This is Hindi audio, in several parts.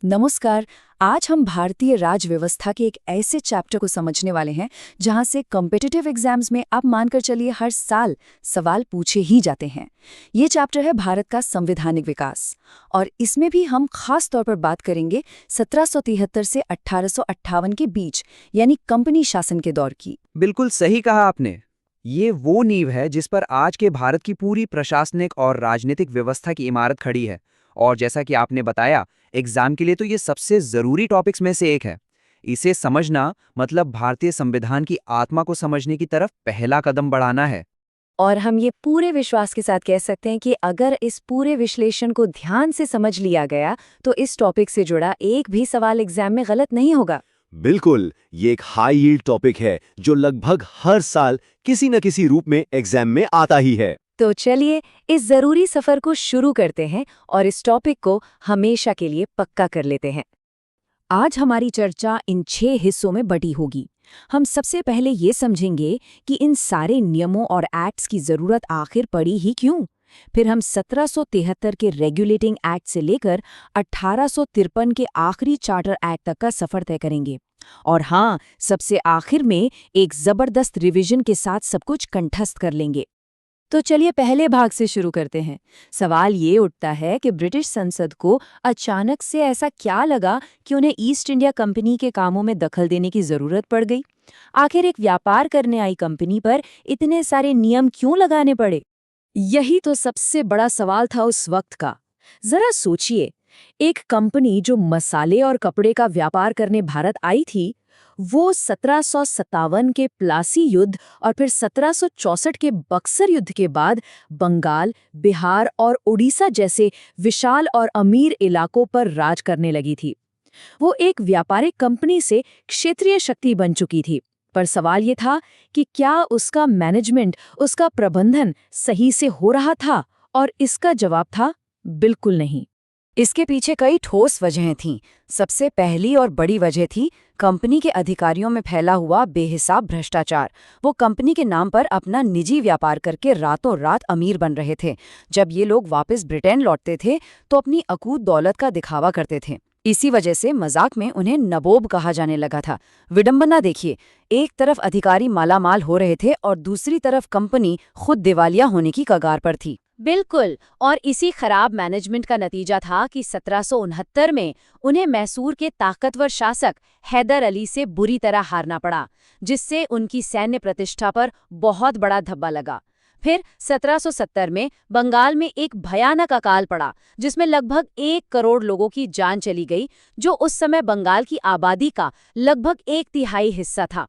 नमस्कार। आज हम भारतीय राज व्यवस्था के एक ऐसे चैप्टर को समझने वाले हैं जहां से कॉम्पिटिटिव एग्जाम्स में आप मानकर चलिए हर साल सवाल पूछे ही जाते हैं। ये चैप्टर है भारत का संवैधानिक विकास और इसमें भी हम खास तौर पर बात करेंगे 1773 से 1858 के बीच यानी कंपनी शासन के दौर की। बिल्कुल सही कहा आपने। ये वो नींव है जिस पर आज के भारत की पूरी प्रशासनिक और राजनीतिक व्यवस्था की इमारत खड़ी है। और जैसा कि आपने बताया, एग्जाम के लिए तो ये सबसे जरूरी टॉपिक्स में से एक है। इसे समझना मतलब भारतीय संविधान की आत्मा को समझने की तरफ पहला कदम बढ़ाना है। और हम ये पूरे विश्वास के साथ कह सकते हैं कि अगर इस पूरे विश्लेषण को ध्यान से समझ लिया गया तो इस टॉपिक से जुड़ा एक भी सवाल एग्जाम में गलत नहीं होगा। बिल्कुल, ये एक हाई यील्ड टॉपिक है जो लगभग हर साल किसी न किसी रूप में एग्जाम में आता ही है। तो चलिए इस जरूरी सफर को शुरू करते हैं और इस टॉपिक को हमेशा के लिए पक्का कर लेते हैं। आज हमारी चर्चा इन 6 हिस्सों में बटी होगी। हम सबसे पहले ये समझेंगे कि इन सारे नियमों और एक्ट्स की जरूरत आखिर पड़ी ही क्यों। फिर हम 1773 के रेगुलेटिंग एक्ट से लेकर 1853 के आखिरी चार्टर एक्ट तक का सफर तय करेंगे। और हाँ, सबसे आखिर में एक जबरदस्त रिवीजन के साथ सब कुछ कंठस्थ कर लेंगे। तो चलिए पहले भाग से शुरू करते हैं। सवाल ये उठता है कि ब्रिटिश संसद को अचानक से ऐसा क्या लगा कि उन्हें ईस्ट इंडिया कंपनी के कामों में दखल देने की जरूरत पड़ गई। आखिर एक व्यापार करने आई कंपनी पर इतने सारे नियम क्यों लगाने पड़े? यही तो सबसे बड़ा सवाल था उस वक्त का। जरा सोचिए, एक कंपनी जो मसाले और कपड़े का व्यापार करने भारत आई थी, वो 1757 के प्लासी युद्ध और फिर 1764 के बक्सर युद्ध के बाद बंगाल, बिहार और उड़ीसा जैसे विशाल और अमीर इलाकों पर राज करने लगी थी। वो एक व्यापारिक कंपनी से क्षेत्रीय शक्ति बन चुकी थी। पर सवाल ये था कि क्या उसका मैनेजमेंट, उसका प्रबंधन सही से हो रहा था? और इसका जवाब था बिल्कुल नहीं। इसके पीछे कई ठोस वजहें थीं। सबसे पहली और बड़ी वजह थी कंपनी के अधिकारियों में फैला हुआ बेहिसाब भ्रष्टाचार। वो कंपनी के नाम पर अपना निजी व्यापार करके रातों रात अमीर बन रहे थे। जब ये लोग वापस ब्रिटेन लौटते थे तो अपनी अकूत दौलत का दिखावा करते थे। इसी वजह से मजाक में उन्हें नबोब कहा जाने लगा था। विडंबना देखिए, एक तरफ अधिकारी मालामाल हो रहे थे और दूसरी तरफ कंपनी खुद दिवालिया होने की कगार पर थी। बिल्कुल, और इसी खराब मैनेजमेंट का नतीजा था कि 1769 में उन्हें मैसूर के ताकतवर शासक हैदर अली से बुरी तरह हारना पड़ा, जिससे उनकी सैन्य प्रतिष्ठा पर बहुत बड़ा धब्बा लगा। फिर 1770 में बंगाल में एक भयानक अकाल पड़ा, जिसमें लगभग 1 करोड़ लोगों की जान चली गई, जो उस समय बंगाल की आबादी का लगभग 1/3 हिस्सा था।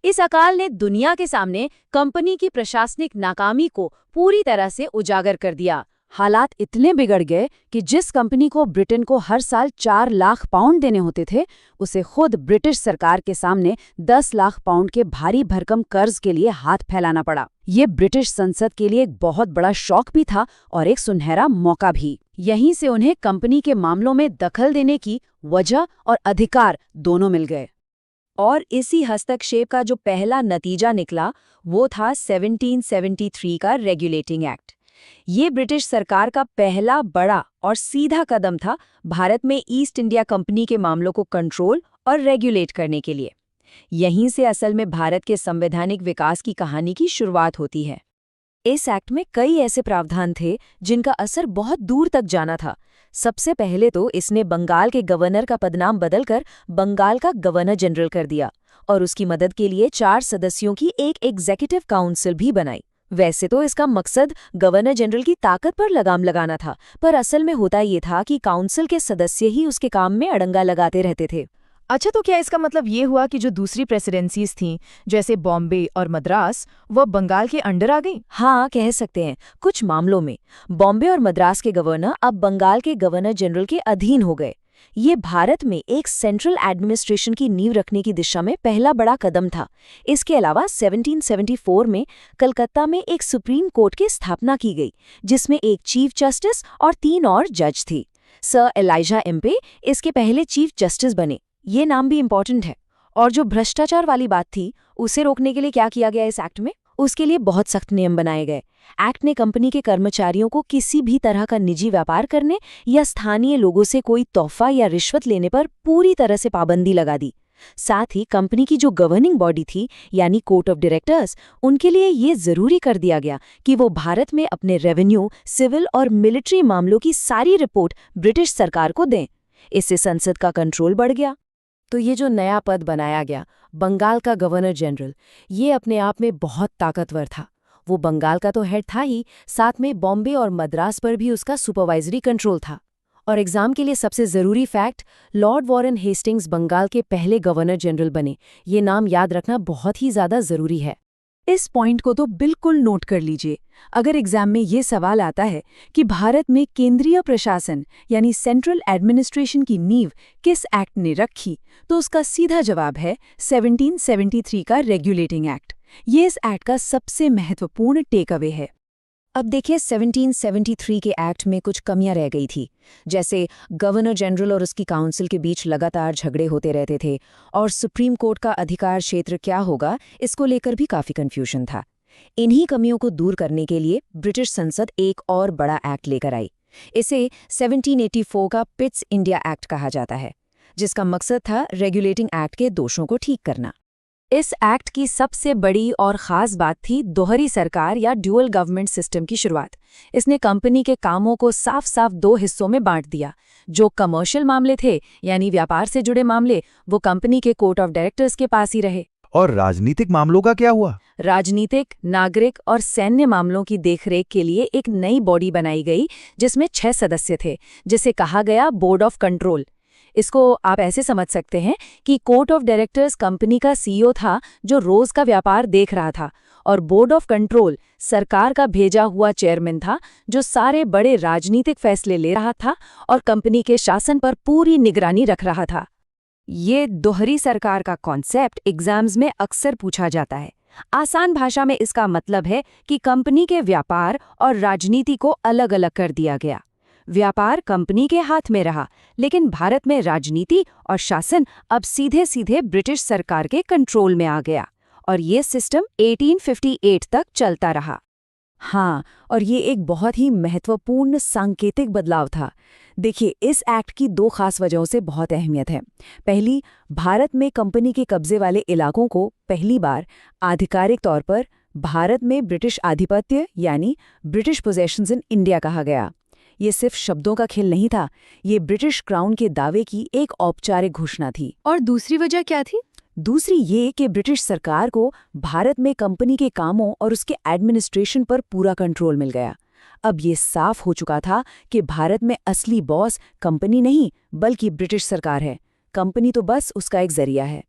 इस अकाल ने दुनिया के सामने कंपनी की प्रशासनिक नाकामी को पूरी तरह से उजागर कर दिया। हालात इतने बिगड़ गए कि जिस कंपनी को ब्रिटेन को हर साल 4 लाख पाउंड देने होते थे, उसे खुद ब्रिटिश सरकार के सामने 10 लाख पाउंड के भारी भरकम कर्ज के लिए हाथ फैलाना पड़ा। ये ब्रिटिश संसद के लिए एक बहुत बड़ा शौक भी था और एक सुनहरा मौका भी। यहीं से उन्हें कंपनी के मामलों में दखल देने की वजह और अधिकार दोनों मिल गए। और इसी हस्तक्षेप का जो पहला नतीजा निकला वो था 1773 का रेगुलेटिंग एक्ट। ये ब्रिटिश सरकार का पहला बड़ा और सीधा कदम था भारत में ईस्ट इंडिया कंपनी के मामलों को कंट्रोल और रेगुलेट करने के लिए। यहीं से असल में भारत के संवैधानिक विकास की कहानी की शुरुआत होती है। इस एक्ट में कई ऐसे प्रावधान थे जिनका असर बहुत दूर तक जाना था। सबसे पहले तो इसने बंगाल के गवर्नर का पदनाम बदलकर बंगाल का गवर्नर जनरल कर दिया और उसकी मदद के लिए 4 सदस्यों की एक एग्जीक्यूटिव काउंसिल भी बनाई। वैसे तो इसका मकसद गवर्नर जनरल की ताकत पर लगाम लगाना था, पर असल में होता ये था कि काउंसिल के सदस्य ही उसके काम में अड़ंगा लगाते रहते थे। अच्छा, तो क्या इसका मतलब ये हुआ कि जो दूसरी प्रेसिडेंसीज थीं, जैसे बॉम्बे और मद्रास, वो बंगाल के अंडर आ गई? हाँ, कह सकते हैं। कुछ मामलों में बॉम्बे और मद्रास के गवर्नर अब बंगाल के गवर्नर जनरल के अधीन हो गए। ये भारत में एक सेंट्रल एडमिनिस्ट्रेशन की नींव रखने की दिशा में पहला बड़ा कदम था। इसके अलावा 1774 में कलकत्ता में एक सुप्रीम कोर्ट की स्थापना की गई, जिसमें एक चीफ जस्टिस और 3 और जज थे। सर एलाइजा एम्पे इसके पहले चीफ जस्टिस बने। ये नाम भी इम्पोर्टेंट है। और जो भ्रष्टाचार वाली बात थी, उसे रोकने के लिए क्या किया गया इस एक्ट में? उसके लिए बहुत सख्त नियम बनाए गए। एक्ट ने कंपनी के कर्मचारियों को किसी भी तरह का निजी व्यापार करने या स्थानीय लोगों से कोई तोहफा या रिश्वत लेने पर पूरी तरह से पाबंदी लगा दी। साथ ही कंपनी की जो गवर्निंग बॉडी थी यानी कोर्ट ऑफ डायरेक्टर्स, उनके लिए ये जरूरी कर दिया गया कि वो भारत में अपने रेवेन्यू, सिविल और मिलिट्री मामलों की सारी रिपोर्ट ब्रिटिश सरकार को दें। इससे संसद का कंट्रोल बढ़ गया। तो ये जो नया पद बनाया गया, बंगाल का गवर्नर जनरल, ये अपने आप में बहुत ताकतवर था। वो बंगाल का तो हेड था ही, साथ में बॉम्बे और मद्रास पर भी उसका सुपरवाइजरी कंट्रोल था। और एग्जाम के लिए सबसे ज़रूरी fact, Lord Warren Hastings Bengal के पहले गवर्नर जनरल बने। ये नाम याद रखना बहुत ही ज़्यादा ज़रूरी है। इस पॉइंट को तो बिल्कुल नोट कर लीजिए। अगर एग्जाम में ये सवाल आता है कि भारत में केंद्रीय प्रशासन यानी सेंट्रल एडमिनिस्ट्रेशन की नींव किस एक्ट ने रखी, तो उसका सीधा जवाब है 1773 का रेगुलेटिंग एक्ट। ये इस एक्ट का सबसे महत्वपूर्ण टेक अवे है। अब देखिए 1773 के एक्ट में कुछ कमियां रह गई थी, जैसे गवर्नर जनरल और उसकी काउंसिल के बीच लगातार झगड़े होते रहते थे और सुप्रीम कोर्ट का अधिकार क्षेत्र क्या होगा, इसको लेकर भी काफ़ी कन्फ्यूजन था। इन्हीं कमियों को दूर करने के लिए ब्रिटिश संसद एक और बड़ा एक्ट लेकर आई। इसे 1784 का पिट्स इंडिया एक्ट कहा जाता है, जिसका मकसद था रेगुलेटिंग एक्ट के दोषों को ठीक करना। इस एक्ट की सबसे बड़ी और ख़ास बात थी दोहरी सरकार या ड्यूअल गवर्नमेंट सिस्टम की शुरुआत। इसने कंपनी के कामों को साफ साफ दो हिस्सों में बांट दिया। जो कमर्शियल मामले थे यानी व्यापार से जुड़े मामले, वो कंपनी के कोर्ट ऑफ डायरेक्टर्स के पास ही रहे। और राजनीतिक मामलों का क्या हुआ? राजनीतिक, नागरिक और सैन्य मामलों की देखरेख के लिए एक नई बॉडी बनाई गई, जिसमें 6 सदस्य थे, जिसे कहा गया बोर्ड ऑफ कंट्रोल। इसको आप ऐसे समझ सकते हैं कि कोर्ट ऑफ डायरेक्टर्स कंपनी का सीईओ था जो रोज का व्यापार देख रहा था, और बोर्ड ऑफ कंट्रोल सरकार का भेजा हुआ चेयरमैन था जो सारे बड़े राजनीतिक फैसले ले रहा था और कंपनी के शासन पर पूरी निगरानी रख रहा था। ये दोहरी सरकार का कॉन्सेप्ट एग्जाम्स में अक्सर पूछा जाता है। आसान भाषा में इसका मतलब है कि कंपनी के व्यापार और राजनीति को अलग अलग कर दिया गया। व्यापार कंपनी के हाथ में रहा, लेकिन भारत में राजनीति और शासन अब सीधे सीधे ब्रिटिश सरकार के कंट्रोल में आ गया, और ये सिस्टम 1858 तक चलता रहा। हाँ, और ये एक बहुत ही महत्वपूर्ण सांकेतिक बदलाव था। देखिए, इस एक्ट की 2 खास वजहों से बहुत अहमियत है। पहली, भारत में कंपनी के कब्जे वाले इलाकों को पहली बार आधिकारिक तौर पर भारत में ब्रिटिश आधिपत्य यानी ब्रिटिश पोजेशंस इन इंडिया कहा गया। ये सिर्फ शब्दों का खेल नहीं था, ये ब्रिटिश क्राउन के दावे की एक औपचारिक घोषणा थी। और दूसरी वजह क्या थी? दूसरी ये कि ब्रिटिश सरकार को भारत में कंपनी के कामों और उसके एडमिनिस्ट्रेशन पर पूरा कंट्रोल मिल गया। अब ये साफ हो चुका था कि भारत में असली बॉस कंपनी नहीं बल्कि ब्रिटिश सरकार है, कंपनी तो बस उसका एक जरिया है।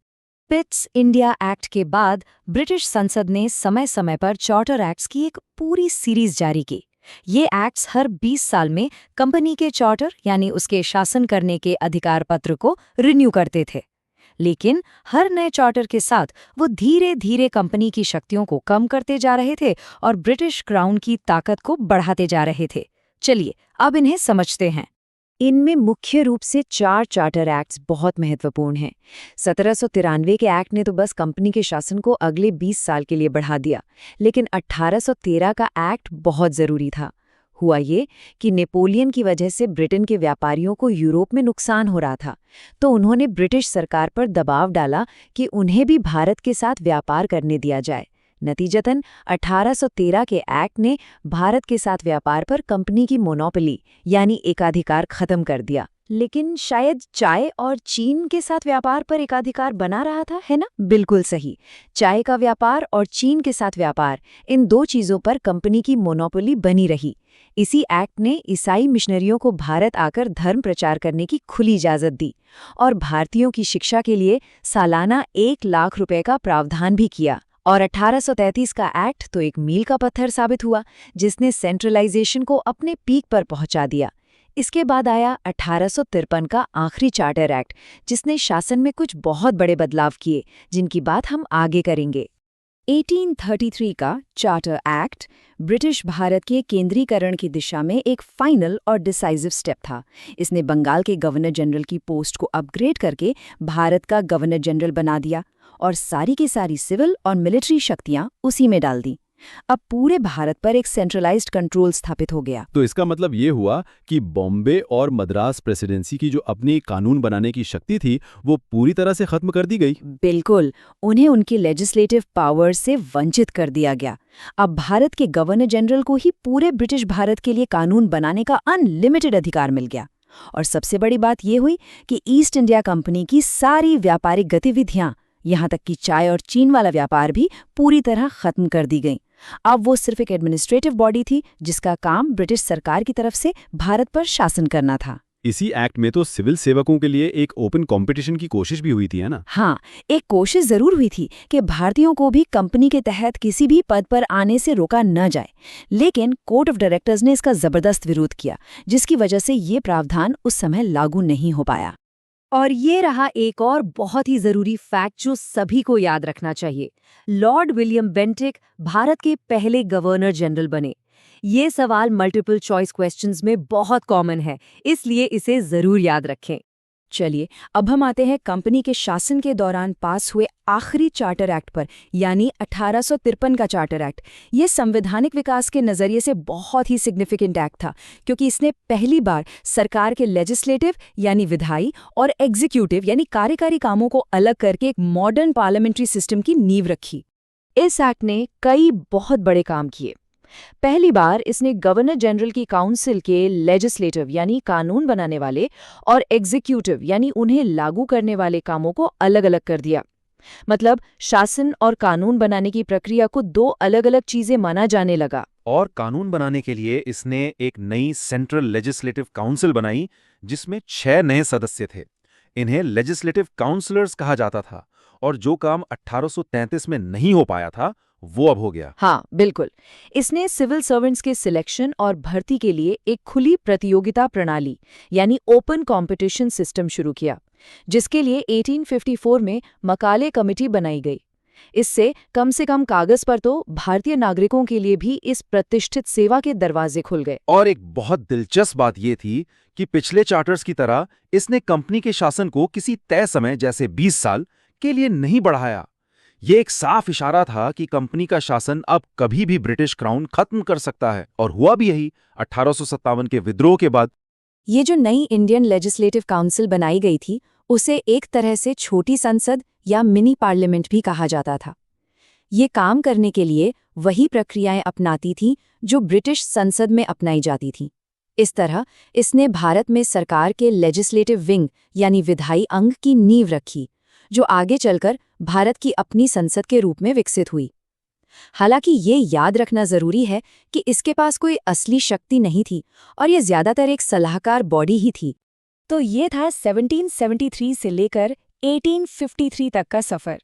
पिट्स इंडिया एक्ट के बाद ब्रिटिश संसद ने समय समय पर चार्टर एक्ट्स की एक पूरी सीरीज जारी की। ये एक्ट्स हर 20 साल में कंपनी के चार्टर यानी उसके शासन करने के अधिकार पत्र को रिन्यू करते थे। लेकिन हर नए चार्टर के साथ वो धीरे धीरे कंपनी की शक्तियों को कम करते जा रहे थे और ब्रिटिश क्राउन की ताकत को बढ़ाते जा रहे थे। चलिए अब इन्हें समझते हैं। इनमें मुख्य रूप से 4 चार्टर एक्ट्स बहुत महत्वपूर्ण हैं। 1793 के एक्ट ने तो बस कंपनी के शासन को अगले 20 साल के लिए बढ़ा दिया, लेकिन 1813 का एक्ट बहुत ज़रूरी था। हुआ ये कि नेपोलियन की वजह से ब्रिटेन के व्यापारियों को यूरोप में नुकसान हो रहा था, तो उन्होंने ब्रिटिश सरकार पर दबाव डाला कि उन्हें भी भारत के साथ व्यापार करने दिया जाए। नतीजतन 1813 के एक्ट ने भारत के साथ व्यापार पर कंपनी की मोनोपोली यानी एकाधिकार खत्म कर दिया। लेकिन शायद चाय और चीन के साथ व्यापार पर एकाधिकार बना रहा था, है ना? बिल्कुल सही। चाय का व्यापार और चीन के साथ व्यापार, इन 2 चीज़ों पर कंपनी की मोनोपोली बनी रही। इसी एक्ट ने ईसाई मिशनरियों को भारत आकर धर्म प्रचार करने की खुली इजाज़त दी और भारतीयों की शिक्षा के लिए सालाना 1 लाख रुपए का प्रावधान भी किया। और 1833 का एक्ट तो एक मील का पत्थर साबित हुआ, जिसने सेंट्रलाइजेशन को अपने पीक पर पहुंचा दिया। इसके बाद आया 1853 का आखिरी चार्टर एक्ट, जिसने शासन में कुछ बहुत बड़े बदलाव किए, जिनकी बात हम आगे करेंगे। 1833 का चार्टर एक्ट ब्रिटिश भारत के केंद्रीकरण की दिशा में एक फाइनल और डिसाइसिव स्टेप था। इसने बंगाल के गवर्नर जनरल की पोस्ट को अपग्रेड करके भारत का गवर्नर जनरल बना दिया और सारी की सारी सिविल और मिलिट्री शक्तियां उसी में डाल दी। अब पूरे भारत पर एक सेंट्रलाइज्ड कंट्रोल स्थापित हो गया। तो इसका मतलब ये हुआ कि बॉम्बे और मद्रास प्रेसिडेंसी की जो अपनी कानून बनाने की शक्ति थी वो पूरी तरह से खत्म कर दी गई। बिल्कुल, उन्हें उनकी लेजिस्लेटिव पावर से वंचित कर दिया गया। अब भारत के गवर्नर जनरल को ही पूरे ब्रिटिश भारत के लिए कानून बनाने का अनलिमिटेड अधिकार मिल गया। और सबसे बड़ी बात यह हुई कि ईस्ट इंडिया कंपनी की सारी व्यापारिक गतिविधियां, यहाँ तक कि चाय और चीन वाला व्यापार भी पूरी तरह खत्म कर दी गई। अब वो सिर्फ एक एडमिनिस्ट्रेटिव बॉडी थी जिसका काम ब्रिटिश सरकार की तरफ से भारत पर शासन करना था। इसी एक्ट में तो सिविल सेवकों के लिए एक ओपन कंपटीशन की कोशिश भी हुई थी, है ना? हाँ, एक कोशिश जरूर हुई थी कि भारतीयों को भी कंपनी के तहत किसी भी पद पर आने से रोका न जाए, लेकिन कोर्ट ऑफ डायरेक्टर्स ने इसका जबरदस्त विरोध किया, जिसकी वजह से ये प्रावधान उस समय लागू नहीं हो पाया। और ये रहा एक और बहुत ही जरूरी फैक्ट जो सभी को याद रखना चाहिए। लॉर्ड विलियम बेंटिक भारत के पहले गवर्नर जनरल बने। ये सवाल मल्टीपल चॉइस क्वेश्चंस में बहुत कॉमन है, इसलिए इसे जरूर याद रखें। चलिए, अब हम आते हैं कंपनी के शासन के दौरान पास हुए आखिरी चार्टर एक्ट पर, यानी 1853 का चार्टर एक्ट। ये संवैधानिक विकास के नज़रिए से बहुत ही सिग्निफिकेंट एक्ट था, क्योंकि इसने पहली बार सरकार के लेजिस्लेटिव यानी विधायी और एग्जीक्यूटिव यानी कार्यकारी कामों को अलग करके एक मॉडर्न पार्लियामेंट्री सिस्टम की नींव रखी। इस एक्ट ने कई बहुत बड़े काम किए। पहली बार इसने गवर्नर जनरल की काउंसिल के लेजिस्लेटिव यानी कानून बनाने वाले और एग्जीक्यूटिव यानी उन्हें लागू करने वाले कामों को अलग-अलग कर दिया। मतलब शासन और कानून बनाने की प्रक्रिया को दो अलग-अलग चीजें माना जाने लगा। और कानून बनाने के लिए इसने एक नई सेंट्रल लेजिस्लेटिव काउंसिल बनाई जिसमें 6 नए सदस्य थे। इन्हें लेजिस्लेटिव काउंसलर्स कहा जाता था और जो काम 1833 में नहीं हो पाया था वो अब हो गया। हाँ, बिल्कुल। इसने सिविल सर्वेंट्स के सिलेक्शन और भर्ती के लिए एक खुली प्रतियोगिता प्रणाली यानी ओपन कंपटीशन सिस्टम शुरू किया, जिसके लिए 1854 में मकाले कमेटी बनाई गई। इससे कम से कम कागज पर तो भारतीय नागरिकों के लिए भी इस प्रतिष्ठित सेवा के दरवाजे खुल गए। और एक बहुत दिलचस्प बात ये थी कि पिछले चार्टर्स की तरह इसने कंपनी के शासन को किसी तय समय जैसे 20 साल के लिए नहीं बढ़ाया। ये एक साफ इशारा था कि कंपनी का शासन अब कभी भी ब्रिटिश क्राउन खत्म कर सकता है, और हुआ भी यही 1857 के विद्रोह के बाद। ये जो नई इंडियन लेजिस्लेटिव काउंसिल बनाई गई थी, उसे एक तरह से छोटी संसद या मिनी पार्लियामेंट भी कहा जाता था। ये काम करने के लिए वही प्रक्रियाएं अपनाती थी जो ब्रिटिश संसद में अपनाई जाती थीं। इस तरह इसने भारत में सरकार के लेजिस्लेटिव विंग यानी विधायी अंग की नींव रखी, जो आगे चलकर भारत की अपनी संसद के रूप में विकसित हुई। हालांकि ये याद रखना जरूरी है कि इसके पास कोई असली शक्ति नहीं थी और ये ज्यादातर एक सलाहकार बॉडी ही थी। तो ये था 1773 से लेकर 1853 तक का सफर।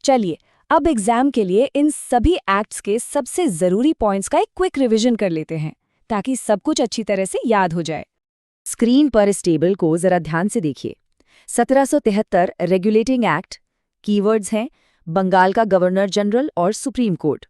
चलिए, अब एग्जाम के लिए इन सभी एक्ट्स के सबसे जरूरी पॉइंट्स का एक क्विक रिवीजन कर लेते हैं, ताकि सब कुछ अच्छी तरह से याद हो जाए। स्क्रीन पर इस टेबल को जरा ध्यान से देखिए। 1773 रेगुलेटिंग एक्ट, कीवर्ड्स हैं बंगाल का गवर्नर जनरल और supreme court.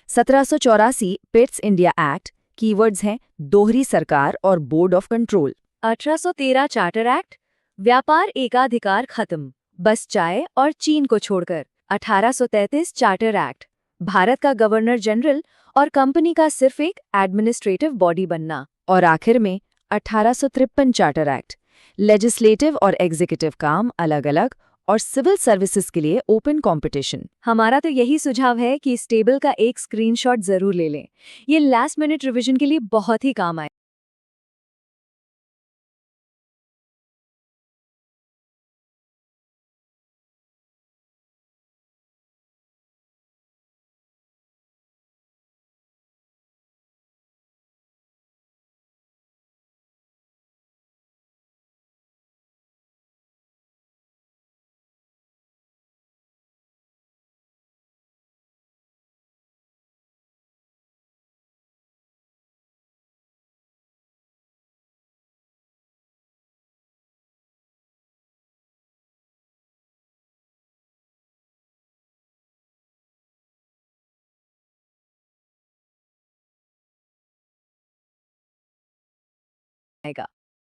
1784 Pitt's India act, keywords हैं दोहरी सरकार और board of control. 1813 charter act, व्यापार एकाधिकार खत्म, बस चाय और चीन को छोड़कर। 1833 चार्टर एक्ट, भारत का गवर्नर जनरल और कंपनी का सिर्फ एक एडमिनिस्ट्रेटिव बॉडी बनना। और आखिर में 1853 चार्टर एक्ट, लेजिस्लेटिव और एग्जीक्यूटिव काम अलग-अलग और सिविल सर्विसेज के लिए ओपन कंपटीशन। हमारा तो यही सुझाव है कि इस टेबल का एक स्क्रीनशॉट जरूर ले लें। ये लास्ट मिनट रिवीजन के लिए बहुत ही काम आए।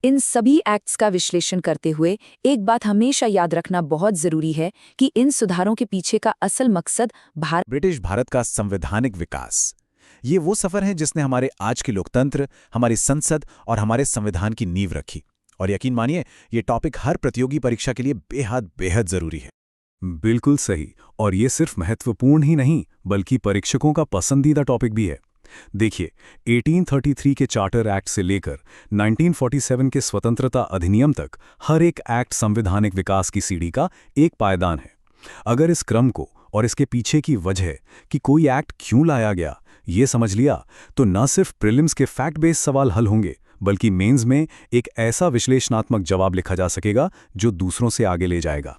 इन सभी एक्ट्स का विश्लेषण करते हुए एक बात हमेशा याद रखना बहुत जरूरी है कि इन सुधारों के पीछे का असल मकसद ब्रिटिश भारत का संवैधानिक विकास। ये वो सफर है जिसने हमारे आज के लोकतंत्र, हमारी संसद और हमारे संविधान की नींव रखी। और यकीन मानिए, ये टॉपिक हर प्रतियोगी परीक्षा के लिए बेहद बेहद जरूरी है। बिल्कुल सही। और ये सिर्फ महत्वपूर्ण ही नहीं बल्कि परीक्षकों का पसंदीदा टॉपिक भी है। देखिए, 1833 के चार्टर एक्ट से लेकर 1947 के स्वतंत्रता अधिनियम तक हर एक एक्ट संवैधानिक विकास की सीढ़ी का एक पायदान है। अगर इस क्रम को और इसके पीछे की वजह कि कोई एक्ट क्यों लाया गया ये समझ लिया, तो न सिर्फ प्रीलिम्स के फैक्ट बेस्ड सवाल हल होंगे बल्कि मेंस में एक ऐसा विश्लेषणात्मक जवाब लिखा जा सकेगा जो दूसरों से आगे ले जाएगा।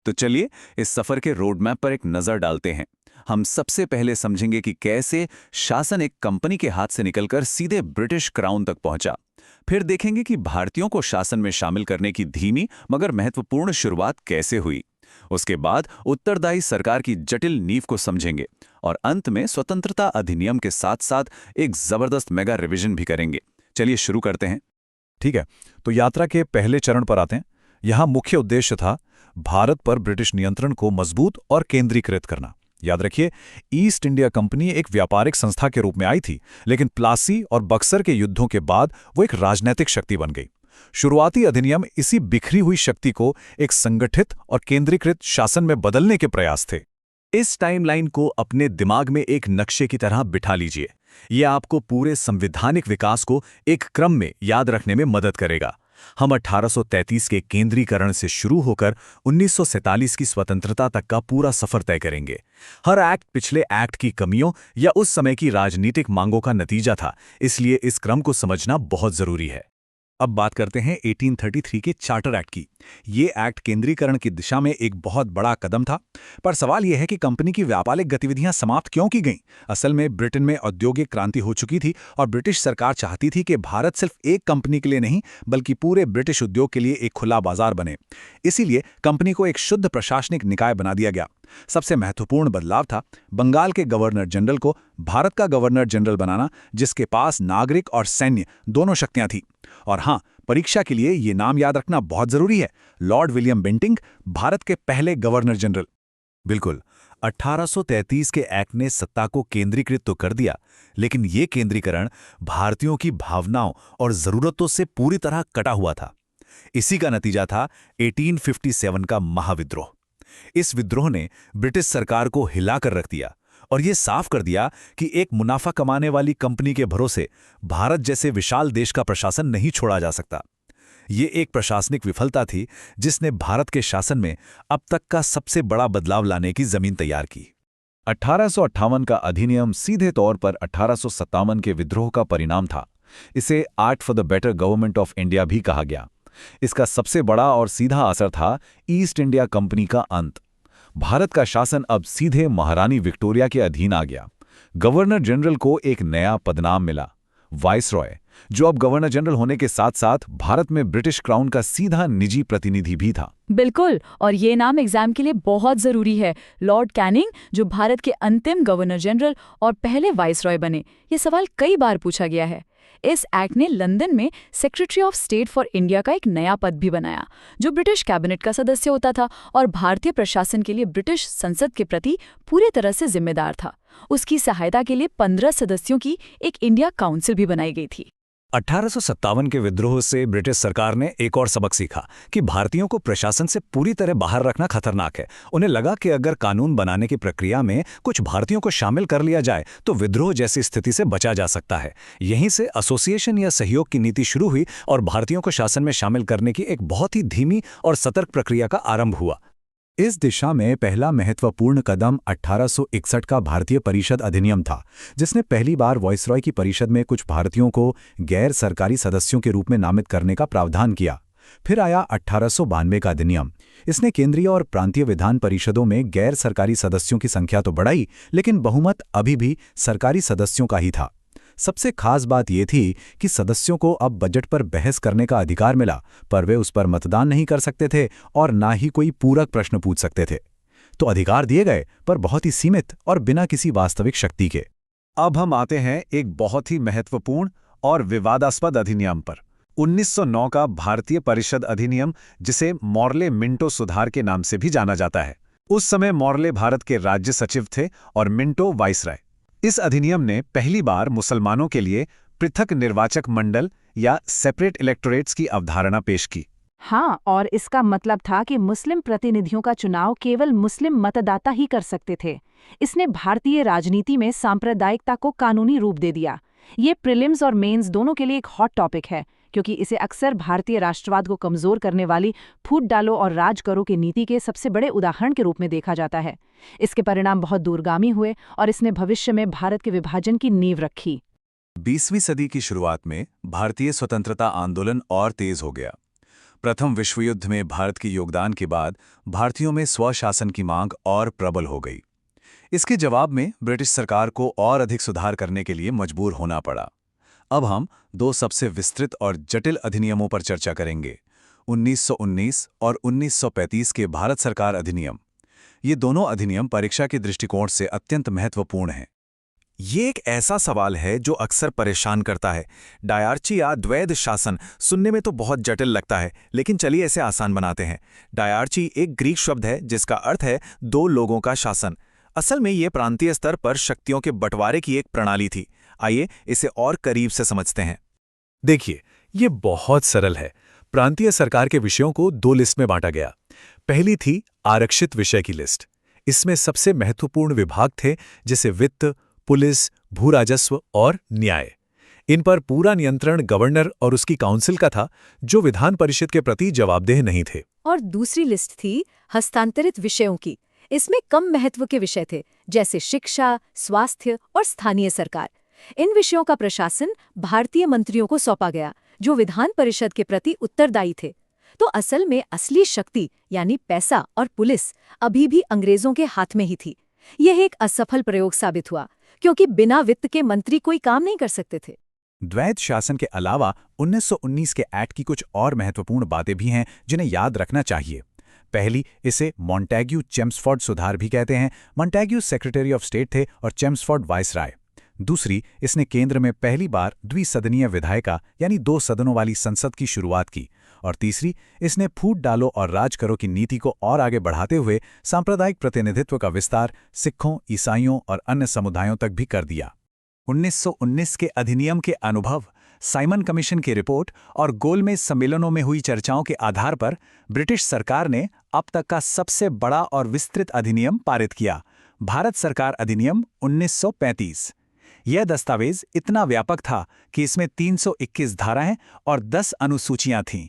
तो चलिए इस सफर के रोड मैप पर एक नजर डालते हैं। हम सबसे पहले समझेंगे कि कैसे शासन एक कंपनी के हाथ से निकलकर सीधे ब्रिटिश क्राउन तक पहुंचा। फिर देखेंगे कि भारतीयों को शासन में शामिल करने की धीमी मगर महत्वपूर्ण शुरुआत कैसे हुई। उसके बाद उत्तरदायी सरकार की जटिल नींव को समझेंगे और अंत में स्वतंत्रता अधिनियम के साथ साथ एक जबरदस्त मेगा रिवीजन भी करेंगे। चलिए शुरू करते हैं। ठीक है, तो यात्रा के पहले चरण पर आते हैं। यहाँ मुख्य उद्देश्य था भारत पर ब्रिटिश नियंत्रण को मजबूत और केंद्रीकृत करना। याद रखिए, ईस्ट इंडिया कंपनी एक व्यापारिक संस्था के रूप में आई थी, लेकिन प्लासी और बक्सर के युद्धों के बाद वो एक राजनीतिक शक्ति बन गई। शुरुआती अधिनियम इसी बिखरी हुई शक्ति को एक संगठित और केंद्रीकृत शासन में बदलने के प्रयास थे। इस टाइमलाइन को अपने दिमाग में एक नक्शे की तरह बिठा लीजिए। ये आपको पूरे संवैधानिक विकास को एक क्रम में याद रखने में मदद करेगा। हम 1833 के केंद्रीकरण से शुरू होकर 1947 की स्वतंत्रता तक का पूरा सफर तय करेंगे। हर एक्ट पिछले एक्ट की कमियों या उस समय की राजनीतिक मांगों का नतीजा था, इसलिए इस क्रम को समझना बहुत जरूरी है। अब बात करते हैं 1833 के चार्टर एक्ट की। ये एक्ट केंद्रीकरण की दिशा में एक बहुत बड़ा कदम था, पर सवाल यह है कि कंपनी की व्यापारिक गतिविधियां समाप्त क्यों की गईं? असल में ब्रिटेन में औद्योगिक क्रांति हो चुकी थी और ब्रिटिश सरकार चाहती थी कि भारत सिर्फ एक कंपनी के लिए नहीं बल्कि पूरे ब्रिटिश उद्योग के लिए एक खुला बाजार बने। इसीलिए कंपनी को एक शुद्ध प्रशासनिक निकाय बना दिया गया। सबसे महत्वपूर्ण बदलाव था बंगाल के गवर्नर जनरल को भारत का गवर्नर जनरल बनाना, जिसके पास नागरिक और सैन्य दोनों शक्तियां थीं। और हाँ, परीक्षा के लिए ये नाम याद रखना बहुत जरूरी है, लॉर्ड विलियम बेंटिंग, भारत के पहले गवर्नर जनरल। बिल्कुल, 1833 के एक्ट ने सत्ता को केंद्रीकृत तो कर दिया, लेकिन ये केंद्रीकरण भारतीयों की भावनाओं और जरूरतों से पूरी तरह कटा हुआ था। इसी का नतीजा था 1857 का महाविद्रोह। इस विद्रोह ने ब्रिटिश सरकार को हिलाकर रख दिया और ये साफ कर दिया कि एक मुनाफा कमाने वाली कंपनी के भरोसे भारत जैसे विशाल देश का प्रशासन नहीं छोड़ा जा सकता। ये एक प्रशासनिक विफलता थी जिसने भारत के शासन में अब तक का सबसे बड़ा बदलाव लाने की जमीन तैयार की। 1858 का अधिनियम सीधे तौर पर 1857 के विद्रोह का परिणाम था। इसे act for the better government of India भी कहा गया। इसका सबसे बड़ा और सीधा असर था ईस्ट इंडिया कंपनी का अंत। भारत का शासन अब सीधे महारानी विक्टोरिया के अधीन आ गया। गवर्नर जनरल को एक नया पदनाम मिला, वाइसरॉय, जो अब गवर्नर जनरल होने के साथ साथ भारत में ब्रिटिश क्राउन का सीधा निजी प्रतिनिधि भी था। बिल्कुल, और ये नाम एग्जाम के लिए बहुत जरूरी है। लॉर्ड कैनिंग, जो भारत के अंतिम गवर्नर जनरल और पहले वाइसरॉय बने, ये सवाल कई बार पूछा गया है। इस एक्ट ने लंदन में secretary of state for India का एक नया पद भी बनाया, जो ब्रिटिश कैबिनेट का सदस्य होता था और भारतीय प्रशासन के लिए ब्रिटिश संसद के प्रति पूरी तरह से जिम्मेदार था। उसकी सहायता के लिए 15 सदस्यों की एक इंडिया काउंसिल भी बनाई गई थी। 1857 के विद्रोह से ब्रिटिश सरकार ने एक और सबक सीखा कि भारतीयों को प्रशासन से पूरी तरह बाहर रखना खतरनाक है। उन्हें लगा कि अगर कानून बनाने की प्रक्रिया में कुछ भारतीयों को शामिल कर लिया जाए तो विद्रोह जैसी स्थिति से बचा जा सकता है। यहीं से एसोसिएशन या सहयोग की नीति शुरू हुई और भारतीयों को शासन में शामिल करने की एक बहुत ही धीमी और सतर्क प्रक्रिया का आरंभ हुआ। इस दिशा में पहला महत्वपूर्ण कदम 1861 का भारतीय परिषद अधिनियम था, जिसने पहली बार वाइसरॉय की परिषद में कुछ भारतीयों को गैर सरकारी सदस्यों के रूप में नामित करने का प्रावधान किया। फिर आया 1892 का अधिनियम। इसने केंद्रीय और प्रांतीय विधान परिषदों में गैर सरकारी सदस्यों की संख्या तो बढ़ाई, लेकिन बहुमत अभी भी सरकारी सदस्यों का ही था। सबसे खास बात यह थी कि सदस्यों को अब बजट पर बहस करने का अधिकार मिला, पर वे उस पर मतदान नहीं कर सकते थे और ना ही कोई पूरक प्रश्न पूछ सकते थे। तो अधिकार दिए गए, पर बहुत ही सीमित और बिना किसी वास्तविक शक्ति के। अब हम आते हैं एक बहुत ही महत्वपूर्ण और विवादास्पद अधिनियम पर, 1909 का भारतीय परिषद अधिनियम, जिसे मॉर्ले मिंटो सुधार के नाम से भी जाना जाता है। उस समय मॉर्ले भारत के राज्य सचिव थे और मिंटो वाइसराय। इस अधिनियम ने पहली बार मुसलमानों के लिए पृथक निर्वाचक मंडल या सेपरेट इलेक्टोरेट्स की अवधारणा पेश की। हाँ, और इसका मतलब था कि मुस्लिम प्रतिनिधियों का चुनाव केवल मुस्लिम मतदाता ही कर सकते थे। इसने भारतीय राजनीति में सांप्रदायिकता को कानूनी रूप दे दिया। ये प्रीलिम्स और मेंस दोनों के लिए एक हॉट टॉपिक है, क्योंकि इसे अक्सर भारतीय राष्ट्रवाद को कमजोर करने वाली फूट डालो और राज करो की नीति के सबसे बड़े उदाहरण के रूप में देखा जाता है। इसके परिणाम बहुत दूरगामी हुए और इसने भविष्य में भारत के विभाजन की नींव रखी। 20वीं सदी की शुरुआत में भारतीय स्वतंत्रता आंदोलन और तेज हो गया। प्रथम विश्व युद्ध में भारत के योगदान के बाद भारतीयों में स्वशासन की मांग और प्रबल हो गई। इसके जवाब में ब्रिटिश सरकार को और अधिक सुधार करने के लिए मजबूर होना पड़ा। अब हम दो सबसे विस्तृत और जटिल अधिनियमों पर चर्चा करेंगे, 1919 और 1935 के भारत सरकार अधिनियम। ये दोनों अधिनियम परीक्षा के दृष्टिकोण से अत्यंत महत्वपूर्ण हैं। ये एक ऐसा सवाल है जो अक्सर परेशान करता है। डायार्ची या द्वैध शासन सुनने में तो बहुत जटिल लगता है, लेकिन चलिए इसे आसान बनाते हैं। डायार्ची एक ग्रीक शब्द है जिसका अर्थ है दो लोगों का शासन। असल में ये प्रांतीय स्तर पर शक्तियों के बंटवारे की एक प्रणाली थी। आइए इसे और करीब से समझते हैं। देखिए, ये बहुत सरल है। प्रांतीय सरकार के विषयों को दो लिस्ट में बांटा गया। पहली थी आरक्षित विषय की लिस्ट। इसमें सबसे महत्वपूर्ण विभाग थे, जैसे वित्त, पुलिस, भू राजस्व और न्याय। इन पर पूरा नियंत्रण गवर्नर और उसकी काउंसिल का था, जो विधान परिषद के प्रति जवाबदेह नहीं थे। और दूसरी लिस्ट थी हस्तांतरित विषयों की। इसमें कम महत्व के विषय थे, जैसे शिक्षा, स्वास्थ्य और स्थानीय सरकार। इन विषयों का प्रशासन भारतीय मंत्रियों को सौंपा गया, जो विधान परिषद के प्रति उत्तरदायी थे। तो असल में असली शक्ति यानी पैसा और पुलिस अभी भी अंग्रेजों के हाथ में ही थी। यह एक असफल प्रयोग साबित हुआ, क्योंकि बिना वित्त के मंत्री कोई काम नहीं कर सकते थे। द्वैध शासन के अलावा 1919 के एक्ट की कुछ और महत्वपूर्ण बातें भी हैं जिन्हें याद रखना चाहिए। पहली, इसे मॉन्टेग्यू चेम्सफोर्ड सुधार भी कहते हैं। मॉन्टेग्यू सेक्रेटरी ऑफ स्टेट थे और चेम्सफोर्ड वाइसराय। दूसरी, इसने केंद्र में पहली बार द्विसदनीय विधायिका यानी दो सदनों वाली संसद की शुरुआत की। और तीसरी, इसने फूट डालो और राज करो की नीति को और आगे बढ़ाते हुए सांप्रदायिक प्रतिनिधित्व का विस्तार सिखों, ईसाइयों और अन्य समुदायों तक भी कर दिया। 1919 के अधिनियम के अनुभव, साइमन कमीशन की रिपोर्ट और गोलमेज सम्मेलनों में हुई चर्चाओं के आधार पर ब्रिटिश सरकार ने अब तक का सबसे बड़ा और विस्तृत अधिनियम पारित किया, भारत सरकार अधिनियम 1935। यह दस्तावेज इतना व्यापक था कि इसमें 321 धाराएं और 10 अनुसूचियां थीं।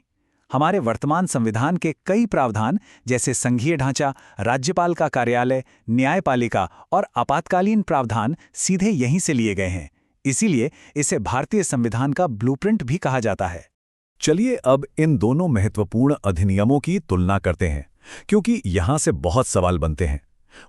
हमारे वर्तमान संविधान के कई प्रावधान, जैसे संघीय ढांचा, राज्यपाल का कार्यालय, न्यायपालिका और आपातकालीन प्रावधान सीधे यहीं से लिए गए हैं। इसीलिए इसे भारतीय संविधान का ब्लूप्रिंट भी कहा जाता है। चलिए अब इन दोनों महत्वपूर्ण अधिनियमों की तुलना करते हैं, क्योंकि यहां से बहुत सवाल बनते हैं।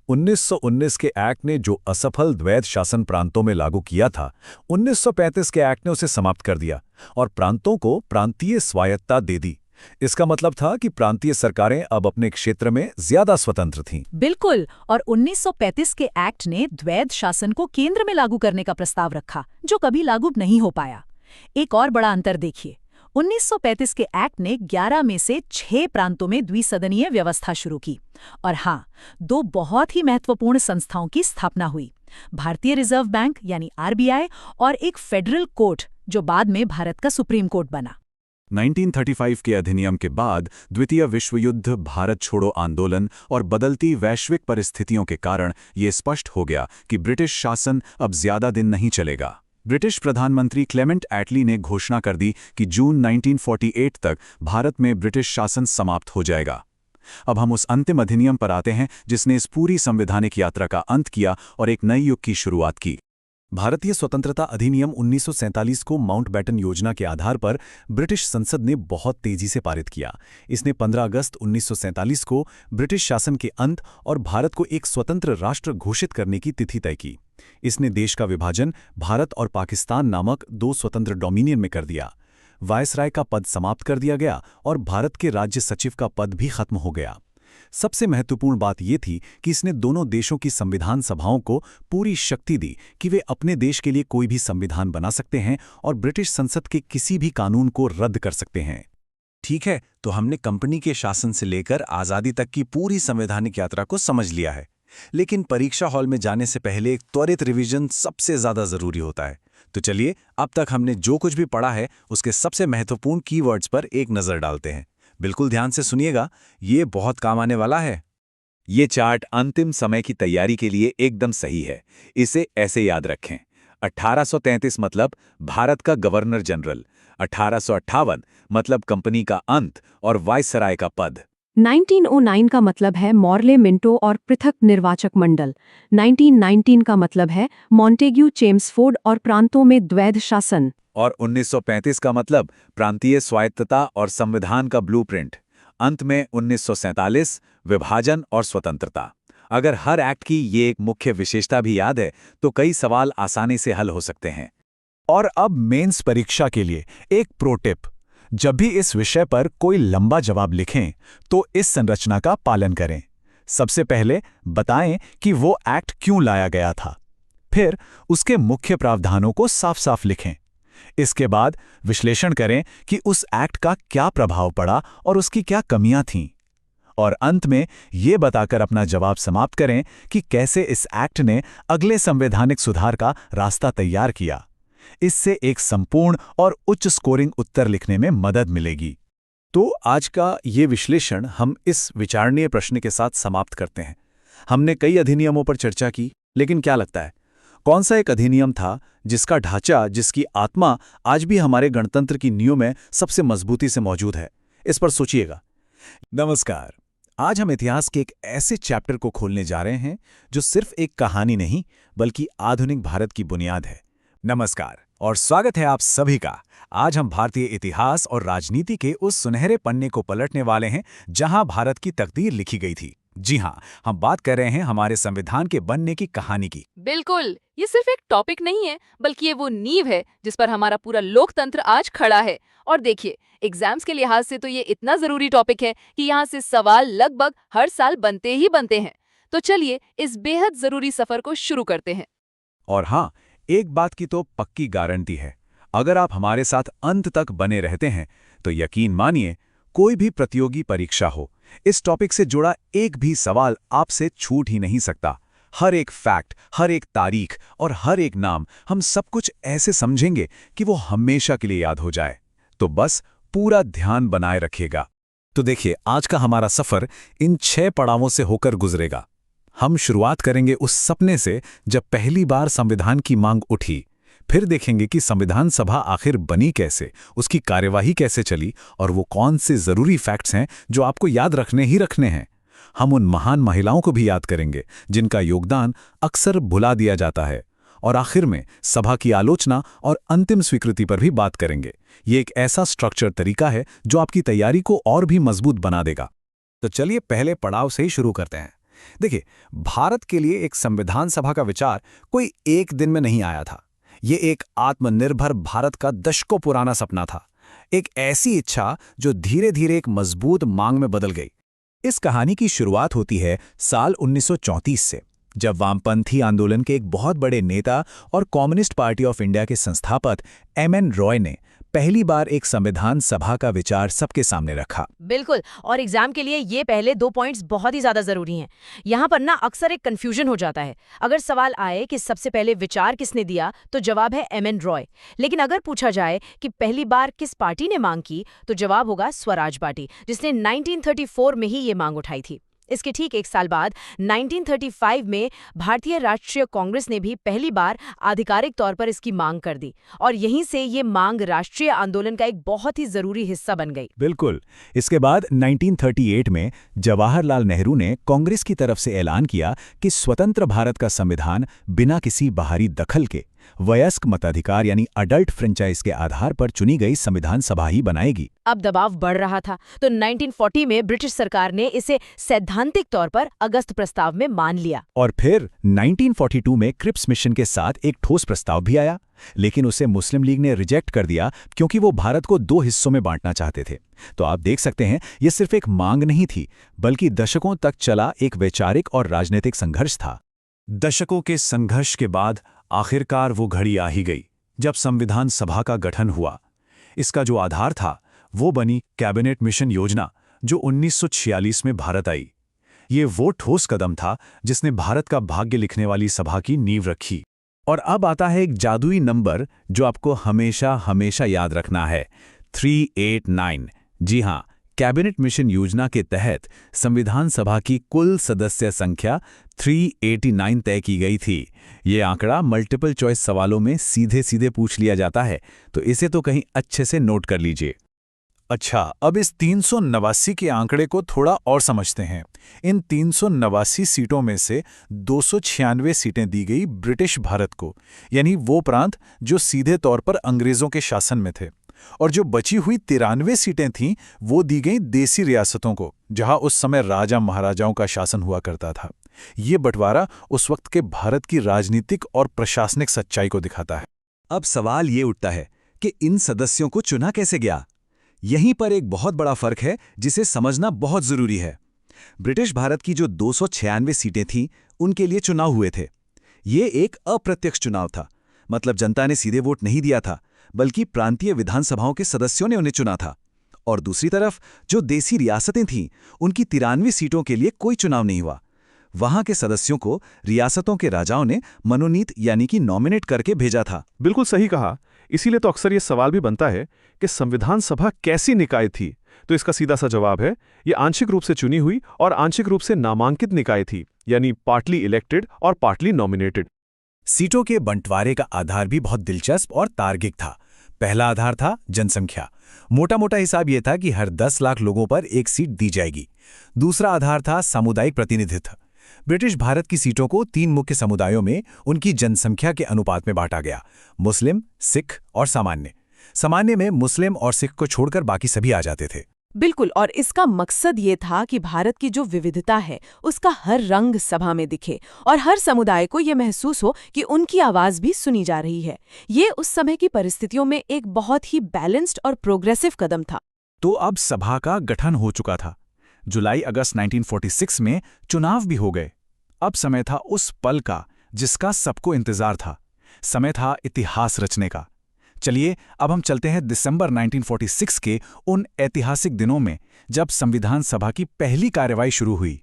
1919 के एक्ट ने जो असफल द्वैध शासन प्रांतों में लागू किया था, 1935 के एक्ट ने उसे समाप्त कर दिया और प्रांतों को प्रांतीय स्वायत्तता दे दी। इसका मतलब था कि प्रांतीय सरकारें अब अपने क्षेत्र में ज्यादा स्वतंत्र थीं। बिल्कुल, और 1935 के एक्ट ने द्वैध शासन को केंद्र में लागू करने का प्रस्ताव रखा, जो कभी लागू नहीं हो पाया। एक और बड़ा अंतर देखिए, 1935 के एक्ट ने 11 में से 6 प्रांतों में द्विसदनीय व्यवस्था शुरू की। और हाँ, दो बहुत ही महत्वपूर्ण संस्थाओं की स्थापना हुई, भारतीय रिजर्व बैंक यानी आरबीआई और एक फेडरल कोर्ट, जो बाद में भारत का सुप्रीम कोर्ट बना। 1935 के अधिनियम के बाद द्वितीय विश्व युद्ध, भारत छोड़ो आंदोलन और बदलती वैश्विक परिस्थितियों के कारण ये स्पष्ट हो गया कि ब्रिटिश शासन अब ज्यादा दिन नहीं चलेगा। ब्रिटिश प्रधानमंत्री क्लेमेंट एटली ने घोषणा कर दी कि जून 1948 तक भारत में ब्रिटिश शासन समाप्त हो जाएगा। अब हम उस अंतिम अधिनियम पर आते हैं जिसने इस पूरी संवैधानिक यात्रा का अंत किया और एक नए युग की शुरुआत की। भारतीय स्वतंत्रता अधिनियम 1947 को माउंटबेटन योजना के आधार पर ब्रिटिश संसद ने बहुत तेजी से पारित किया। इसने 15 अगस्त 1947 को ब्रिटिश शासन के अंत और भारत को एक स्वतंत्र राष्ट्र घोषित करने की तिथि तय की। इसने देश का विभाजन भारत और पाकिस्तान नामक दो स्वतंत्र डोमिनियन में कर दिया। वायसराय का पद समाप्त कर दिया गया और भारत के राज्य सचिव का पद भी खत्म हो गया। सबसे महत्वपूर्ण बात यह थी कि इसने दोनों देशों की संविधान सभाओं को पूरी शक्ति दी कि वे अपने देश के लिए कोई भी संविधान बना सकते हैं और ब्रिटिश संसद के किसी भी कानून को रद्द कर सकते हैं। ठीक है, तो हमने कंपनी के शासन से लेकर आज़ादी तक की पूरी संवैधानिक यात्रा को समझ लिया है, लेकिन परीक्षा हॉल में जाने से पहले एक त्वरित रिवीजन सबसे ज़्यादा ज़रूरी होता है। तो चलिए, अब तक हमने जो कुछ भी पढ़ा है उसके सबसे महत्वपूर्ण कीवर्ड्स पर एक नज़र डालते हैं। बिल्कुल ध्यान से सुनिएगा, ये बहुत काम आने वाला है। ये चार्ट अंतिम समय की तैयारी के लिए एकदम सही है। इसे ऐसे याद रखें। 1833 मतलब भारत का गवर्नर जनरल, 1858 मतलब कंपनी का अंत और वायसराय का पद, 1909 का मतलब है मॉर्ले मिंटो और पृथक निर्वाचक मंडल, 1919 का मतलब है मॉन्टेग्यू चेम्सफोर्ड और प्रांतों में द्वैध शासन, और 1935 का मतलब प्रांतीय स्वायत्तता और संविधान का ब्लूप्रिंट। अंत में 1947 विभाजन और स्वतंत्रता। अगर हर एक्ट की ये एक मुख्य विशेषता भी याद है तो कई सवाल आसानी से हल हो सकते हैं। और अब मेंस परीक्षा के लिए एक प्रो टिप। जब भी इस विषय पर कोई लंबा जवाब लिखें तो इस संरचना का पालन करें। सबसे पहले बताएं कि वो एक्ट क्यों लाया गया था, फिर उसके मुख्य प्रावधानों को साफ-साफ लिखें। इसके बाद विश्लेषण करें कि उस एक्ट का क्या प्रभाव पड़ा और उसकी क्या कमियां थीं, और अंत में ये बताकर अपना जवाब समाप्त करें कि कैसे इस एक्ट ने अगले संवैधानिक सुधार का रास्ता तैयार किया। इससे एक संपूर्ण और उच्च स्कोरिंग उत्तर लिखने में मदद मिलेगी। तो आज का ये विश्लेषण हम इस विचारणीय प्रश्न के साथ समाप्त करते हैं। हमने कई अधिनियमों पर चर्चा की, लेकिन क्या लगता है, कौन सा एक अधिनियम था जिसका ढांचा, जिसकी आत्मा आज भी हमारे गणतंत्र की नींव में सबसे मजबूती से मौजूद है? इस पर सोचिएगा। नमस्कार। आज हम इतिहास के एक ऐसे चैप्टर को खोलने जा रहे हैं जो सिर्फ एक कहानी नहीं बल्कि आधुनिक भारत की बुनियाद है। नमस्कार और स्वागत है आप सभी का। आज हम भारतीय इतिहास और राजनीति के उस सुनहरे पन्ने को पलटने वाले हैं जहां भारत की तकदीर लिखी गई थी। जी हां, हम बात कर रहे हैं हमारे संविधान के बनने की कहानी की। बिल्कुल, ये सिर्फ एक टॉपिक नहीं है बल्कि ये वो नींव है जिस पर हमारा पूरा लोकतंत्र आज खड़ा है। और देखिए, एग्जाम्स के लिहाज से तो ये इतना जरूरी टॉपिक है कि यहाँ से सवाल लगभग हर साल बनते ही बनते हैं। तो चलिए इस बेहद जरूरी सफर को शुरू करते हैं। और हाँ, एक बात की तो पक्की गारंटी है, अगर आप हमारे साथ अंत तक बने रहते हैं तो यकीन मानिए, कोई भी प्रतियोगी परीक्षा हो, इस टॉपिक से जुड़ा एक भी सवाल आपसे छूट ही नहीं सकता। हर एक फैक्ट, हर एक तारीख और हर एक नाम हम सब कुछ ऐसे समझेंगे कि वो हमेशा के लिए याद हो जाए। तो बस पूरा ध्यान बनाए रखिएगा। तो देखिए, आज का हमारा सफर इन 6 पड़ावों से होकर गुजरेगा। हम शुरुआत करेंगे उस सपने से जब पहली बार संविधान की मांग उठी। फिर देखेंगे कि संविधान सभा आखिर बनी कैसे, उसकी कार्यवाही कैसे चली और वो कौन से जरूरी फैक्ट्स हैं जो आपको याद रखने ही रखने हैं। हम उन महान महिलाओं को भी याद करेंगे जिनका योगदान अक्सर भुला दिया जाता है। और आखिर में सभा की आलोचना और अंतिम स्वीकृति पर भी बात करेंगे। ये एक ऐसा स्ट्रक्चर तरीका है जो आपकी तैयारी को और भी मजबूत बना देगा। तो चलिए पहले पड़ाव से ही शुरू करते हैं। देखिए, भारत के लिए एक संविधान सभा का विचार कोई एक दिन में नहीं आया था। ये एक आत्मनिर्भर भारत का दशकों पुराना सपना था, एक ऐसी इच्छा जो धीरे धीरे एक मजबूत मांग में बदल गई। इस कहानी की शुरुआत होती है साल 1934 से, जब वामपंथी आंदोलन के एक बहुत बड़े नेता और कम्युनिस्ट पार्टी ऑफ इंडिया के संस्थापक एमएन रॉय ने पहली बार एक संविधान सभा का विचार सबके सामने रखा। बिल्कुल, और एग्जाम के लिए ये पहले 2 पॉइंट्स बहुत ही ज्यादा जरूरी हैं। यहाँ पर ना अक्सर एक कंफ्यूजन हो जाता है। अगर सवाल आए कि सबसे पहले विचार किसने दिया, तो जवाब है एमएन रॉय। लेकिन अगर पूछा जाए कि पहली बार किस पार्टी ने मांग की, तो जवाब होगा स्वराज पार्टी, जिसने 1934 में ही ये मांग उठाई थी। इसके ठीक 1 साल बाद 1935 में भारतीय राष्ट्रीय कांग्रेस ने भी पहली बार आधिकारिक तौर पर इसकी मांग कर दी, और यहीं से ये मांग राष्ट्रीय आंदोलन का एक बहुत ही जरूरी हिस्सा बन गई। बिल्कुल। इसके बाद 1938 में जवाहरलाल नेहरू ने कांग्रेस की तरफ से ऐलान किया कि स्वतंत्र भारत का संविधान बिना किसी बाहरी दखल के वयस्क मताधिकार यानी अडल्ट फ्रेंचाइज के आधार पर चुनी गई संविधान सभा ही बनाएगी। अब दबाव बढ़ रहा था तो 1940 में ब्रिटिश सरकार ने इसे सैद्धांतिक तौर पर अगस्त प्रस्ताव में मान लिया। और फिर 1942 में क्रिप्स मिशन के साथ एक ठोस प्रस्ताव भी आया, लेकिन उसे मुस्लिम लीग ने रिजेक्ट कर दिया क्योंकि वो भारत को 2 हिस्सों में बांटना चाहते थे। तो आप देख सकते हैं, ये सिर्फ एक मांग नहीं थी, बल्कि दशकों तक चला एक वैचारिक और राजनीतिक संघर्ष था। दशकों के संघर्ष के बाद आखिरकार वो घड़ी आ ही गई जब संविधान सभा का गठन हुआ। इसका जो आधार था वो बनी कैबिनेट मिशन योजना, जो 1946 में भारत आई। ये वो ठोस कदम था जिसने भारत का भाग्य लिखने वाली सभा की नींव रखी। और अब आता है एक जादुई नंबर जो आपको हमेशा हमेशा याद रखना है, 389। जी हां, कैबिनेट मिशन योजना के तहत संविधान सभा की कुल सदस्य संख्या 389 तय की गई थी। ये आंकड़ा मल्टीपल चॉइस सवालों में सीधे सीधे पूछ लिया जाता है, तो इसे तो कहीं अच्छे से नोट कर लीजिए। अच्छा, अब इस 389 के आंकड़े को थोड़ा और समझते हैं। इन 389 सीटों में से 296 सीटें दी गई ब्रिटिश भारत को, यानी वो प्रांत जो सीधे तौर पर अंग्रेजों के शासन में थे, और जो बची हुई 93 सीटें थीं वो दी गई देसी रियासतों को, जहां उस समय राजा महाराजाओं का शासन हुआ करता था। ये बंटवारा उस वक्त के भारत की राजनीतिक और प्रशासनिक सच्चाई को दिखाता है। अब सवाल ये उठता है कि इन सदस्यों को चुना कैसे गया। यहीं पर एक बहुत बड़ा फर्क है जिसे समझना बहुत जरूरी है। ब्रिटिश भारत की जो 296 सीटें थीं उनके लिए चुनाव हुए थे। ये एक अप्रत्यक्ष चुनाव था, मतलब जनता ने सीधे वोट नहीं दिया था, बल्कि प्रांतीय विधानसभाओं के सदस्यों ने उन्हें चुना था। और दूसरी तरफ जो देसी रियासतें थीं उनकी 93 सीटों के लिए कोई चुनाव नहीं हुआ। वहां के सदस्यों को रियासतों के राजाओं ने मनोनीत यानी कि नॉमिनेट करके भेजा था। बिल्कुल सही कहा। इसीलिए तो अक्सर ये सवाल भी बनता है कि संविधान सभा कैसी निकाय थी। तो इसका सीधा सा जवाब है, ये आंशिक रूप से चुनी हुई और आंशिक रूप से नामांकित निकाय थी, यानी पार्टली इलेक्टेड और पार्टली नॉमिनेटेड। सीटों के बंटवारे का आधार भी बहुत दिलचस्प और तार्किक था। पहला आधार था जनसंख्या। मोटा मोटा हिसाब यह था कि हर 10 लाख लोगों पर एक सीट दी जाएगी। दूसरा आधार था सामुदायिक प्रतिनिधित्व। ब्रिटिश भारत की सीटों को 3 मुख्य समुदायों में उनकी जनसंख्या के अनुपात में बांटा गया, मुस्लिम, सिख और सामान्य। सामान्य में मुस्लिम और सिख को छोड़कर बाकी सभी आ जाते थे। बिल्कुल, और इसका मकसद ये था कि भारत की जो विविधता है उसका हर रंग सभा में दिखे और हर समुदाय को ये महसूस हो कि उनकी आवाज़ भी सुनी जा रही है। ये उस समय की परिस्थितियों में एक बहुत ही बैलेंस्ड और प्रोग्रेसिव कदम था। तो अब सभा का गठन हो चुका था। जुलाई-अगस्त 1946 में चुनाव भी हो गए। अब समय था उस पल का जिसका सबको इंतजार था। समय था इतिहास रचने का। चलिए अब हम चलते हैं दिसंबर 1946 के उन ऐतिहासिक दिनों में जब संविधान सभा की पहली कार्यवाही शुरू हुई।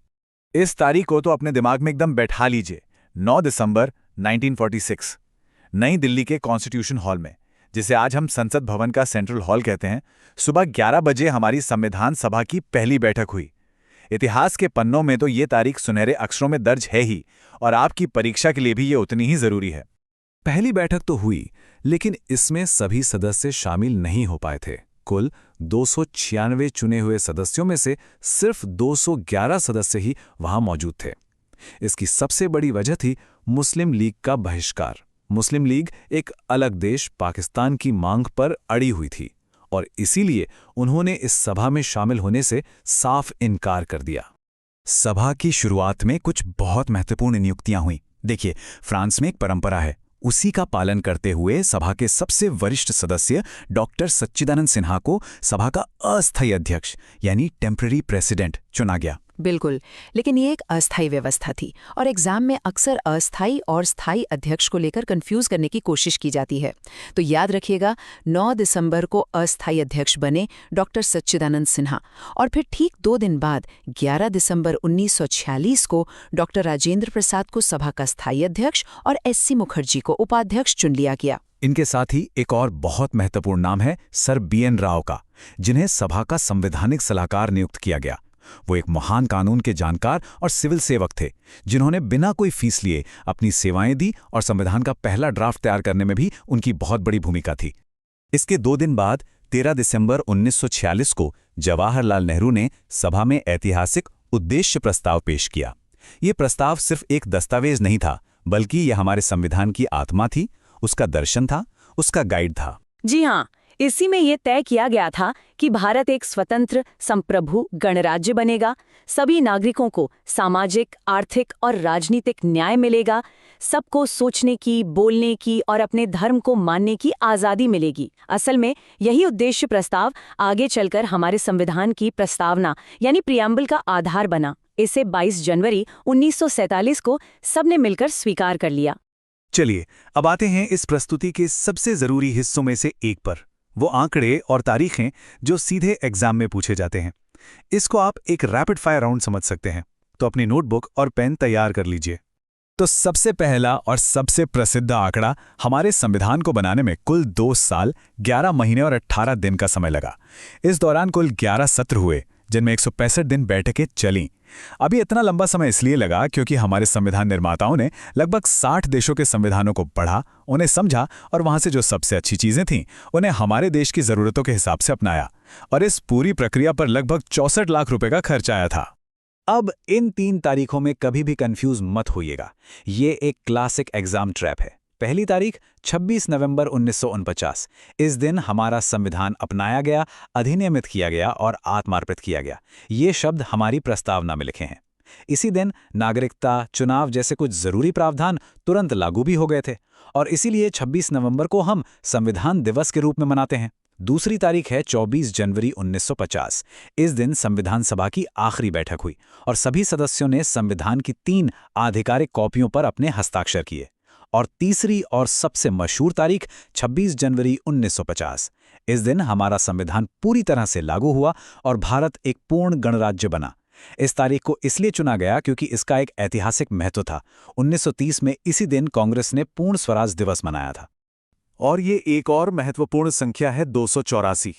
इस तारीख को तो अपने दिमाग में एकदम बैठा लीजिए। 9 दिसंबर 1946, नई दिल्ली के कॉन्स्टिट्यूशन हॉल में, जिसे आज हम संसद भवन का सेंट्रल हॉल कहते हैं, सुबह 11 बजे हमारी संविधान सभा की पहली बैठक हुई। इतिहास के पन्नों में तो ये तारीख सुनहरे अक्षरों में दर्ज है ही, और आपकी परीक्षा के लिए भी ये उतनी ही जरूरी है। पहली बैठक तो हुई, लेकिन इसमें सभी सदस्य शामिल नहीं हो पाए थे। कुल 296 चुने हुए सदस्यों में से सिर्फ 211 सदस्य ही वहां मौजूद थे। इसकी सबसे बड़ी वजह थी मुस्लिम लीग का बहिष्कार। मुस्लिम लीग एक अलग देश पाकिस्तान की मांग पर अड़ी हुई थी और इसीलिए उन्होंने इस सभा में शामिल होने से साफ इनकार कर दिया। सभा की शुरुआत में कुछ बहुत महत्वपूर्ण नियुक्तियां हुईं। देखिए, फ्रांस में एक परंपरा है, उसी का पालन करते हुए सभा के सबसे वरिष्ठ सदस्य डॉक्टर सच्चिदानंद सिन्हा को सभा का अस्थायी अध्यक्ष यानी टेम्पररी प्रेसिडेंट चुना गया। बिल्कुल, लेकिन ये एक अस्थायी व्यवस्था थी और एग्जाम में अक्सर अस्थायी और स्थायी अध्यक्ष को लेकर कंफ्यूज करने की कोशिश की जाती है। तो याद रखिएगा, 9 दिसंबर को अस्थायी अध्यक्ष बने डॉक्टर सच्चिदानंद सिन्हा और फिर ठीक 2 दिन बाद 11 दिसंबर 1946 को डॉक्टर राजेंद्र प्रसाद को सभा का स्थायी अध्यक्ष और एससी मुखर्जी को उपाध्यक्ष चुन लिया गया। इनके साथ ही एक और बहुत महत्वपूर्ण नाम है सर BN राव का, जिन्हें सभा का संवैधानिक सलाहकार नियुक्त किया गया। वो एक महान कानून के जानकार और सिविल सेवक थे, जिन्होंने बिना कोई फीस लिए अपनी सेवाएं दी और संविधान का पहला ड्राफ्ट तैयार करने में भी उनकी बहुत बड़ी भूमिका थी। इसके 2 दिन बाद 13 दिसंबर 1946 को जवाहरलाल नेहरू ने सभा में ऐतिहासिक उद्देश्य प्रस्ताव पेश किया। ये प्रस्ताव सिर्फ एक दस्तावेज नहीं था, बल्कि यह हमारे संविधान की आत्मा थी, उसका दर्शन था, उसका गाइड था। जी हाँ, इसी में ये तय किया गया था कि भारत एक स्वतंत्र संप्रभु गणराज्य बनेगा, सभी नागरिकों को सामाजिक, आर्थिक और राजनीतिक न्याय मिलेगा, सबको सोचने की, बोलने की और अपने धर्म को मानने की आज़ादी मिलेगी। असल में यही उद्देश्य प्रस्ताव आगे चलकर हमारे संविधान की प्रस्तावना यानी प्रियम्बल का आधार बना। इसे 22 जनवरी 1947 को सबने मिलकर स्वीकार कर लिया। चलिए अब आते हैं इस प्रस्तुति के सबसे जरूरी हिस्सों में से एक पर, वो आंकड़े और तारीखें जो सीधे एग्जाम में पूछे जाते हैं। इसको आप एक रैपिड फायर राउंड समझ सकते हैं, तो अपनी नोटबुक और पेन तैयार कर लीजिए। तो सबसे पहला और सबसे प्रसिद्ध आंकड़ा, हमारे संविधान को बनाने में कुल 2 साल 11 महीने और 18 दिन का समय लगा। इस दौरान कुल 11 सत्र हुए जिनमें 165 दिन बैठकें चलीं। अभी इतना लंबा समय इसलिए लगा क्योंकि हमारे संविधान निर्माताओं ने लगभग 60 देशों के संविधानों को पढ़ा, उन्हें समझा और वहां से जो सबसे अच्छी चीजें थीं उन्हें हमारे देश की जरूरतों के हिसाब से अपनाया। और इस पूरी प्रक्रिया पर लगभग 64 लाख रुपए का खर्च आया था। अब इन 3 तारीखों में कभी भी कंफ्यूज मत होइएगा, ये एक क्लासिक एग्जाम ट्रैप है। पहली तारीख 26 नवंबर 1949। इस दिन हमारा संविधान अपनाया गया, अधिनियमित किया गया और आत्मार्पित किया गया। ये शब्द हमारी प्रस्तावना में लिखे हैं। इसी दिन नागरिकता, चुनाव जैसे कुछ जरूरी प्रावधान तुरंत लागू भी हो गए थे और इसीलिए 26 नवंबर को हम संविधान दिवस के रूप में मनाते हैं। दूसरी तारीख है 24 जनवरी 1950। इस दिन संविधान सभा की आखिरी बैठक हुई और सभी सदस्यों ने संविधान की 3 आधिकारिक कॉपियों पर अपने हस्ताक्षर किए। और तीसरी और सबसे मशहूर तारीख 26 जनवरी 1950। इस दिन हमारा संविधान पूरी तरह से लागू हुआ और भारत एक पूर्ण गणराज्य बना। इस तारीख को इसलिए चुना गया क्योंकि इसका एक ऐतिहासिक महत्व था। 1930 में इसी दिन कांग्रेस ने पूर्ण स्वराज दिवस मनाया था। और ये एक और महत्वपूर्ण संख्या है 284।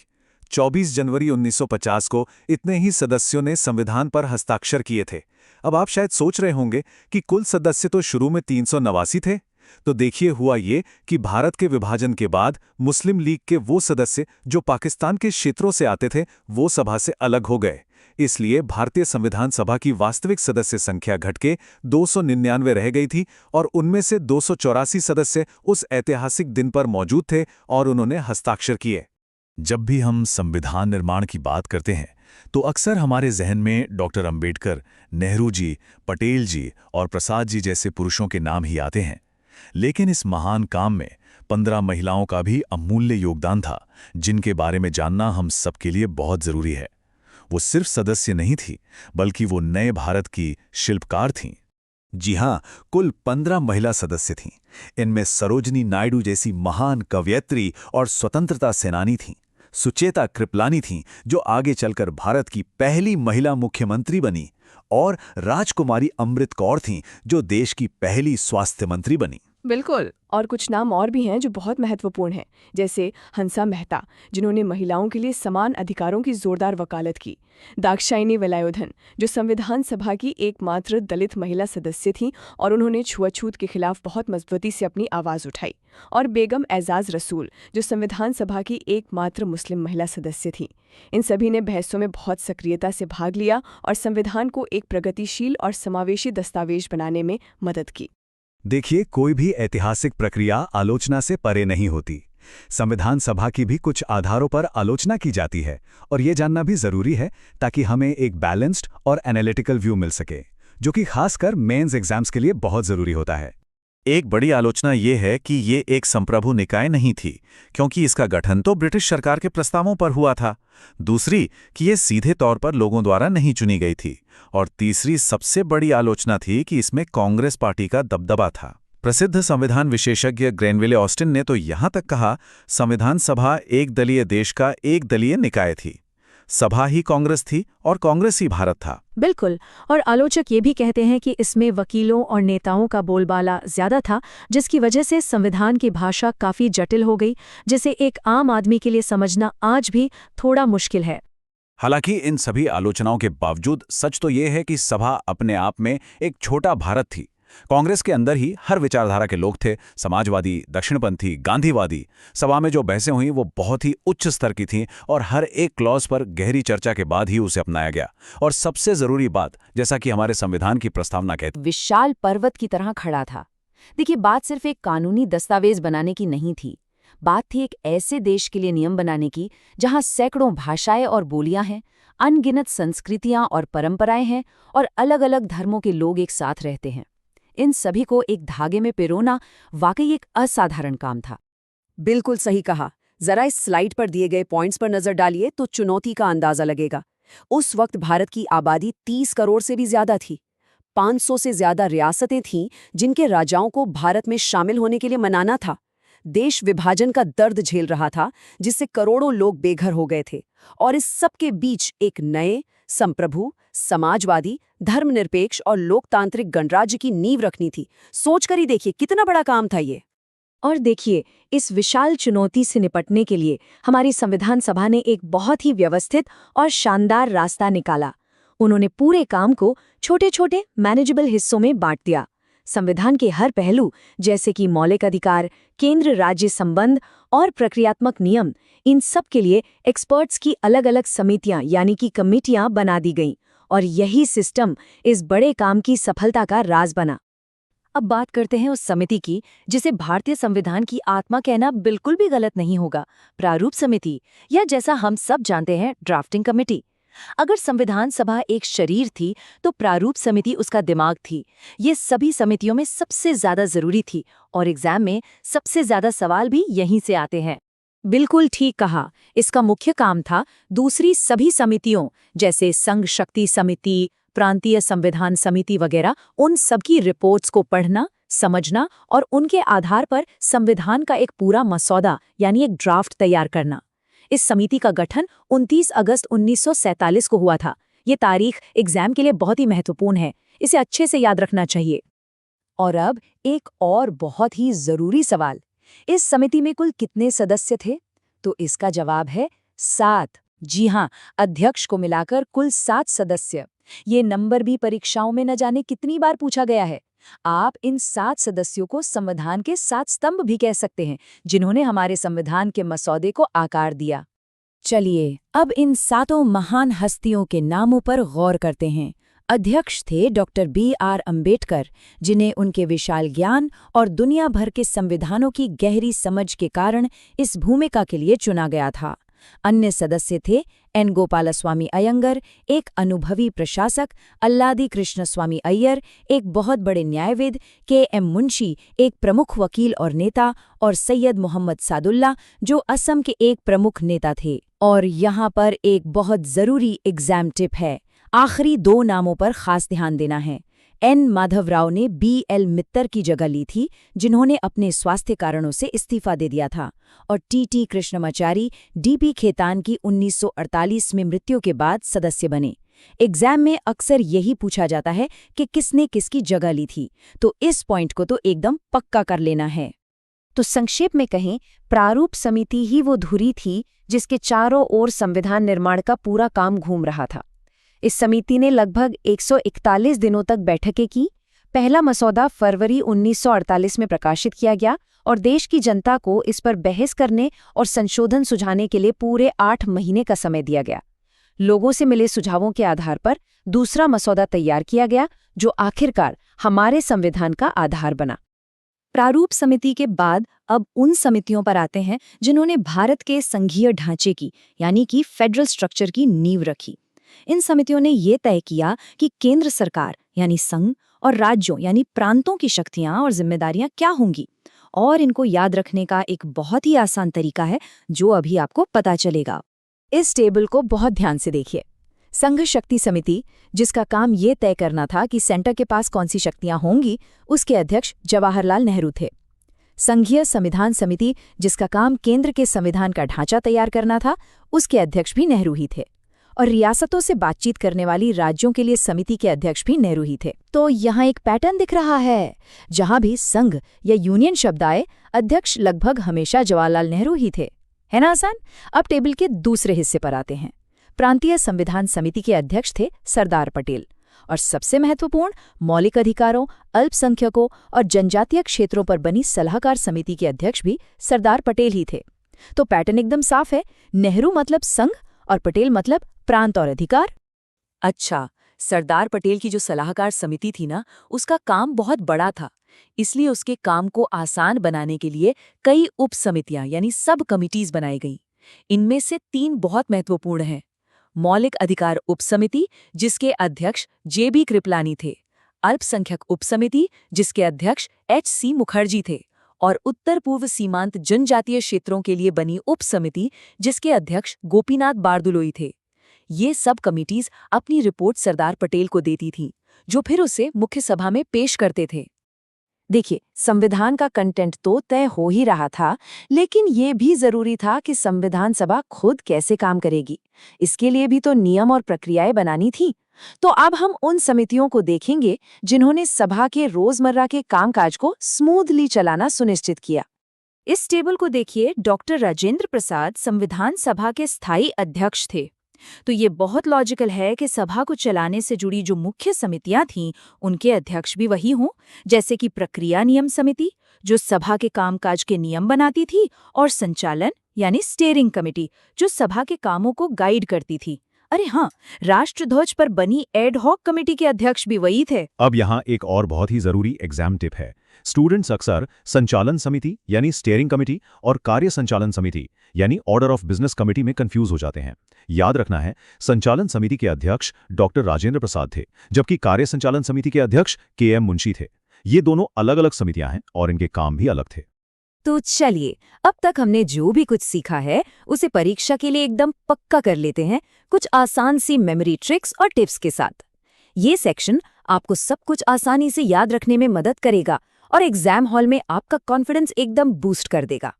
24 जनवरी 1950 को इतने ही सदस्यों ने संविधान पर हस्ताक्षर किए थे। अब आप शायद सोच रहे होंगे कि कुल सदस्य तो शुरू में 389 थे। तो देखिए, हुआ ये कि भारत के विभाजन के बाद मुस्लिम लीग के वो सदस्य जो पाकिस्तान के क्षेत्रों से आते थे वो सभा से अलग हो गए। इसलिए भारतीय संविधान सभा की वास्तविक सदस्य संख्या घटके 299 रह गई थी और उनमें से 284 सदस्य उस ऐतिहासिक दिन पर मौजूद थे और उन्होंने हस्ताक्षर किए। जब भी हम संविधान निर्माण की बात करते हैं तो अक्सर हमारे जहन में डॉक्टर अंबेडकर, नेहरू जी, पटेल जी और प्रसाद जी जैसे पुरुषों के नाम ही आते हैं। लेकिन इस महान काम में 15 महिलाओं का भी अमूल्य योगदान था, जिनके बारे में जानना हम सबके लिए बहुत जरूरी है। वो सिर्फ सदस्य नहीं थी, बल्कि वो नए भारत की शिल्पकार थीं। जी हां, कुल 15 महिला सदस्य थीं। इनमें सरोजिनी नायडू जैसी महान कवयित्री और स्वतंत्रता सेनानी थीं। सुचेता कृपलानी थीं, जो आगे चलकर भारत की पहली महिला मुख्यमंत्री बनी, और राजकुमारी अमृत कौर थीं, जो देश की पहली स्वास्थ्य मंत्री बनी। बिल्कुल, और कुछ नाम और भी हैं जो बहुत महत्वपूर्ण हैं, जैसे हंसा मेहता, जिन्होंने महिलाओं के लिए समान अधिकारों की जोरदार वकालत की, दाक्षायणी वेलायुधन, जो संविधान सभा की एकमात्र दलित महिला सदस्य थीं और उन्होंने छुआछूत के खिलाफ बहुत मजबूती से अपनी आवाज़ उठाई, और बेगम एजाज रसूल, जो संविधान सभा की एकमात्र मुस्लिम महिला सदस्य थीं। इन सभी ने बहसों में बहुत सक्रियता से भाग लिया और संविधान को एक प्रगतिशील और समावेशी दस्तावेज बनाने में मदद की। देखिए, कोई भी ऐतिहासिक प्रक्रिया आलोचना से परे नहीं होती। संविधान सभा की भी कुछ आधारों पर आलोचना की जाती है और ये जानना भी जरूरी है ताकि हमें एक बैलेंस्ड और एनालिटिकल व्यू मिल सके, जो कि खासकर मेंस एग्जाम्स के लिए बहुत जरूरी होता है। एक बड़ी आलोचना ये है कि ये एक संप्रभु निकाय नहीं थी, क्योंकि इसका गठन तो ब्रिटिश सरकार के प्रस्तावों पर हुआ था। दूसरी कि ये सीधे तौर पर लोगों द्वारा नहीं चुनी गई थी। और तीसरी सबसे बड़ी आलोचना थी कि इसमें कांग्रेस पार्टी का दबदबा था। प्रसिद्ध संविधान विशेषज्ञ ग्रेनविले ऑस्टिन ने तो यहां तक कहा, संविधान सभा एक दलीय देश का एक दलीय निकाय थी। सभा ही कांग्रेस थी और कांग्रेस ही भारत था। बिल्कुल, और आलोचक ये भी कहते हैं कि इसमें वकीलों और नेताओं का बोलबाला ज्यादा था, जिसकी वजह से संविधान की भाषा काफी जटिल हो गई, जिसे एक आम आदमी के लिए समझना आज भी थोड़ा मुश्किल है। हालांकि इन सभी आलोचनाओं के बावजूद सच तो ये है कि सभा अपने आप में एक छोटा भारत थी। कांग्रेस के अंदर ही हर विचारधारा के लोग थे, समाजवादी, दक्षिणपंथी, गांधीवादी। सभा में जो बहसें हुई वो बहुत ही उच्च स्तर की थीं और हर एक क्लॉज पर गहरी चर्चा के बाद ही उसे अपनाया गया। और सबसे जरूरी बात, जैसा कि हमारे संविधान की प्रस्तावना कहती, विशाल पर्वत की तरह खड़ा था। देखिए, बात सिर्फ एक कानूनी दस्तावेज बनाने की नहीं थी। बात थी एक ऐसे देश के लिए नियम बनाने की जहां सैकड़ों भाषाएं और बोलियां हैं, अनगिनत संस्कृतियां और परंपराएं हैं और अलग-अलग धर्मों के लोग एक साथ रहते हैं। इन सभी को एक धागे में पिरोना वाकई एक असाधारण काम था। बिल्कुल सही कहा। जरा इस स्लाइड पर दिए गए पॉइंट्स पर नजर डालिए तो चुनौती का अंदाजा लगेगा। उस वक्त भारत की आबादी 30 करोड़ से भी ज्यादा थी। 500 से ज्यादा रियासतें थीं जिनके राजाओं को भारत में शामिल होने के लिए मनाना था। देश विभाजन का दर्द झेल रहा था, जिससे करोड़ों लोग बेघर हो गए थे। और इस सब के बीच एक नए, संप्रभु, समाजवादी, धर्मनिरपेक्ष और लोकतांत्रिक गणराज्य की नींव रखनी थी। सोचकर ही देखिए कितना बड़ा काम था ये। और देखिए, इस विशाल चुनौती से निपटने के लिए हमारी संविधान सभा ने एक बहुत ही व्यवस्थित और शानदार रास्ता निकाला। उन्होंने पूरे काम को छोटे-छोटे मैनेजेबल हिस्सों में बांट दिया। संविधान के हर पहलू, जैसे कि मौलिक अधिकार, केंद्र राज्य संबंध और प्रक्रियात्मक नियम, इन सब के लिए एक्सपर्ट्स की अलग-अलग समितियां यानी कि कमेटियां बना दी गईं, और यही सिस्टम इस बड़े काम की सफलता का राज बना। अब बात करते हैं उस समिति की जिसे भारतीय संविधान की आत्मा कहना बिल्कुल भी गलत नहीं होगा, प्रारूप समिति, या जैसा हम सब जानते हैं, ड्राफ्टिंग कमेटी। अगर संविधान सभा एक शरीर थी तो प्रारूप समिति उसका दिमाग थी। ये सभी समितियों में सबसे ज्यादा जरूरी थी और एग्जाम में सबसे ज्यादा सवाल भी यहीं से आते हैं। बिल्कुल ठीक कहा। इसका मुख्य काम था दूसरी सभी समितियों जैसे संघ शक्ति समिति, प्रांतीय संविधान समिति वगैरह, उन सबकी रिपोर्ट्स को पढ़ना, समझना और उनके आधार पर संविधान का एक पूरा मसौदा यानी एक ड्राफ्ट तैयार करना। इस समिति का गठन 29 अगस्त 1947 को हुआ था। ये तारीख एग्जाम के लिए बहुत ही महत्वपूर्ण है, इसे अच्छे से याद रखना चाहिए। और अब एक और बहुत ही जरूरी सवाल, इस समिति में कुल कितने सदस्य थे? तो इसका जवाब है 7। जी हाँ, अध्यक्ष को मिलाकर कुल 7 सदस्य। ये नंबर भी परीक्षाओं में न जाने कितनी बार पूछा गया है। आप इन 7 सदस्यों को संविधान के 7 स्तंभ भी कह सकते हैं, जिन्होंने हमारे संविधान के मसौदे को आकार दिया। चलिए अब इन 7 महान हस्तियों के नामों पर गौर करते हैं। अध्यक्ष थे डॉक्टर B.R. अम्बेडकर, जिन्हें उनके विशाल ज्ञान और दुनिया भर के संविधानों की गहरी समझ के कारण इस भूमिका के लिए चुना गया था। अन्य सदस्य थे N. गोपालस्वामी अयंगर, एक अनुभवी प्रशासक, अल्लादी कृष्णस्वामी अय्यर, एक बहुत बड़े न्यायविद, K.M. मुंशी, एक प्रमुख वकील और नेता, और सैयद मोहम्मद सादुल्ला, जो असम के एक प्रमुख नेता थे। और यहाँ पर एक बहुत ज़रूरी एग्जाम टिप है। आखिरी 2 नामों पर खास ध्यान देना है। N. माधवराव ने B.L. मित्तर की जगह ली थी, जिन्होंने अपने स्वास्थ्य कारणों से इस्तीफा दे दिया था, और T.T. कृष्णमाचारी D.P. खेतान की 1948 में मृत्यु के बाद सदस्य बने। एग्जाम में अक्सर यही पूछा जाता है कि किसने किसकी जगह ली थी, तो इस पॉइंट को तो एकदम पक्का कर लेना है। तो संक्षेप में कहें, प्रारूप समिति ही वो धुरी थी जिसके चारों ओर संविधान निर्माण का पूरा काम घूम रहा था। इस समिति ने लगभग 141 दिनों तक बैठकें की। पहला मसौदा फरवरी 1948 में प्रकाशित किया गया और देश की जनता को इस पर बहस करने और संशोधन सुझाने के लिए पूरे 8 महीने का समय दिया गया। लोगों से मिले सुझावों के आधार पर दूसरा मसौदा तैयार किया गया, जो आखिरकार हमारे संविधान का आधार बना। प्रारूप समिति के बाद अब उन समितियों पर आते हैं जिन्होंने भारत के संघीय ढांचे की यानी कि फेडरल स्ट्रक्चर की नींव रखी। इन समितियों ने ये तय किया कि केंद्र सरकार यानी संघ और राज्यों यानी प्रांतों की शक्तियां और जिम्मेदारियां क्या होंगी, और इनको याद रखने का एक बहुत ही आसान तरीका है जो अभी आपको पता चलेगा। इस टेबल को बहुत ध्यान से देखिए। संघ शक्ति समिति, जिसका काम ये तय करना था कि सेंटर के पास कौन सी शक्तियां होंगी, उसके अध्यक्ष जवाहरलाल नेहरू थे। संघीय संविधान समिति, जिसका काम केंद्र के संविधान का ढांचा तैयार करना था, उसके अध्यक्ष भी नेहरू ही थे। और रियासतों से बातचीत करने वाली राज्यों के लिए समिति के अध्यक्ष भी नेहरू ही थे। तो यहाँ एक पैटर्न दिख रहा है, जहां भी संघ या यूनियन शब्द आए, अध्यक्ष लगभग हमेशा जवाहरलाल नेहरू ही थे। है ना आसान? अब टेबल के दूसरे हिस्से पर आते हैं। प्रांतीय संविधान समिति के अध्यक्ष थे सरदार पटेल, और सबसे महत्वपूर्ण, मौलिक अधिकारों, अल्पसंख्यकों और जनजातीय क्षेत्रों पर बनी सलाहकार समिति के अध्यक्ष भी सरदार पटेल ही थे। तो पैटर्न एकदम साफ है, नेहरू मतलब संघ और पटेल मतलब प्रांत और अधिकार। अच्छा, सरदार पटेल की जो सलाहकार समिति थी ना, उसका काम बहुत बड़ा था। इसलिए उसके काम को आसान बनाने के लिए कई उप समितियां यानी सब कमिटीज बनाई गई। इनमें से 3 बहुत महत्वपूर्ण हैं। मौलिक अधिकार उप समिति, जिसके अध्यक्ष JB कृपलानी थे, अल्पसंख्यक उप समिति, जिसके अध्यक्ष HC मुखर्जी थे, और उत्तर पूर्व सीमांत जनजातीय क्षेत्रों के लिए बनी उप समिति, जिसके अध्यक्ष गोपीनाथ बारदुलोई थे। ये सब कमिटीज अपनी रिपोर्ट सरदार पटेल को देती थीं, जो फिर उसे मुख्य सभा में पेश करते थे। देखिए, संविधान का कंटेंट तो तय हो ही रहा था, लेकिन ये भी जरूरी था कि संविधान सभा खुद कैसे काम करेगी। इसके लिए भी तो नियम और प्रक्रियाएं बनानी थी। तो अब हम उन समितियों को देखेंगे जिन्होंने सभा के रोजमर्रा के कामकाज को स्मूथली चलाना सुनिश्चित किया। इस टेबल को देखिए, डॉक्टर राजेंद्र प्रसाद संविधान सभा के स्थायी अध्यक्ष थे। तो ये बहुत लॉजिकल है कि सभा को चलाने से जुड़ी जो मुख्य समितियां थीं, उनके अध्यक्ष भी वही हों, जैसे कि प्रक्रिया नियम समिति, जो सभा के कामकाज के नियम बनाती थी, और संचालन यानी स्टीयरिंग कमेटी, जो सभा के कामों को गाइड करती थी। अरे हाँ, राष्ट्रध्वज पर बनी एड हॉक कमेटी के अध्यक्ष भी वही थे। अब यहाँ एक और बहुत ही जरूरी एग्जाम टिप है। स्टूडेंट्स अक्सर संचालन समिति यानी स्टीयरिंग कमेटी और कार्य संचालन समिति यानी ऑर्डर ऑफ बिजनेस कमेटी में कंफ्यूज हो जाते हैं। याद रखना है, संचालन समिति के अध्यक्ष डॉक्टर राजेंद्र प्रसाद थे, जबकि कार्य संचालन समिति के अध्यक्ष KM मुंशी थे। ये दोनों अलग अलग समितियां हैं और इनके काम भी अलग थे। तो चलिए, अब तक हमने जो भी कुछ सीखा है उसे परीक्षा के लिए एकदम पक्का कर लेते हैं, कुछ आसान सी मेमोरी ट्रिक्स और टिप्स के साथ। ये सेक्शन आपको सब कुछ आसानी से याद रखने में मदद करेगा और एग्जाम हॉल में आपका कॉन्फिडेंस एकदम बूस्ट कर देगा।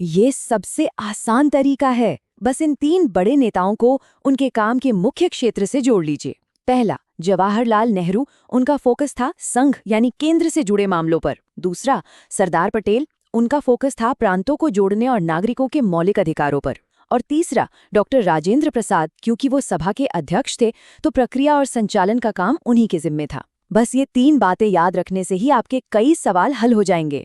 ये सबसे आसान तरीका है, बस इन 3 बड़े नेताओं को उनके काम के मुख्य क्षेत्र से जोड़ लीजिए। पहला, जवाहरलाल नेहरू, उनका फोकस था संघ यानी केंद्र से जुड़े मामलों पर। दूसरा, सरदार पटेल, उनका फोकस था प्रांतों को जोड़ने और नागरिकों के मौलिक अधिकारों पर। और तीसरा, डॉक्टर राजेंद्र प्रसाद, क्योंकि वो सभा के अध्यक्ष थे तो प्रक्रिया और संचालन का काम उन्हीं के जिम्मे था। बस ये 3 बातें याद रखने से ही आपके कई सवाल हल हो जाएंगे।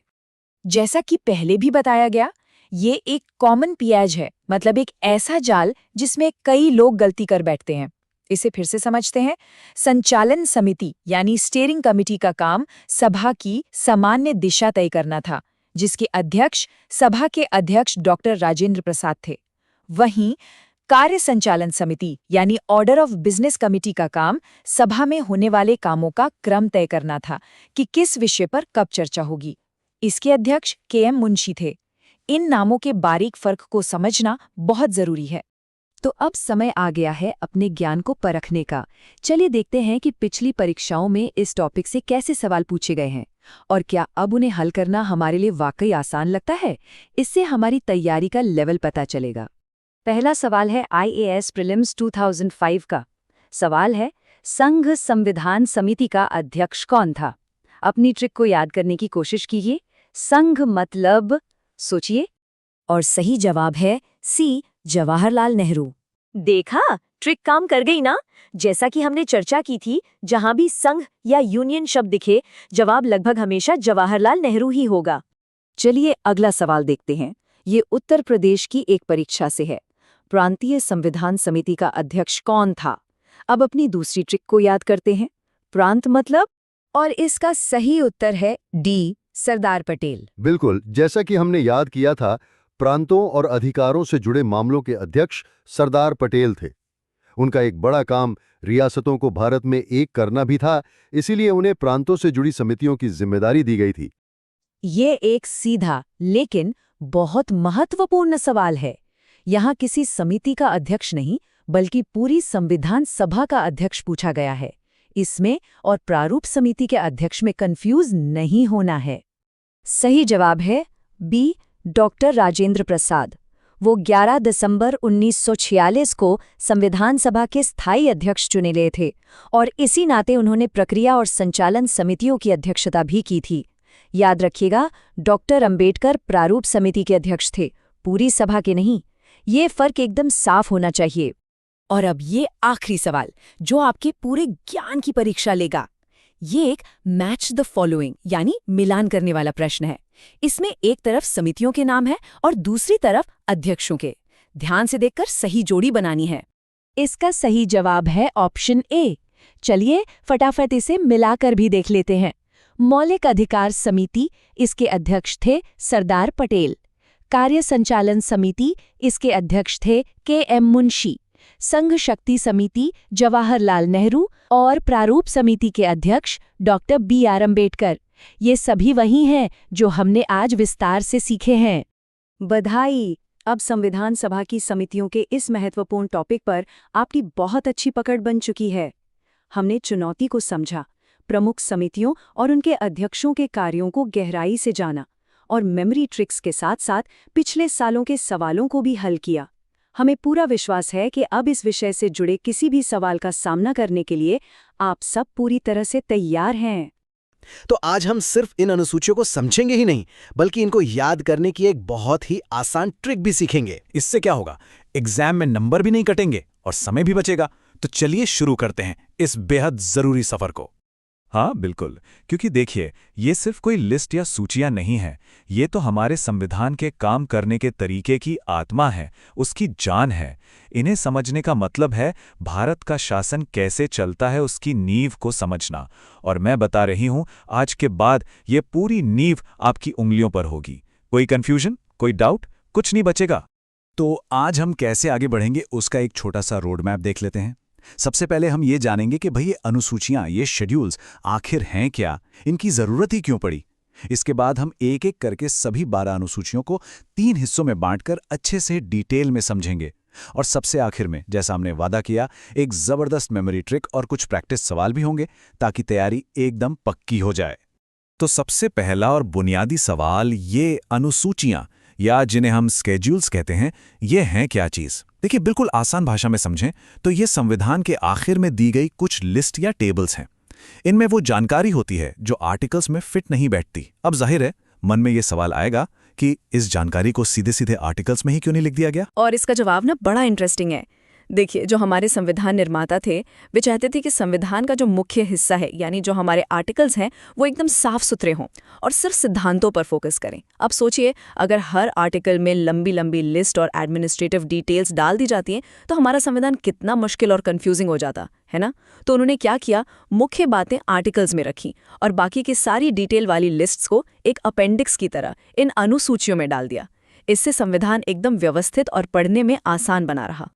जैसा कि पहले भी बताया गया, ये एक कॉमन पियाज है, मतलब एक ऐसा जाल जिसमें कई लोग गलती कर बैठते हैं। इसे फिर से समझते हैं। संचालन समिति यानी स्टीयरिंग कमेटी का काम सभा की सामान्य दिशा तय करना था, जिसके अध्यक्ष सभा के अध्यक्ष डॉक्टर राजेंद्र प्रसाद थे। वहीं कार्य संचालन समिति यानी ऑर्डर ऑफ बिजनेस कमेटी का काम सभा में होने वाले कामों का क्रम तय करना था कि किस विषय पर कब चर्चा होगी। इसके अध्यक्ष KM मुंशी थे। इन नामों के बारीक फर्क को समझना बहुत जरूरी है। तो अब समय आ गया है अपने ज्ञान को परखने का। चलिए देखते हैं कि पिछली परीक्षाओं में इस टॉपिक से कैसे सवाल पूछे गए हैं और क्या अब उन्हें हल करना हमारे लिए वाकई आसान लगता है। इससे हमारी तैयारी का लेवल पता चलेगा। पहला सवाल है IAS प्रीलिम्स 2005 का। सवाल है, संघ संविधान समिति का अध्यक्ष कौन था? अपनी ट्रिक को याद करने की कोशिश कीजिए। संघ मतलब सोचिए। और सही जवाब है C, जवाहरलाल नेहरू। देखा, ट्रिक काम कर गई ना। जैसा कि हमने चर्चा की थी, जहां भी संघ या यूनियन शब्द दिखे, जवाब लगभग हमेशा जवाहरलाल नेहरू ही होगा। चलिए अगला सवाल देखते हैं। ये उत्तर प्रदेश की एक परीक्षा से है। प्रांतीय संविधान समिति का अध्यक्ष कौन था? अब अपनी दूसरी ट्रिक को याद करते हैं। प्रांत मतलब, और इसका सही उत्तर है D, सरदार पटेल। बिल्कुल, जैसा कि हमने याद किया था, प्रांतों और अधिकारों से जुड़े मामलों के अध्यक्ष सरदार पटेल थे। उनका एक बड़ा काम रियासतों को भारत में एक करना भी था, इसीलिए उन्हें प्रांतों से जुड़ी समितियों की जिम्मेदारी दी गई थी। ये एक सीधा लेकिन बहुत महत्वपूर्ण सवाल है। यहाँ किसी समिति का अध्यक्ष नहीं, बल्कि पूरी संविधान सभा का अध्यक्ष पूछा गया है। इसमें और प्रारूप समिति के अध्यक्ष में कंफ्यूज नहीं होना है। सही जवाब है B, डॉक्टर राजेंद्र प्रसाद। वो 11 दिसंबर 1946 को संविधान सभा के स्थायी अध्यक्ष चुने गए थे और इसी नाते उन्होंने प्रक्रिया और संचालन समितियों की अध्यक्षता भी की थी। याद रखिएगा, डॉक्टर अंबेडकर प्रारूप समिति के अध्यक्ष थे, पूरी सभा के नहीं। ये फर्क एकदम साफ होना चाहिए। और अब ये आखिरी सवाल जो आपके पूरे ज्ञान की परीक्षा लेगा। ये एक मैच द फॉलोइंग यानी मिलान करने वाला प्रश्न है। इसमें एक तरफ समितियों के नाम है और दूसरी तरफ अध्यक्षों के। ध्यान से देखकर सही जोड़ी बनानी है। इसका सही जवाब है ऑप्शन A, चलिए फटाफट इसे मिलाकर भी देख लेते हैं। मौलिक अधिकार समिति, इसके अध्यक्ष थे सरदार पटेल। कार्य संचालन समिति, इसके अध्यक्ष थे के.एम. मुंशी। संघ शक्ति समिति, जवाहरलाल नेहरू। और प्रारूप समिति के अध्यक्ष डॉक्टर बी.आर. अम्बेडकर। ये सभी वही हैं जो हमने आज विस्तार से सीखे हैं। बधाई! अब संविधान सभा की समितियों के इस महत्वपूर्ण टॉपिक पर आपकी बहुत अच्छी पकड़ बन चुकी है। हमने चुनौती को समझा, प्रमुख समितियों और उनके अध्यक्षों के कार्यों को गहराई से जाना और मेमोरी ट्रिक्स के साथ साथ पिछले सालों के सवालों को भी हल किया। हमें पूरा विश्वास है कि अब इस विषय से जुड़े किसी भी सवाल का सामना करने के लिए आप सब पूरी तरह से तैयार हैं। तो आज हम सिर्फ इन अनुसूचियों को समझेंगे ही नहीं, बल्कि इनको याद करने की एक बहुत ही आसान ट्रिक भी सीखेंगे। इससे क्या होगा, एग्जाम में नंबर भी नहीं कटेंगे और समय भी बचेगा। तो चलिए शुरू करते हैं इस बेहद जरूरी सफर को। हाँ बिल्कुल, क्योंकि देखिए, ये सिर्फ कोई लिस्ट या सूचियां नहीं है, ये तो हमारे संविधान के काम करने के तरीके की आत्मा है, उसकी जान है। इन्हें समझने का मतलब है भारत का शासन कैसे चलता है, उसकी नींव को समझना। और मैं बता रही हूं, आज के बाद ये पूरी नींव आपकी उंगलियों पर होगी। कोई कंफ्यूजन, कोई डाउट, कुछ नहीं बचेगा। तो आज हम कैसे आगे बढ़ेंगे उसका एक छोटा सा रोड मैप देख लेते हैं। सबसे पहले हम ये जानेंगे कि भाई ये अनुसूचियां, ये शेड्यूल्स आखिर हैं क्या, इनकी जरूरत ही क्यों पड़ी। इसके बाद हम एक एक करके सभी 12 अनुसूचियों को 3 हिस्सों में बांटकर अच्छे से डिटेल में समझेंगे। और सबसे आखिर में, जैसा हमने वादा किया, एक जबरदस्त मेमोरी ट्रिक और कुछ प्रैक्टिस सवाल भी होंगे ताकि तैयारी एकदम पक्की हो जाए। तो सबसे पहला और बुनियादी सवाल, ये अनुसूचियां या जिन्हें हम स्केड्यूल्स कहते हैं, ये हैं क्या चीज़। देखिए, बिल्कुल आसान भाषा में समझें तो ये संविधान के आखिर में दी गई कुछ लिस्ट या टेबल्स हैं। इनमें वो जानकारी होती है जो आर्टिकल्स में फिट नहीं बैठती। अब जाहिर है मन में ये सवाल आएगा कि इस जानकारी को सीधे सीधे आर्टिकल्स में ही क्यों नहीं लिख दिया गया। और इसका जवाब ना बड़ा इंटरेस्टिंग है। देखिए, जो हमारे संविधान निर्माता थे वे चाहते थे कि संविधान का जो मुख्य हिस्सा है, यानी जो हमारे आर्टिकल्स हैं, वो एकदम साफ सुथरे हों और सिर्फ सिद्धांतों पर फोकस करें। अब सोचिए, अगर हर आर्टिकल में लंबी लंबी लिस्ट और एडमिनिस्ट्रेटिव डिटेल्स डाल दी जाती हैं तो हमारा संविधान कितना मुश्किल और कंफ्यूजिंग हो जाता है ना। तो उन्होंने क्या किया, मुख्य बातें आर्टिकल्स में रखी और बाकी की सारी डिटेल वाली लिस्ट्स को एक अपेंडिक्स की तरह इन अनुसूचियों में डाल दिया। इससे संविधान एकदम व्यवस्थित और पढ़ने में आसान बना रहा।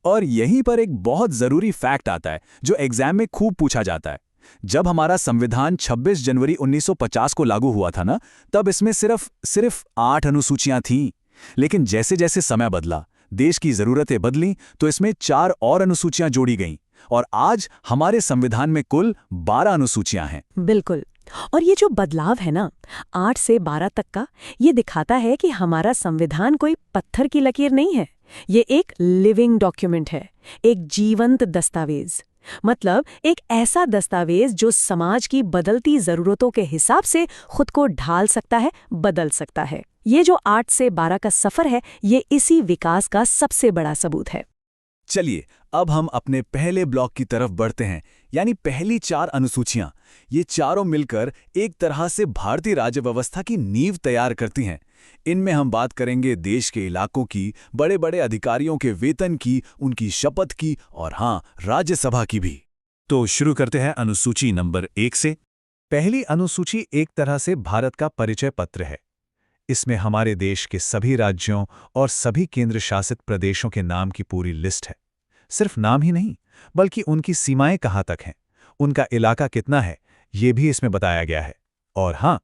और यहीं पर एक बहुत जरूरी फैक्ट आता है जो एग्जाम में खूब पूछा जाता है। जब हमारा संविधान 26 जनवरी 1950 को लागू हुआ था ना, तब इसमें सिर्फ 8 अनुसूचियां थीं। लेकिन जैसे जैसे समय बदला, देश की जरूरतें बदलीं, तो इसमें 4 और अनुसूचियां जोड़ी गईं और आज हमारे संविधान में कुल 12 अनुसूचियां हैं। बिल्कुल। और ये जो बदलाव है ना, 8 से 12 तक का, ये दिखाता है कि हमारा संविधान कोई पत्थर की लकीर नहीं है। ये एक लिविंग डॉक्यूमेंट है, एक जीवंत दस्तावेज। मतलब एक ऐसा दस्तावेज जो समाज की बदलती जरूरतों के हिसाब से खुद को ढाल सकता है, बदल सकता है। ये जो 8 से 12 का सफर है, ये इसी विकास का सबसे बड़ा सबूत है। चलिए, अब हम अपने पहले ब्लॉक की तरफ बढ़ते हैं, यानी पहली 4 अनुसूचियां। ये चारों मिलकर एक तरह से भारतीय राज्य व्यवस्था की नींव तैयार करती हैं। इनमें हम बात करेंगे देश के इलाकों की, बड़े बड़े अधिकारियों के वेतन की, उनकी शपथ की और हाँ, राज्यसभा की भी। तो शुरू करते हैं अनुसूची नंबर 1 से। पहली अनुसूची एक तरह से भारत का परिचय पत्र है। इसमें हमारे देश के सभी राज्यों और सभी केंद्र शासित प्रदेशों के नाम की पूरी लिस्ट है। सिर्फ नाम ही नहीं, बल्कि उनकी सीमाएं कहाँ तक हैं, उनका इलाका कितना है, ये भी इसमें बताया गया है। और हाँ,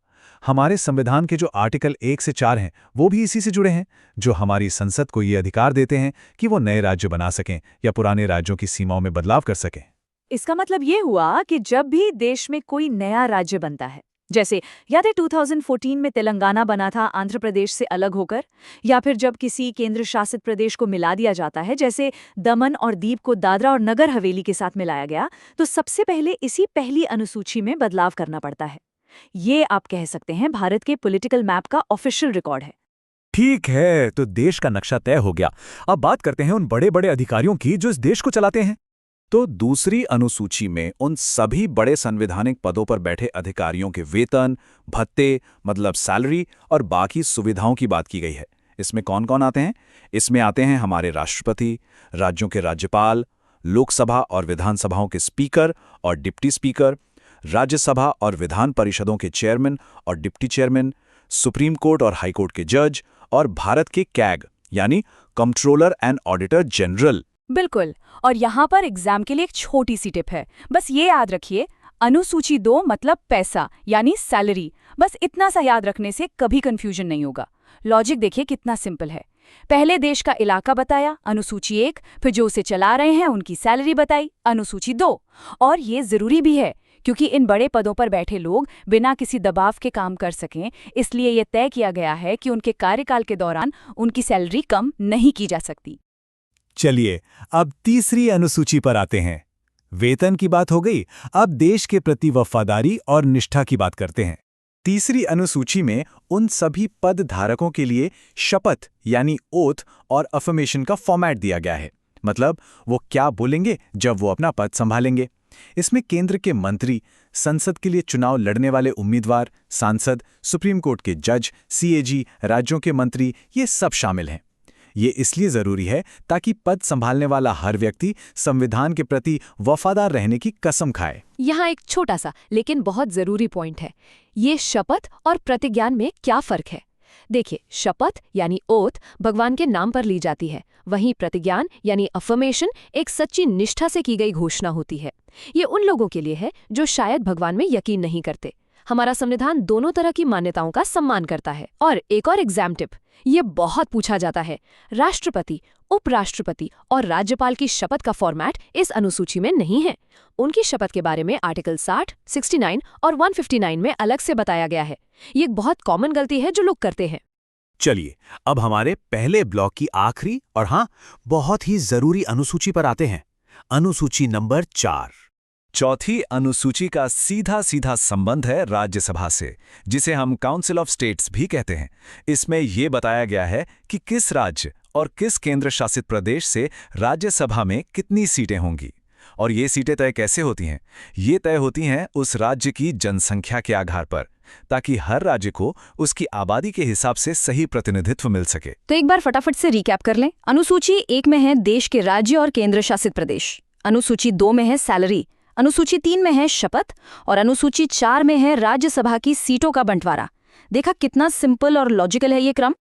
हमारे संविधान के जो आर्टिकल 1 से 4 हैं, वो भी इसी से जुड़े हैं, जो हमारी संसद को ये अधिकार देते हैं कि वो नए राज्य बना सकें या पुराने राज्यों की सीमाओं में बदलाव कर सकें। इसका मतलब ये हुआ कि जब भी देश में कोई नया राज्य बनता है, जैसे याद है 2014 में तेलंगाना बना था आंध्र प्रदेश से अलग होकर, या फिर जब किसी केंद्र शासित प्रदेश को मिला दिया जाता है, जैसे दमन और दीव को दादरा और नगर हवेली के साथ मिलाया गया, तो सबसे पहले इसी पहली अनुसूची में बदलाव करना पड़ता है। ये आप कह सकते हैं भारत के पॉलिटिकल मैप का ऑफिशियल रिकॉर्ड है। ठीक है, तो देश का नक्शा तय हो गया। अब बात करते हैं उन बड़े बड़े अधिकारियों की जो इस देश को चलाते हैं। तो दूसरी अनुसूची में उन सभी बड़े संवैधानिक पदों पर बैठे अधिकारियों के वेतन, भत्ते मतलब सैलरी और बाकी सुविधाओं की बात की गई है। इसमें कौन कौन आते हैं? इसमें आते हैं हमारे राष्ट्रपति, राज्यों के राज्यपाल, लोकसभा और विधानसभाओं के स्पीकर और डिप्टी स्पीकर, राज्यसभा और विधान परिषदों के चेयरमैन और डिप्टी चेयरमैन, सुप्रीम कोर्ट और हाई कोर्ट के जज और भारत के कैग यानी कंट्रोलर एंड ऑडिटर जनरल। बिल्कुल। और यहाँ पर एग्जाम के लिए एक छोटी सी टिप है, बस ये याद रखिए, अनुसूची 2 मतलब पैसा यानी सैलरी। बस इतना सा याद रखने से कभी कंफ्यूजन नहीं होगा। लॉजिक देखिए कितना सिंपल है। पहले देश का इलाका बताया, अनुसूची 1, फिर जो उसे चला रहे हैं उनकी सैलरी बताई, अनुसूची 2। और ये जरूरी भी है क्योंकि इन बड़े पदों पर बैठे लोग बिना किसी दबाव के काम कर सकें, इसलिए ये तय किया गया है कि उनके कार्यकाल के दौरान उनकी सैलरी कम नहीं की जा सकती। चलिए अब तीसरी अनुसूची पर आते हैं। वेतन की बात हो गई, अब देश के प्रति वफादारी और निष्ठा की बात करते हैं। तीसरी अनुसूची में उन सभी पद धारकों के लिए शपथ यानी ओथ और अफर्मेशन का फॉर्मेट दिया गया है, मतलब वो क्या बोलेंगे जब वो अपना पद संभालेंगे। इसमें केंद्र के मंत्री, संसद के लिए चुनाव लड़ने वाले उम्मीदवार, सांसद, सुप्रीम कोर्ट के जज, सीएजी, राज्यों के मंत्री, ये सब शामिल हैं। ये इसलिए जरूरी है ताकि पद संभालने वाला हर व्यक्ति संविधान के प्रति वफादार रहने की कसम खाए। यहाँ एक छोटा सा लेकिन बहुत जरूरी पॉइंट है, ये शपथ और प्रतिज्ञान में क्या फर्क है। देखिए, शपथ यानी ओथ भगवान के नाम पर ली जाती है, वहीं प्रतिज्ञान यानी अफर्मेशन एक सच्ची निष्ठा से की गई घोषणा होती है। ये उन लोगों के लिए है जो शायद भगवान में यकीन नहीं करते। हमारा संविधान दोनों तरह की मान्यताओं का सम्मान करता है। और एक और एग्जाम टिप, ये बहुत पूछा जाता है, राष्ट्रपति, उपराष्ट्रपति और राज्यपाल की शपथ का फॉर्मेट इस अनुसूची में नहीं है। उनकी शपथ के बारे में आर्टिकल 60, 69 और 159 में अलग से बताया गया है। ये एक बहुत कॉमन गलती है जो लोग करते हैं। चलिए अब हमारे पहले ब्लॉक की आखिरी और हाँ बहुत ही जरूरी अनुसूची पर आते हैं, अनुसूची नंबर 4। चौथी अनुसूची का सीधा सीधा संबंध है राज्यसभा से, जिसे हम काउंसिल ऑफ स्टेट्स भी कहते हैं। इसमें यह बताया गया है कि किस राज्य और किस केंद्र शासित प्रदेश से राज्यसभा में कितनी सीटें होंगी। और ये सीटें तय कैसे होती हैं? ये तय होती हैं उस राज्य की जनसंख्या के आधार पर, ताकि हर राज्य को उसकी आबादी के हिसाब से सही प्रतिनिधित्व मिल सके। तो एक बार फटाफट से रिकैप कर लें। अनुसूची 1 में है देश के राज्य और केंद्र शासित प्रदेश, अनुसूची 2 में है सैलरी, अनुसूची 3 में है शपथ और अनुसूची 4 में है राज्यसभा की सीटों का बंटवारा। देखा कितना सिंपल और लॉजिकल है ये क्रम।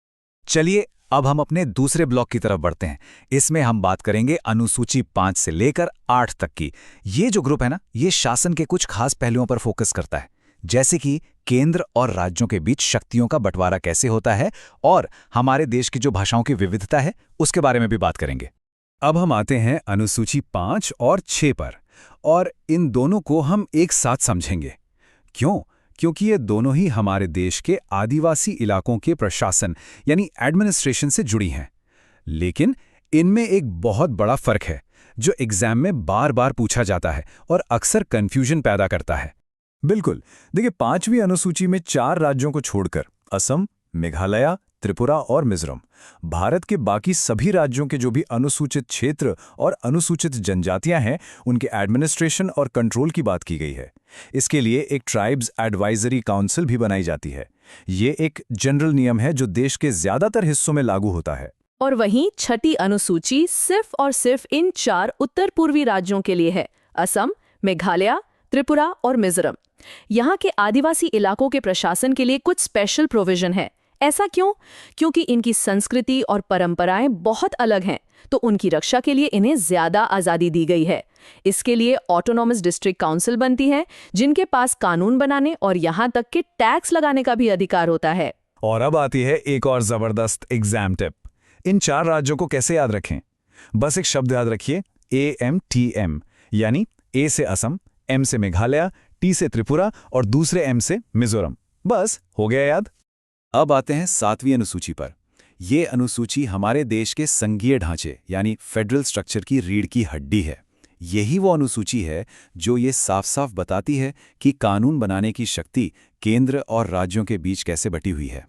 चलिए अब हम अपने दूसरे ब्लॉक की तरफ बढ़ते हैं। इसमें हम बात करेंगे अनुसूची 5 से लेकर 8 तक की। ये जो ग्रुप है ना, ये शासन के कुछ खास पहलुओं पर फोकस करता है, जैसे कि केंद्र और राज्यों के बीच शक्तियों का बंटवारा कैसे होता है और हमारे देश की जो भाषाओं की विविधता है उसके बारे में भी बात करेंगे। अब हम आते हैं अनुसूची 5 और 6 पर, और इन दोनों को हम एक साथ समझेंगे। क्यों? क्योंकि ये दोनों ही हमारे देश के आदिवासी इलाकों के प्रशासन यानी एडमिनिस्ट्रेशन से जुड़ी हैं। लेकिन इनमें एक बहुत बड़ा फर्क है जो एग्जाम में बार बार पूछा जाता है और अक्सर कंफ्यूजन पैदा करता है। बिल्कुल, देखिए 5वीं अनुसूची में 4 राज्यों को छोड़कर असम, मेघालय, त्रिपुरा और मिजोरम, भारत के बाकी सभी राज्यों के जो भी अनुसूचित क्षेत्र और अनुसूचित जनजातियां हैं, उनके एडमिनिस्ट्रेशन और कंट्रोल की बात की गई है। इसके लिए एक ट्राइब्स एडवाइजरी काउंसिल भी बनाई जाती है। ये एक जनरल नियम है जो देश के ज्यादातर हिस्सों में लागू होता है। और वहीं छठी अनुसूची सिर्फ और सिर्फ इन 4 उत्तर पूर्वी राज्यों के लिए है, असम, मेघालय, त्रिपुरा और मिजोरम। यहाँ के आदिवासी इलाकों के प्रशासन के लिए कुछ स्पेशल प्रोविजन है। ऐसा क्यों? क्योंकि इनकी संस्कृति और परंपराएं बहुत अलग हैं, तो उनकी रक्षा के लिए इन्हें ज्यादा आज़ादी दी गई है। इसके लिए ऑटोनॉमस डिस्ट्रिक्ट काउंसिल बनती है, जिनके पास कानून बनाने और यहाँ तक कि टैक्स लगाने का भी अधिकार होता है। और अब आती है एक और जबरदस्त एग्जाम टिप। इन 4 राज्यों को कैसे याद रखें? बस एक शब्द याद रखिए, AMTM, यानी A से असम, M से मेघालय, T से त्रिपुरा और दूसरे M से मिजोरम। बस हो गया याद। अब आते हैं 7वीं अनुसूची पर। ये अनुसूची हमारे देश के संघीय ढांचे यानी फेडरल स्ट्रक्चर की रीढ़ की हड्डी है। यही वो अनुसूची है जो ये साफ साफ बताती है कि कानून बनाने की शक्ति केंद्र और राज्यों के बीच कैसे बटी हुई है।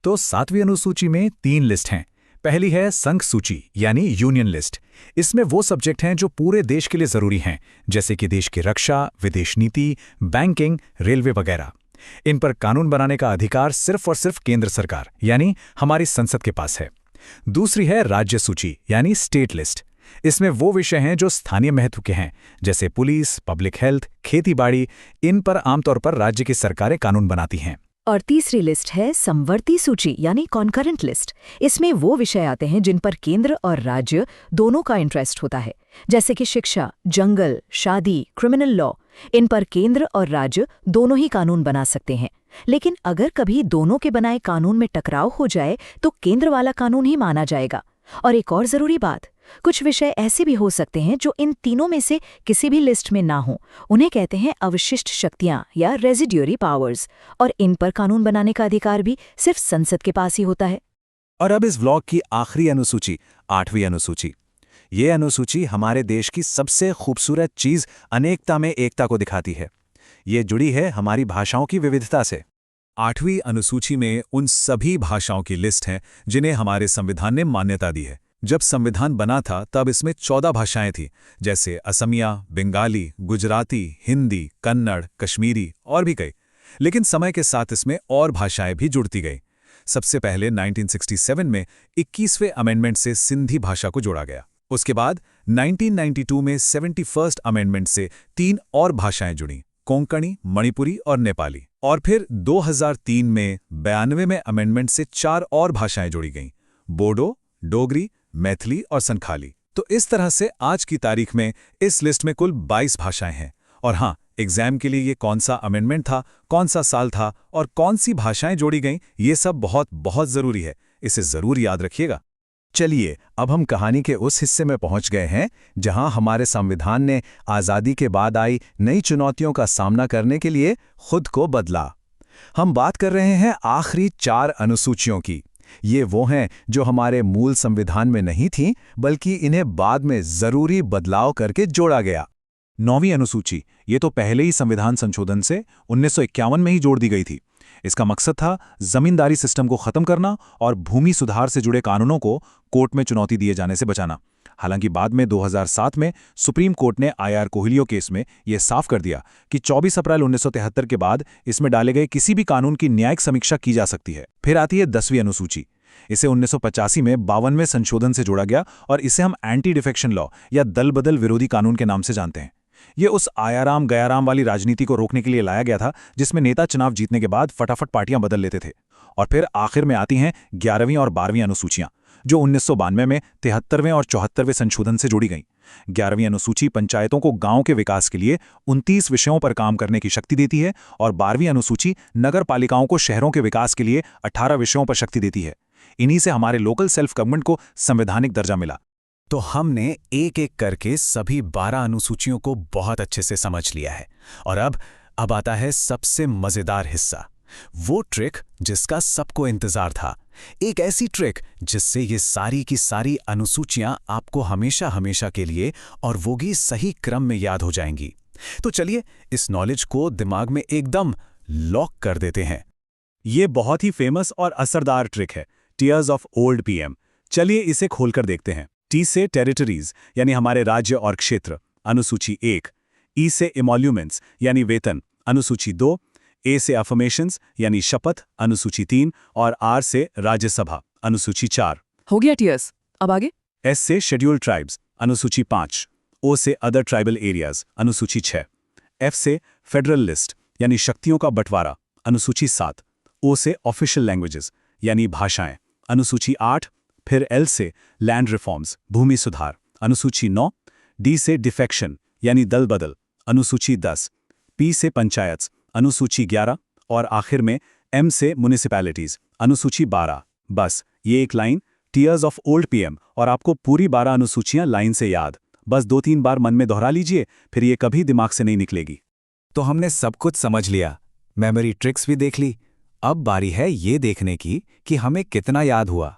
तो 7वीं अनुसूची में 3 लिस्ट हैं। पहली है संघ सूची यानी यूनियन लिस्ट। इसमें वो सब्जेक्ट हैं जो पूरे देश के लिए जरूरी हैं, जैसे कि देश की रक्षा, विदेश नीति, बैंकिंग, रेलवे वगैरह। इन पर कानून बनाने का अधिकार सिर्फ और सिर्फ केंद्र सरकार यानी हमारी संसद के पास है। दूसरी है राज्य सूची यानी स्टेट लिस्ट। इसमें वो विषय हैं जो स्थानीय महत्व के हैं, जैसे पुलिस, पब्लिक हेल्थ, खेतीबाड़ी। इन पर आमतौर पर राज्य की सरकारें कानून बनाती हैं। और तीसरी लिस्ट है समवर्ती सूची यानी कॉन्करेंट लिस्ट। इसमें वो विषय आते हैं जिन पर केंद्र और राज्य दोनों का इंटरेस्ट होता है, जैसे कि शिक्षा, जंगल, शादी, क्रिमिनल लॉ। इन पर केंद्र और राज्य दोनों ही कानून बना सकते हैं। लेकिन अगर कभी दोनों के बनाए कानून में टकराव हो जाए तो केंद्र वाला कानून ही माना जाएगा। और एक और जरूरी बात, कुछ विषय ऐसे भी हो सकते हैं जो इन तीनों में से किसी भी लिस्ट में ना हो। उन्हें कहते हैं अवशिष्ट शक्तियां या रेजिड्यूरी पावर्स, और इन पर कानून बनाने का अधिकार भी सिर्फ संसद के पास ही होता है। और अब इस व्लॉग की आखिरी अनुसूची, 8वीं अनुसूची। ये अनुसूची हमारे देश की सबसे खूबसूरत चीज अनेकता में एकता को दिखाती है। ये जुड़ी है हमारी भाषाओं की विविधता से। 8वीं अनुसूची में उन सभी भाषाओं की लिस्ट है जिन्हें हमारे संविधान ने मान्यता दी है। जब संविधान बना था तब इसमें 14 भाषाएं थीं, जैसे असमिया, बंगाली, गुजराती, हिंदी, कन्नड़, कश्मीरी और भी कई। लेकिन समय के साथ इसमें और भाषाएं भी जुड़ती गई। सबसे पहले 1967 में 21वें अमेंडमेंट से सिंधी भाषा को जोड़ा गया। उसके बाद 1992 में 71st अमेंडमेंट से 3 और भाषाएं जुड़ी, कोंकणी, मणिपुरी और नेपाली। और फिर 2003 में 92वें अमेंडमेंट से 4 और भाषाएं जोड़ी गईं, बोडो, डोगरी, मैथिली और संखाली। तो इस तरह से आज की तारीख में इस लिस्ट में कुल 22 भाषाएं हैं। और हाँ, एग्जाम के लिए ये कौन सा अमेंडमेंट था, कौन सा साल था और कौन सी भाषाएं जोड़ी गईं, ये सब बहुत बहुत जरूरी है। इसे जरूर याद रखिएगा। चलिए, अब हम कहानी के उस हिस्से में पहुंच गए हैं जहां हमारे संविधान ने आज़ादी के बाद आई नई चुनौतियों का सामना करने के लिए खुद को बदला। हम बात कर रहे हैं आखिरी 4 अनुसूचियों की। ये वो हैं जो हमारे मूल संविधान में नहीं थीं, बल्कि इन्हें बाद में जरूरी बदलाव करके जोड़ा गया। 9वीं अनुसूची, ये तो पहले ही संविधान संशोधन से 1951 में ही जोड़ दी गई थी। इसका मकसद था जमींदारी सिस्टम को खत्म करना और भूमि सुधार से जुड़े कानूनों को कोर्ट में चुनौती दिए जाने से बचाना। हालांकि बाद में 2007 में सुप्रीम कोर्ट ने IR कोहलियो केस में यह साफ कर दिया कि 24 अप्रैल 1973 के बाद इसमें डाले गए किसी भी कानून की न्यायिक समीक्षा की जा सकती है। फिर आती है 10वीं अनुसूची। इसे 1985 में 52वें संशोधन से जोड़ा गया और इसे हम एंटी डिफेक्शन लॉ या दल बदल विरोधी कानून के नाम से जानते हैं। ये उस आयाराम गयाराम वाली राजनीति को रोकने के लिए लाया गया था जिसमें नेता चुनाव जीतने के बाद फटाफट पार्टियां बदल लेते थे। और फिर आखिर में आती हैं 11वीं और 12वीं अनुसूचियां, जो 1992 में 73वें और 74वें संशोधन से जोड़ी गईं। 11वीं अनुसूची पंचायतों को गांव के विकास के लिए 29 विषयों पर काम करने की शक्ति देती है और 12वीं अनुसूची नगर पालिकाओं को शहरों के विकास के लिए 18 विषयों पर शक्ति देती है। इन्हीं से हमारे लोकल सेल्फ गवर्नमेंट को संवैधानिक दर्जा मिला। तो हमने एक एक करके सभी 12 अनुसूचियों को बहुत अच्छे से समझ लिया है। और अब आता है सबसे मजेदार हिस्सा, वो ट्रिक जिसका सबको इंतजार था। एक ऐसी ट्रिक जिससे ये सारी की सारी अनुसूचियां आपको हमेशा हमेशा के लिए और वो भी सही क्रम में याद हो जाएंगी। तो चलिए इस नॉलेज को दिमाग में एकदम लॉक कर देते हैं। ये बहुत ही फेमस और असरदार ट्रिक है, टीयर्स ऑफ ओल्ड पीएम। चलिए इसे खोलकर देखते हैं। टी से टेरिटरीज यानी हमारे राज्य और क्षेत्र, अनुसूची 1। ई से इमोल्यूमेंट्स यानी वेतन, अनुसूची 2। ए से अफर्मेशंस यानी शपथ, अनुसूची 3। और आर से राज्यसभा, अनुसूची 4। हो गया टीयर्स, अब आगे। एस से शेड्यूल्ड ट्राइब्स, अनुसूची 5। ओ से अदर ट्राइबल एरियाज, अनुसूची 6। एफ से फेडरल लिस्ट यानी शक्तियों का बंटवारा, अनुसूची 7। ओ से ऑफिशियल लैंग्वेजेस यानी भाषाएं, अनुसूची 8। फिर एल से लैंड रिफॉर्म्स, भूमि सुधार, अनुसूची 9। डी से डिफेक्शन यानी दल बदल, अनुसूची 10। पी से पंचायत, अनुसूची 11। और आखिर में एम से म्युनिसिपैलिटीज, अनुसूची 12। बस ये एक line, tears of old PM, और आपको पूरी 12 अनुसूचियां लाइन से याद। बस 2-3 बार मन में दोहरा लीजिए, फिर ये कभी दिमाग से नहीं निकलेगी। तो हमने सब कुछ समझ लिया, मेमोरी ट्रिक्स भी देख ली। अब बारी है ये देखने की कि हमें कितना याद हुआ।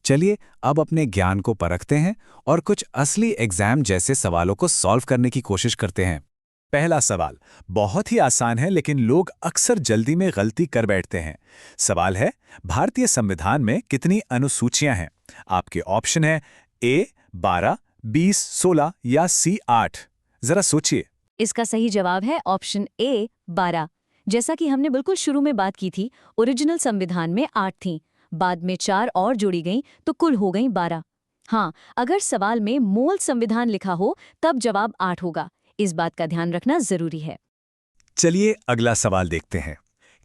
चलिए अब अपने ज्ञान को परखते हैं और कुछ असली एग्जाम जैसे सवालों को सॉल्व करने की कोशिश करते हैं। पहला सवाल बहुत ही आसान है, लेकिन लोग अक्सर जल्दी में गलती कर बैठते हैं। सवाल है, भारतीय संविधान में कितनी अनुसूचियां हैं? आपके ऑप्शन है ए 12, 20, 16 या सी 8। जरा सोचिए। इसका सही जवाब है ऑप्शन ए 12। जैसा कि हमने बिल्कुल शुरू में बात की थी, ओरिजिनल संविधान में 8 थीं, बाद में 4 और जोड़ी गईं तो कुल हो गईं 12। हाँ, अगर सवाल में मूल संविधान लिखा हो तब जवाब 8 होगा। इस बात का ध्यान रखना जरूरी है। चलिए अगला सवाल देखते हैं।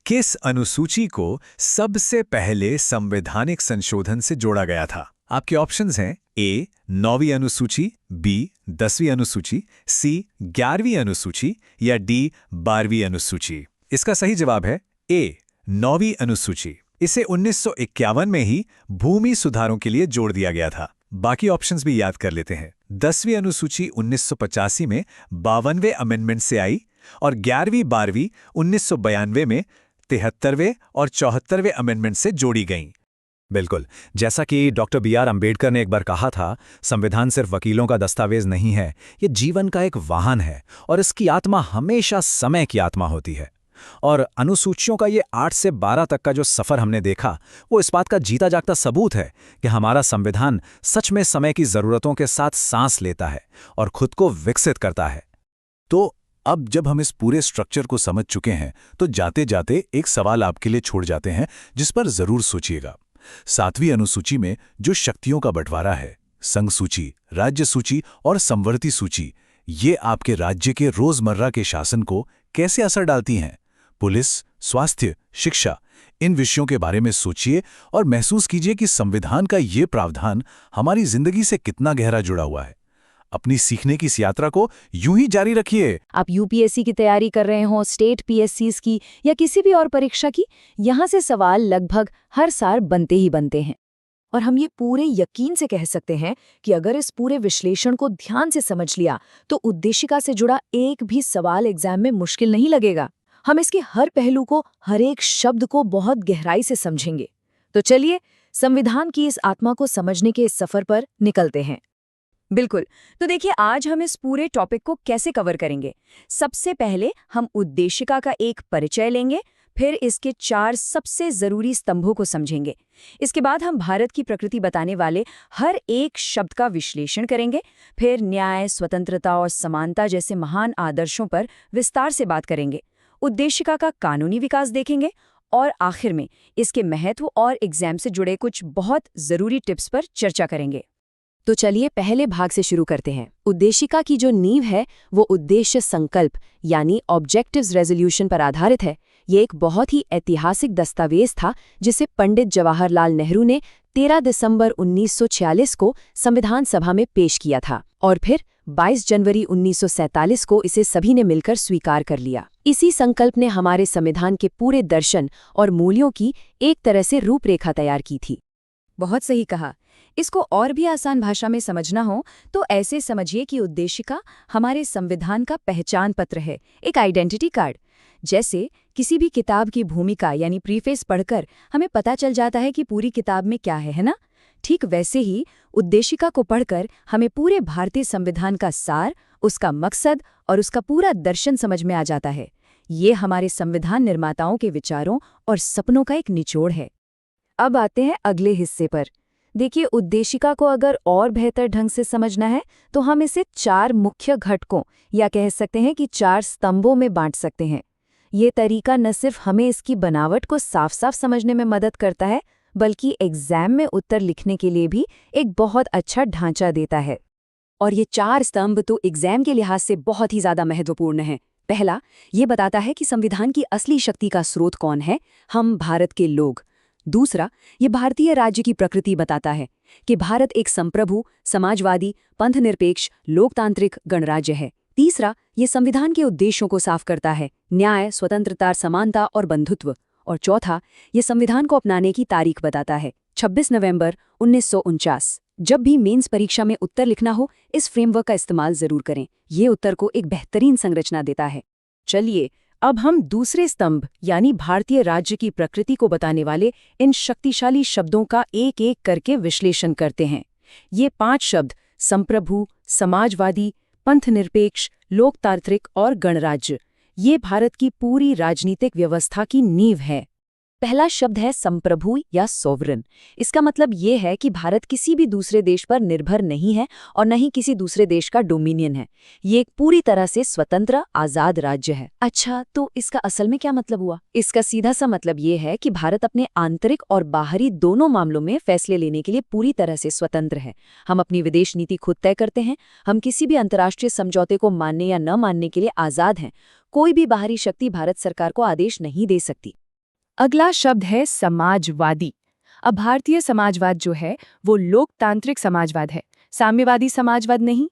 किस अनुसूची को सबसे पहले संवैधानिक संशोधन से जोड़ा गया था? आपके ऑप्शंस हैं ए 9वीं अनुसूची, बी 10वीं अनुसूची, सी 11वीं अनुसूची या डी 12वीं अनुसूची। इसका सही जवाब है ए 9वीं अनुसूची। इसे 1951 में ही भूमि सुधारों के लिए जोड़ दिया गया था। बाकी ऑप्शंस भी याद कर लेते हैं। 10वीं अनुसूची 1985 में 52वें अमेंडमेंट से आई और 11वीं 12वीं 1992 में 73वें और 74वें अमेंडमेंट से जोड़ी गईं। बिल्कुल, जैसा कि डॉक्टर बी.आर. अंबेडकर ने एक बार कहा था, संविधान सिर्फ वकीलों का दस्तावेज नहीं है, ये जीवन का एक वाहन है और इसकी आत्मा हमेशा समय की आत्मा होती है। और अनुसूचियों का ये 8 से 12 तक का जो सफ़र हमने देखा, वो इस बात का जीता जागता सबूत है कि हमारा संविधान सच में समय की ज़रूरतों के साथ सांस लेता है और खुद को विकसित करता है। तो अब जब हम इस पूरे स्ट्रक्चर को समझ चुके हैं, तो जाते जाते एक सवाल आपके लिए छोड़ जाते हैं जिस पर ज़रूर सोचिएगा। 7वीं अनुसूची में जो शक्तियों का बंटवारा है, संघ सूची, राज्य सूची और समवर्ती सूची, ये आपके राज्य के रोजमर्रा के शासन को कैसे असर डालती हैं? पुलिस, स्वास्थ्य, शिक्षा, इन विषयों के बारे में सोचिए और महसूस कीजिए कि संविधान का ये प्रावधान हमारी जिंदगी से कितना गहरा जुड़ा हुआ है। अपनी सीखने की इस यात्रा को यूं ही जारी रखिए। आप यूपीएससी की तैयारी कर रहे हो, स्टेट पीएससीज की या किसी भी और परीक्षा की, यहाँ से सवाल लगभग हर साल बनते ही बनते हैं। और हम ये पूरे यकीन से कह सकते हैं कि अगर इस पूरे विश्लेषण को ध्यान से समझ लिया तो उद्देशिका से जुड़ा एक भी सवाल एग्जाम में मुश्किल नहीं लगेगा। हम इसके हर पहलू को, हर एक शब्द को बहुत गहराई से समझेंगे। तो चलिए संविधान की इस आत्मा को समझने के इस सफर पर निकलते हैं। बिल्कुल, तो देखिए आज हम इस पूरे टॉपिक को कैसे कवर करेंगे। सबसे पहले हम उद्देशिका का एक परिचय लेंगे, फिर इसके 4 सबसे जरूरी स्तंभों को समझेंगे। इसके बाद हम भारत की प्रकृति बताने वाले हर एक शब्द का विश्लेषण करेंगे, फिर न्याय, स्वतंत्रता और समानता जैसे महान आदर्शों पर विस्तार से बात करेंगे। उद्देशिका का कानूनी विकास देखेंगे और आखिर में इसके महत्व और एग्जाम से जुड़े कुछ बहुत जरूरी टिप्स पर चर्चा करेंगे। तो चलिए पहले भाग से शुरू करते हैं। उद्देशिका की जो नींव है वो उद्देश्य संकल्प यानी ऑब्जेक्टिव्स रेजोल्यूशन पर आधारित है। ये एक बहुत ही ऐतिहासिक दस्तावेज था जिसे पंडित जवाहरलाल नेहरू ने 13 दिसंबर 1946 को संविधान सभा में पेश किया था और फिर 22 जनवरी 1947 को इसे सभी ने मिलकर स्वीकार कर लिया। इसी संकल्प ने हमारे संविधान के पूरे दर्शन और मूल्यों की एक तरह से रूपरेखा तैयार की थी। बहुत सही कहा। इसको और भी आसान भाषा में समझना हो तो ऐसे समझिए कि उद्देशिका हमारे संविधान का पहचान पत्र है, एक आइडेंटिटी कार्ड। जैसे किसी भी किताब की भूमिका यानी प्रीफेस पढ़कर हमें पता चल जाता है कि पूरी किताब में क्या है ना? ठीक वैसे ही उद्देशिका को पढ़कर हमें पूरे भारतीय संविधान का सार, उसका मकसद और उसका पूरा दर्शन समझ में आ जाता है। ये हमारे संविधान निर्माताओं के विचारों और सपनों का एक निचोड़ है। अब आते हैं अगले हिस्से पर। देखिए, उद्देशिका को अगर और बेहतर ढंग से समझना है तो हम इसे 4 मुख्य घटकों या कह सकते हैं कि 4 स्तंभों में बांट सकते हैं। ये तरीका न सिर्फ हमें इसकी बनावट को साफ साफ समझने में मदद करता है, बल्कि एग्जाम में उत्तर लिखने के लिए भी एक बहुत अच्छा ढांचा देता है। और ये 4 स्तंभ तो एग्जाम के लिहाज से बहुत ही ज्यादा महत्वपूर्ण हैं। पहला, ये बताता है कि संविधान की असली शक्ति का स्रोत कौन है, हम भारत के लोग। दूसरा, ये भारतीय राज्य की प्रकृति बताता है कि भारत एक संप्रभु, समाजवादी, पंथनिरपेक्ष, लोकतांत्रिक गणराज्य है। तीसरा, ये संविधान के उद्देश्यों को साफ करता है, न्याय, स्वतंत्रता, समानता और बंधुत्व। और चौथा, ये संविधान को अपनाने की तारीख बताता है, 26 नवंबर 1949। जब भी मेंस परीक्षा में उत्तर लिखना हो, इस फ्रेमवर्क का इस्तेमाल जरूर करें। ये उत्तर को एक बेहतरीन संरचना देता है। चलिए अब हम दूसरे स्तंभ यानी भारतीय राज्य की प्रकृति को बताने वाले इन शक्तिशाली शब्दों का एक एक करके विश्लेषण करते हैं। ये 5 शब्द संप्रभु, समाजवादी, पंथनिरपेक्ष, लोकतांत्रिक और गणराज्य, ये भारत की पूरी राजनीतिक व्यवस्था की नींव है। पहला शब्द है संप्रभु या सोवरेन। इसका मतलब ये है कि भारत किसी भी दूसरे देश पर निर्भर नहीं है और न ही किसी दूसरे देश का डोमिनियन है। ये एक पूरी तरह से स्वतंत्र आजाद राज्य है। अच्छा, तो इसका असल में क्या मतलब हुआ? इसका सीधा सा मतलब ये है कि भारत अपने आंतरिक और बाहरी दोनों मामलों में फैसले लेने के लिए पूरी तरह से स्वतंत्र है। हम अपनी विदेश नीति खुद तय करते हैं। हम किसी भी अंतर्राष्ट्रीय समझौते को मानने या न मानने के लिए आजाद हैं। कोई भी बाहरी शक्ति भारत सरकार को आदेश नहीं दे सकती। अगला शब्द है समाजवादी। अब भारतीय समाजवाद जो है वो लोकतांत्रिक समाजवाद है, साम्यवादी समाजवाद नहीं।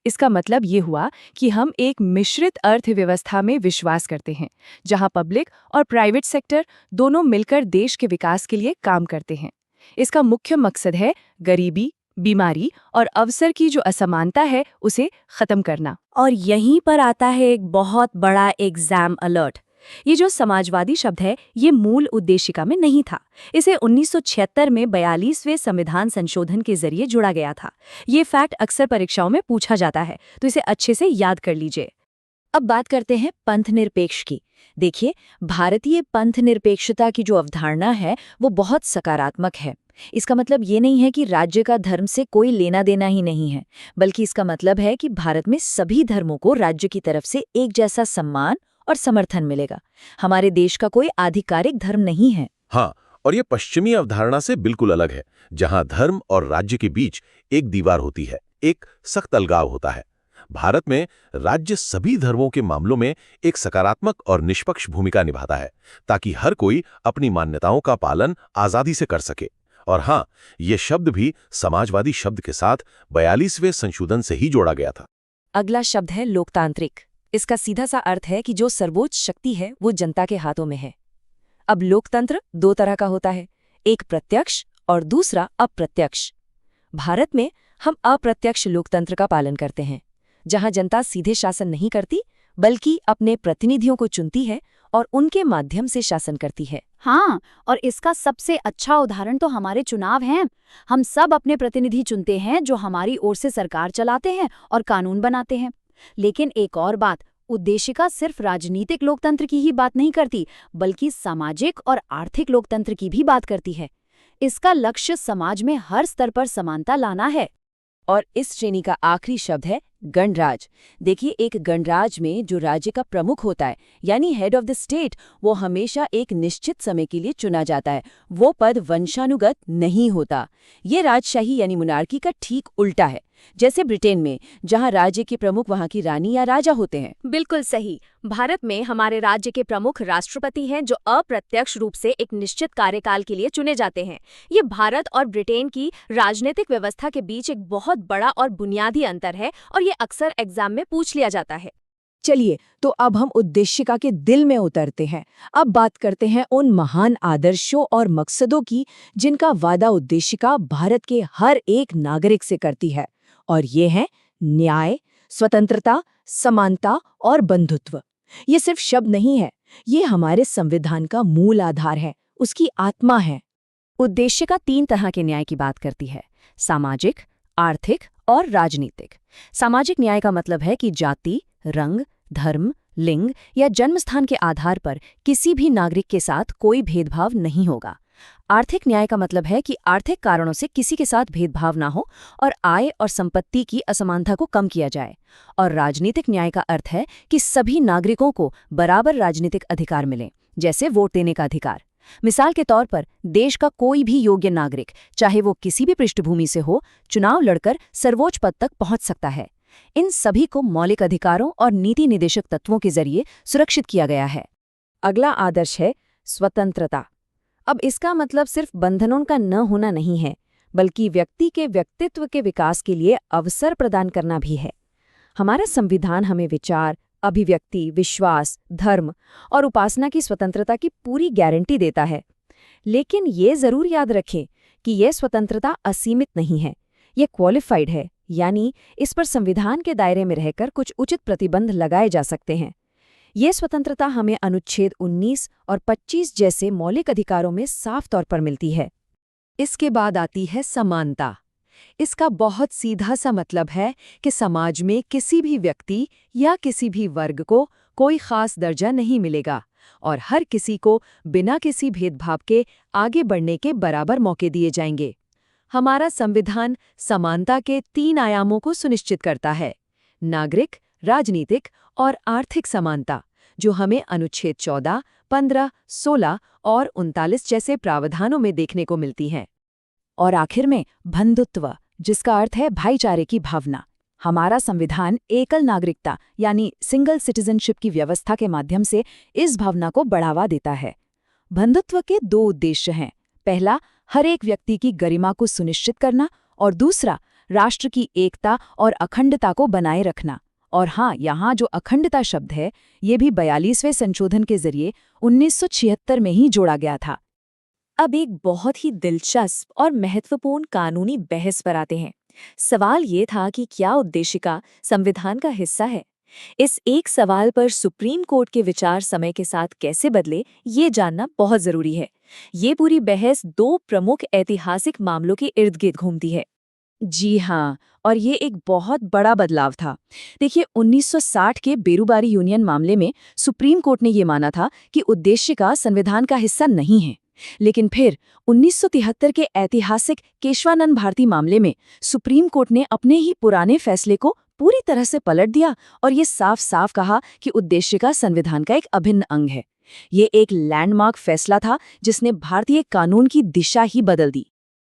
इसका मतलब ये हुआ कि हम एक मिश्रित अर्थव्यवस्था में विश्वास करते हैं, जहां पब्लिक और प्राइवेट सेक्टर दोनों मिलकर देश के विकास के लिए काम करते हैं। इसका मुख्य मकसद है गरीबी, बीमारी और अवसर की जो असमानता है उसे खत्म करना। और यहीं पर आता है एक बहुत बड़ा एग्जाम अलर्ट। ये जो समाजवादी शब्द है ये मूल उद्देशिका में नहीं था। इसे 1976 में 42वें संविधान संशोधन के जरिए जोड़ा गया था। ये फैक्ट अक्सर परीक्षाओं में पूछा जाता है, तो इसे अच्छे से याद कर लीजिए। अब बात करते हैं पंथनिरपेक्ष की। देखिए, भारतीय पंथनिरपेक्षता की जो अवधारणा है वो बहुत सकारात्मक है। इसका मतलब ये नहीं है कि राज्य का धर्म से कोई लेना देना ही नहीं है, बल्कि इसका मतलब है कि भारत में सभी धर्मों को राज्य की तरफ से एक जैसा सम्मान और समर्थन मिलेगा। हमारे देश का कोई आधिकारिक धर्म नहीं है। हाँ, और ये पश्चिमी अवधारणा से बिल्कुल अलग है, जहां धर्म और राज्य के बीच एक दीवार होती है, एक सख्त अलगाव होता है। भारत में राज्य सभी धर्मों के मामलों में एक सकारात्मक और निष्पक्ष भूमिका निभाता है, ताकि हर कोई अपनी मान्यताओं का पालन आजादी से कर सके। और हाँ, ये शब्द भी समाजवादी शब्द के साथ 42वें संशोधन से ही जोड़ा गया था। अगला शब्द है लोकतांत्रिक। इसका सीधा सा अर्थ है कि जो सर्वोच्च शक्ति है वो जनता के हाथों में है। अब लोकतंत्र दो तरह का होता है, एक प्रत्यक्ष और दूसरा अप्रत्यक्ष। भारत में हम अप्रत्यक्ष लोकतंत्र का पालन करते हैं, जहां जनता सीधे शासन नहीं करती बल्कि अपने प्रतिनिधियों को चुनती है और उनके माध्यम से शासन करती है। हाँ, और इसका सबसे अच्छा उदाहरण तो हमारे चुनाव हैं। हम सब अपने प्रतिनिधि चुनते हैं जो हमारी ओर से सरकार चलाते हैं और कानून बनाते हैं। लेकिन एक और बात, उद्देशिका सिर्फ राजनीतिक लोकतंत्र की ही बात नहीं करती, बल्कि सामाजिक और आर्थिक लोकतंत्र की भी बात करती है। इसका लक्ष्य समाज में हर स्तर पर समानता लाना है। और इस श्रेणी का आखिरी शब्द है गणराज। देखिए, एक गणराज में जो राज्य का प्रमुख होता है यानी हेड ऑफ द स्टेट, वो हमेशा एक निश्चित समय के लिए चुना जाता है। वो पद वंशानुगत नहीं होता। ये राजशाही यानी मोनार्की का ठीक उल्टा है, जैसे ब्रिटेन में, जहां राज्य के प्रमुख वहां की रानी या राजा होते हैं। बिल्कुल सही। भारत में हमारे राज्य के प्रमुख राष्ट्रपति हैं, जो अप्रत्यक्ष रूप से एक निश्चित कार्यकाल के लिए चुने जाते हैं। ये भारत और ब्रिटेन की राजनीतिक व्यवस्था के बीच एक बहुत बड़ा और बुनियादी अंतर है, और ये अक्सर एग्जाम में पूछ लिया जाता है। चलिए, तो अब हम उद्देशिका के दिल में उतरते हैं। अब बात करते हैं उन महान आदर्शों और मकसदों की जिनका वादा उद्देशिका भारत के हर एक नागरिक से करती है, और ये हैं न्याय, स्वतंत्रता, समानता और बंधुत्व। ये सिर्फ शब्द नहीं है, ये हमारे संविधान का मूल आधार है, उसकी आत्मा है। उद्देशिका 3 तरह के न्याय की बात करती है: सामाजिक, आर्थिक और राजनीतिक। सामाजिक न्याय का मतलब है कि जाति, रंग, धर्म, लिंग या जन्मस्थान के आधार पर किसी भी नागरिक के साथ कोई भेदभाव नहीं होगा। आर्थिक न्याय का मतलब है कि आर्थिक कारणों से किसी के साथ भेदभाव ना हो और आय और संपत्ति की असमानता को कम किया जाए। और राजनीतिक न्याय का अर्थ है कि सभी नागरिकों को बराबर राजनीतिक अधिकार मिले, जैसे वोट देने का अधिकार। मिसाल के तौर पर, देश का कोई भी योग्य नागरिक, चाहे वो किसी भी पृष्ठभूमि से हो, चुनाव लड़कर सर्वोच्च पद तक पहुंच सकता है। इन सभी को मौलिक अधिकारों और नीति निदेशक तत्वों के जरिए सुरक्षित किया गया है। अगला आदर्श है स्वतंत्रता। अब इसका मतलब सिर्फ बंधनों का न होना नहीं है, बल्कि व्यक्ति के व्यक्तित्व के विकास के लिए अवसर प्रदान करना भी है। हमारा संविधान हमें विचार, अभिव्यक्ति, विश्वास, धर्म और उपासना की स्वतंत्रता की पूरी गारंटी देता है। लेकिन ये जरूर याद रखें कि यह स्वतंत्रता असीमित नहीं है, ये क्वालिफाइड है, यानी इस पर संविधान के दायरे में रहकर कुछ उचित प्रतिबंध लगाए जा सकते हैं। ये स्वतंत्रता हमें अनुच्छेद 19 और 25 जैसे मौलिक अधिकारों में साफ तौर पर मिलती है। इसके बाद आती है समानता। इसका बहुत सीधा सा मतलब है कि समाज में किसी भी व्यक्ति या किसी भी वर्ग को कोई खास दर्जा नहीं मिलेगा। और हर किसी को बिना किसी भेदभाव के आगे बढ़ने के बराबर मौके दिए जाएंगे। हमारा संविधान समानता के 3 आयामों को सुनिश्चित करता है: नागरिक, राजनीतिक और आर्थिक समानता, जो हमें अनुच्छेद 14, 15, 16 और 39 जैसे प्रावधानों में देखने को मिलती हैं। और आखिर में बंधुत्व, जिसका अर्थ है भाईचारे की भावना। हमारा संविधान एकल नागरिकता यानी सिंगल सिटीजनशिप की व्यवस्था के माध्यम से इस भावना को बढ़ावा देता है। बंधुत्व के 2 उद्देश्य हैं: पहला, हर एक व्यक्ति की गरिमा को सुनिश्चित करना, और दूसरा, राष्ट्र की एकता और अखंडता को बनाए रखना। और हाँ, यहाँ जो अखंडता शब्द है, ये भी 42वें संशोधन के जरिए 1976 में ही जोड़ा गया था। अब एक बहुत ही दिलचस्प और महत्वपूर्ण कानूनी बहस पर आते हैं। सवाल ये था कि क्या उद्देशिका संविधान का हिस्सा है? इस एक सवाल पर सुप्रीम कोर्ट के विचार समय के साथ कैसे बदले, ये जानना बहुत जरूरी है। ये पूरी बहस 2 प्रमुख ऐतिहासिक मामलों के इर्द गिर्द घूमती है। जी हाँ, और ये एक बहुत बड़ा बदलाव था। देखिए, 1960 के बेरूबारी यूनियन मामले में सुप्रीम कोर्ट ने ये माना था कि उद्देशिका संविधान का हिस्सा नहीं है। लेकिन फिर 1973 के ऐतिहासिक केशवानंद भारती मामले में सुप्रीम कोर्ट ने अपने ही पुराने फैसले को पूरी तरह से पलट दिया और ये साफ साफ कहा कि उद्देशिका संविधान का एक अभिन्न अंग है। ये एक लैंडमार्क फैसला था जिसने भारतीय कानून की दिशा ही बदल दी।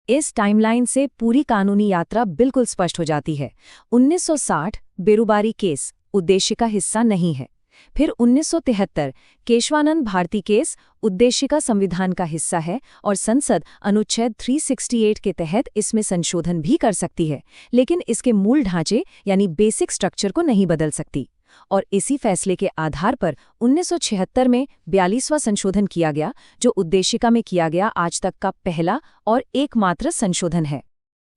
इस टाइमलाइन से पूरी कानूनी यात्रा बिल्कुल स्पष्ट हो जाती है। 1960 बेरूबारी केस उद्देशिका हिस्सा नहीं है। फिर 1973 केशवानंद भारती केस उद्देशिका संविधान का हिस्सा है और संसद अनुच्छेद 368 के तहत इसमें संशोधन भी कर सकती है, लेकिन इसके मूल ढांचे यानी बेसिक स्ट्रक्चर को नहीं बदल सकती। और इसी फैसले के आधार पर 1976 में 42वां संशोधन किया गया, जो उद्देशिका में किया गया आज तक का पहला और एकमात्र संशोधन है।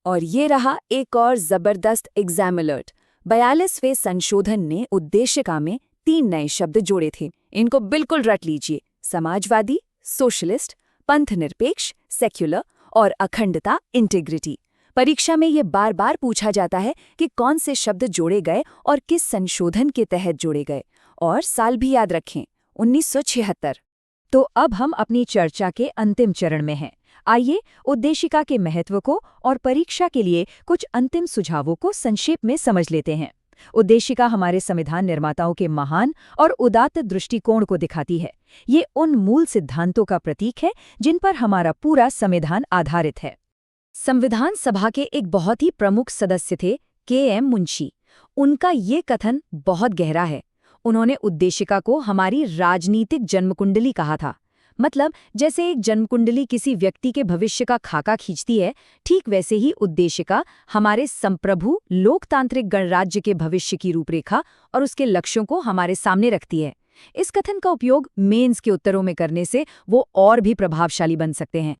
और ये रहा एक और जबरदस्त एग्जाम अलर्ट। 42वें संशोधन ने उद्देशिका में 3 नए शब्द जोड़े थे। इनको बिल्कुल रट लीजिए: समाजवादी, सोशलिस्ट, पंथनिरपेक्ष, सेक्युलर और अखंडता, इंटीग्रिटी। परीक्षा में ये बार बार पूछा जाता है कि कौन से शब्द जोड़े गए और किस संशोधन के तहत जोड़े गए। और साल भी याद रखें, 1976। तो अब हम अपनी चर्चा के अंतिम चरण में हैं। आइए उद्देशिका के महत्व को और परीक्षा के लिए कुछ अंतिम सुझावों को संक्षेप में समझ लेते हैं। उद्देशिका हमारे संविधान निर्माताओं के महान और उदात्त दृष्टिकोण को दिखाती है। ये उन मूल सिद्धांतों का प्रतीक है जिन पर हमारा पूरा संविधान आधारित है। संविधान सभा के एक बहुत ही प्रमुख सदस्य थे के.एम. मुंशी। उनका ये कथन बहुत गहरा है। उन्होंने उद्देशिका को हमारी राजनीतिक जन्मकुंडली कहा था। मतलब जैसे एक जन्मकुंडली किसी व्यक्ति के भविष्य का खाका खींचती है, ठीक वैसे ही उद्देशिका हमारे संप्रभु लोकतांत्रिक गणराज्य के भविष्य की रूपरेखा और उसके लक्ष्यों को हमारे सामने रखती है। इस कथन का उपयोग मेंस के उत्तरों में करने से वो और भी प्रभावशाली बन सकते हैं।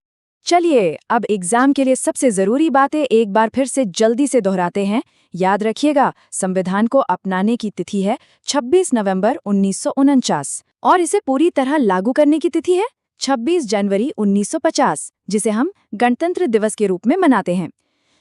चलिए, अब एग्जाम के लिए सबसे जरूरी बातें एक बार फिर से जल्दी से दोहराते हैं। याद रखिएगा, संविधान को अपनाने की तिथि है 26 नवंबर 1949 और इसे पूरी तरह लागू करने की तिथि है 26 जनवरी 1950, जिसे हम गणतंत्र दिवस के रूप में मनाते हैं।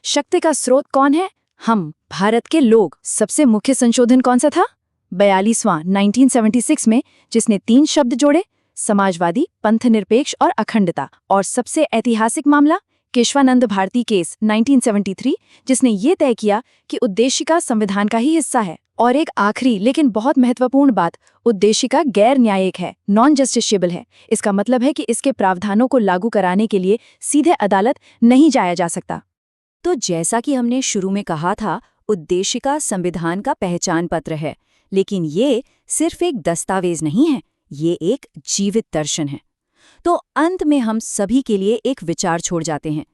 शक्ति का स्रोत कौन है? हम, भारत के लोग। सबसे मुख्य संशोधन कौन सा था? 42वां 1976 में, जिसने 3 शब्द जोड़े: समाजवादी, पंथनिरपेक्ष और अखंडता। और सबसे ऐतिहासिक मामला केशवानंद भारती केस 1973, जिसने ये तय किया कि उद्देशिका संविधान का ही हिस्सा है। और एक आखिरी लेकिन बहुत महत्वपूर्ण बात, उद्देशिका गैर न्यायिक है, नॉन जस्टिसेबल है। इसका मतलब है कि इसके प्रावधानों को लागू कराने के लिए सीधे अदालत नहीं जाया जा सकता। तो जैसा कि हमने शुरू में कहा था, उद्देशिका संविधान का पहचान पत्र है, लेकिन ये सिर्फ एक दस्तावेज नहीं है, ये एक जीवित दर्शन है। तो अंत में हम सभी के लिए एक विचार छोड़ जाते हैं।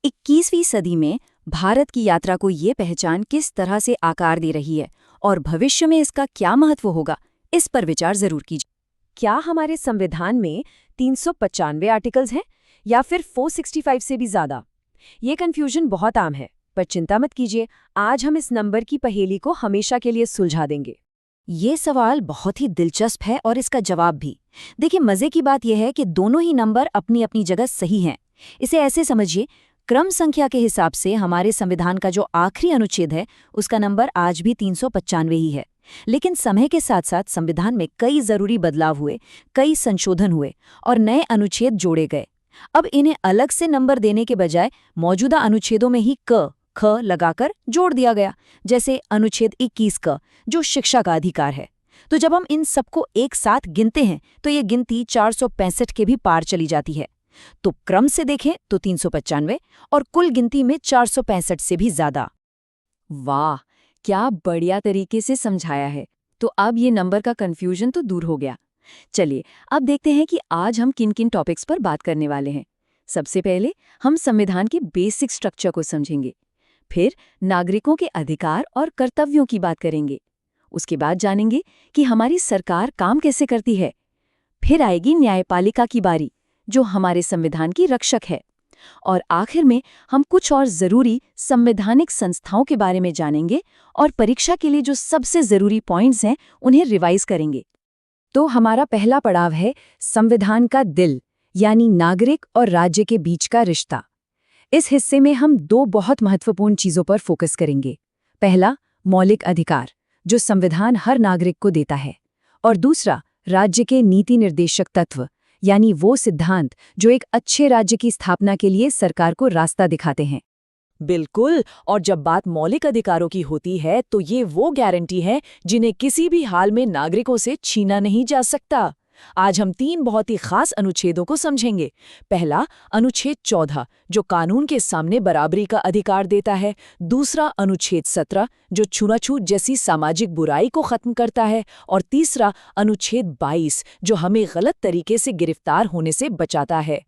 21वीं सदी में भारत की यात्रा को ये पहचान किस तरह से आकार दे रही है और भविष्य में इसका क्या महत्व होगा, इस पर विचार जरूर कीजिए। क्या हमारे संविधान में 395 आर्टिकल्स हैं या फिर 465 से भी ज्यादा? ये कन्फ्यूजन बहुत आम है, पर चिंता मत कीजिए, आज हम इस नंबर की पहेली को हमेशा के लिए सुलझा देंगे। ये सवाल बहुत ही दिलचस्प है और इसका जवाब भी। देखिए, मजे की बात यह है कि दोनों ही नंबर अपनी अपनी जगह सही हैं। इसे ऐसे समझिए, क्रम संख्या के हिसाब से हमारे संविधान का जो आखिरी अनुच्छेद है, उसका नंबर आज भी 395 ही है। लेकिन समय के साथ साथ संविधान में कई जरूरी बदलाव हुए, कई संशोधन हुए और नए अनुच्छेद जोड़े गए। अब इन्हें अलग से नंबर देने के बजाय मौजूदा अनुच्छेदों में ही क ख लगाकर जोड़ दिया गया, जैसे अनुच्छेद 21 क, जो शिक्षा का अधिकार है। तो जब हम इन सबको एक साथ गिनते हैं तो ये गिनती 465 के भी पार चली जाती है। तो क्रम से देखें तो 395 और कुल गिनती में 465 से भी ज्यादा। वाह, क्या बढ़िया तरीके से समझाया है। तो अब ये नंबर का कंफ्यूजन तो दूर हो गया। चलिए अब देखते हैं कि आज हम किन किन टॉपिक्स पर बात करने वाले हैं। सबसे पहले हम संविधान के बेसिक स्ट्रक्चर को समझेंगे, फिर नागरिकों के अधिकार और कर्तव्यों की बात करेंगे, उसके बाद जानेंगे कि हमारी सरकार काम कैसे करती है, फिर आएगी न्यायपालिका की बारी जो हमारे संविधान की रक्षक है, और आखिर में हम कुछ और जरूरी संवैधानिक संस्थाओं के बारे में जानेंगे और परीक्षा के लिए जो सबसे जरूरी पॉइंट्स हैं उन्हें रिवाइज करेंगे। तो हमारा पहला पड़ाव है संविधान का दिल, यानी नागरिक और राज्य के बीच का रिश्ता। इस हिस्से में हम दो बहुत महत्वपूर्ण चीजों पर फोकस करेंगे। पहला, मौलिक अधिकार जो संविधान हर नागरिक को देता है, और दूसरा, राज्य के नीति निर्देशक तत्व, यानी वो सिद्धांत जो एक अच्छे राज्य की स्थापना के लिए सरकार को रास्ता दिखाते हैं। बिल्कुल, और जब बात मौलिक अधिकारों की होती है तो ये वो गारंटी है जिन्हें किसी भी हाल में नागरिकों से छीना नहीं जा सकता। आज हम 3 बहुत ही खास अनुच्छेदों को समझेंगे। पहला, अनुच्छेद 14 जो कानून के सामने बराबरी का अधिकार देता है। दूसरा, अनुच्छेद 17 जो छूनाछूत जैसी सामाजिक बुराई को खत्म करता है। और तीसरा, अनुच्छेद 22 जो हमें गलत तरीके से गिरफ्तार होने से बचाता है।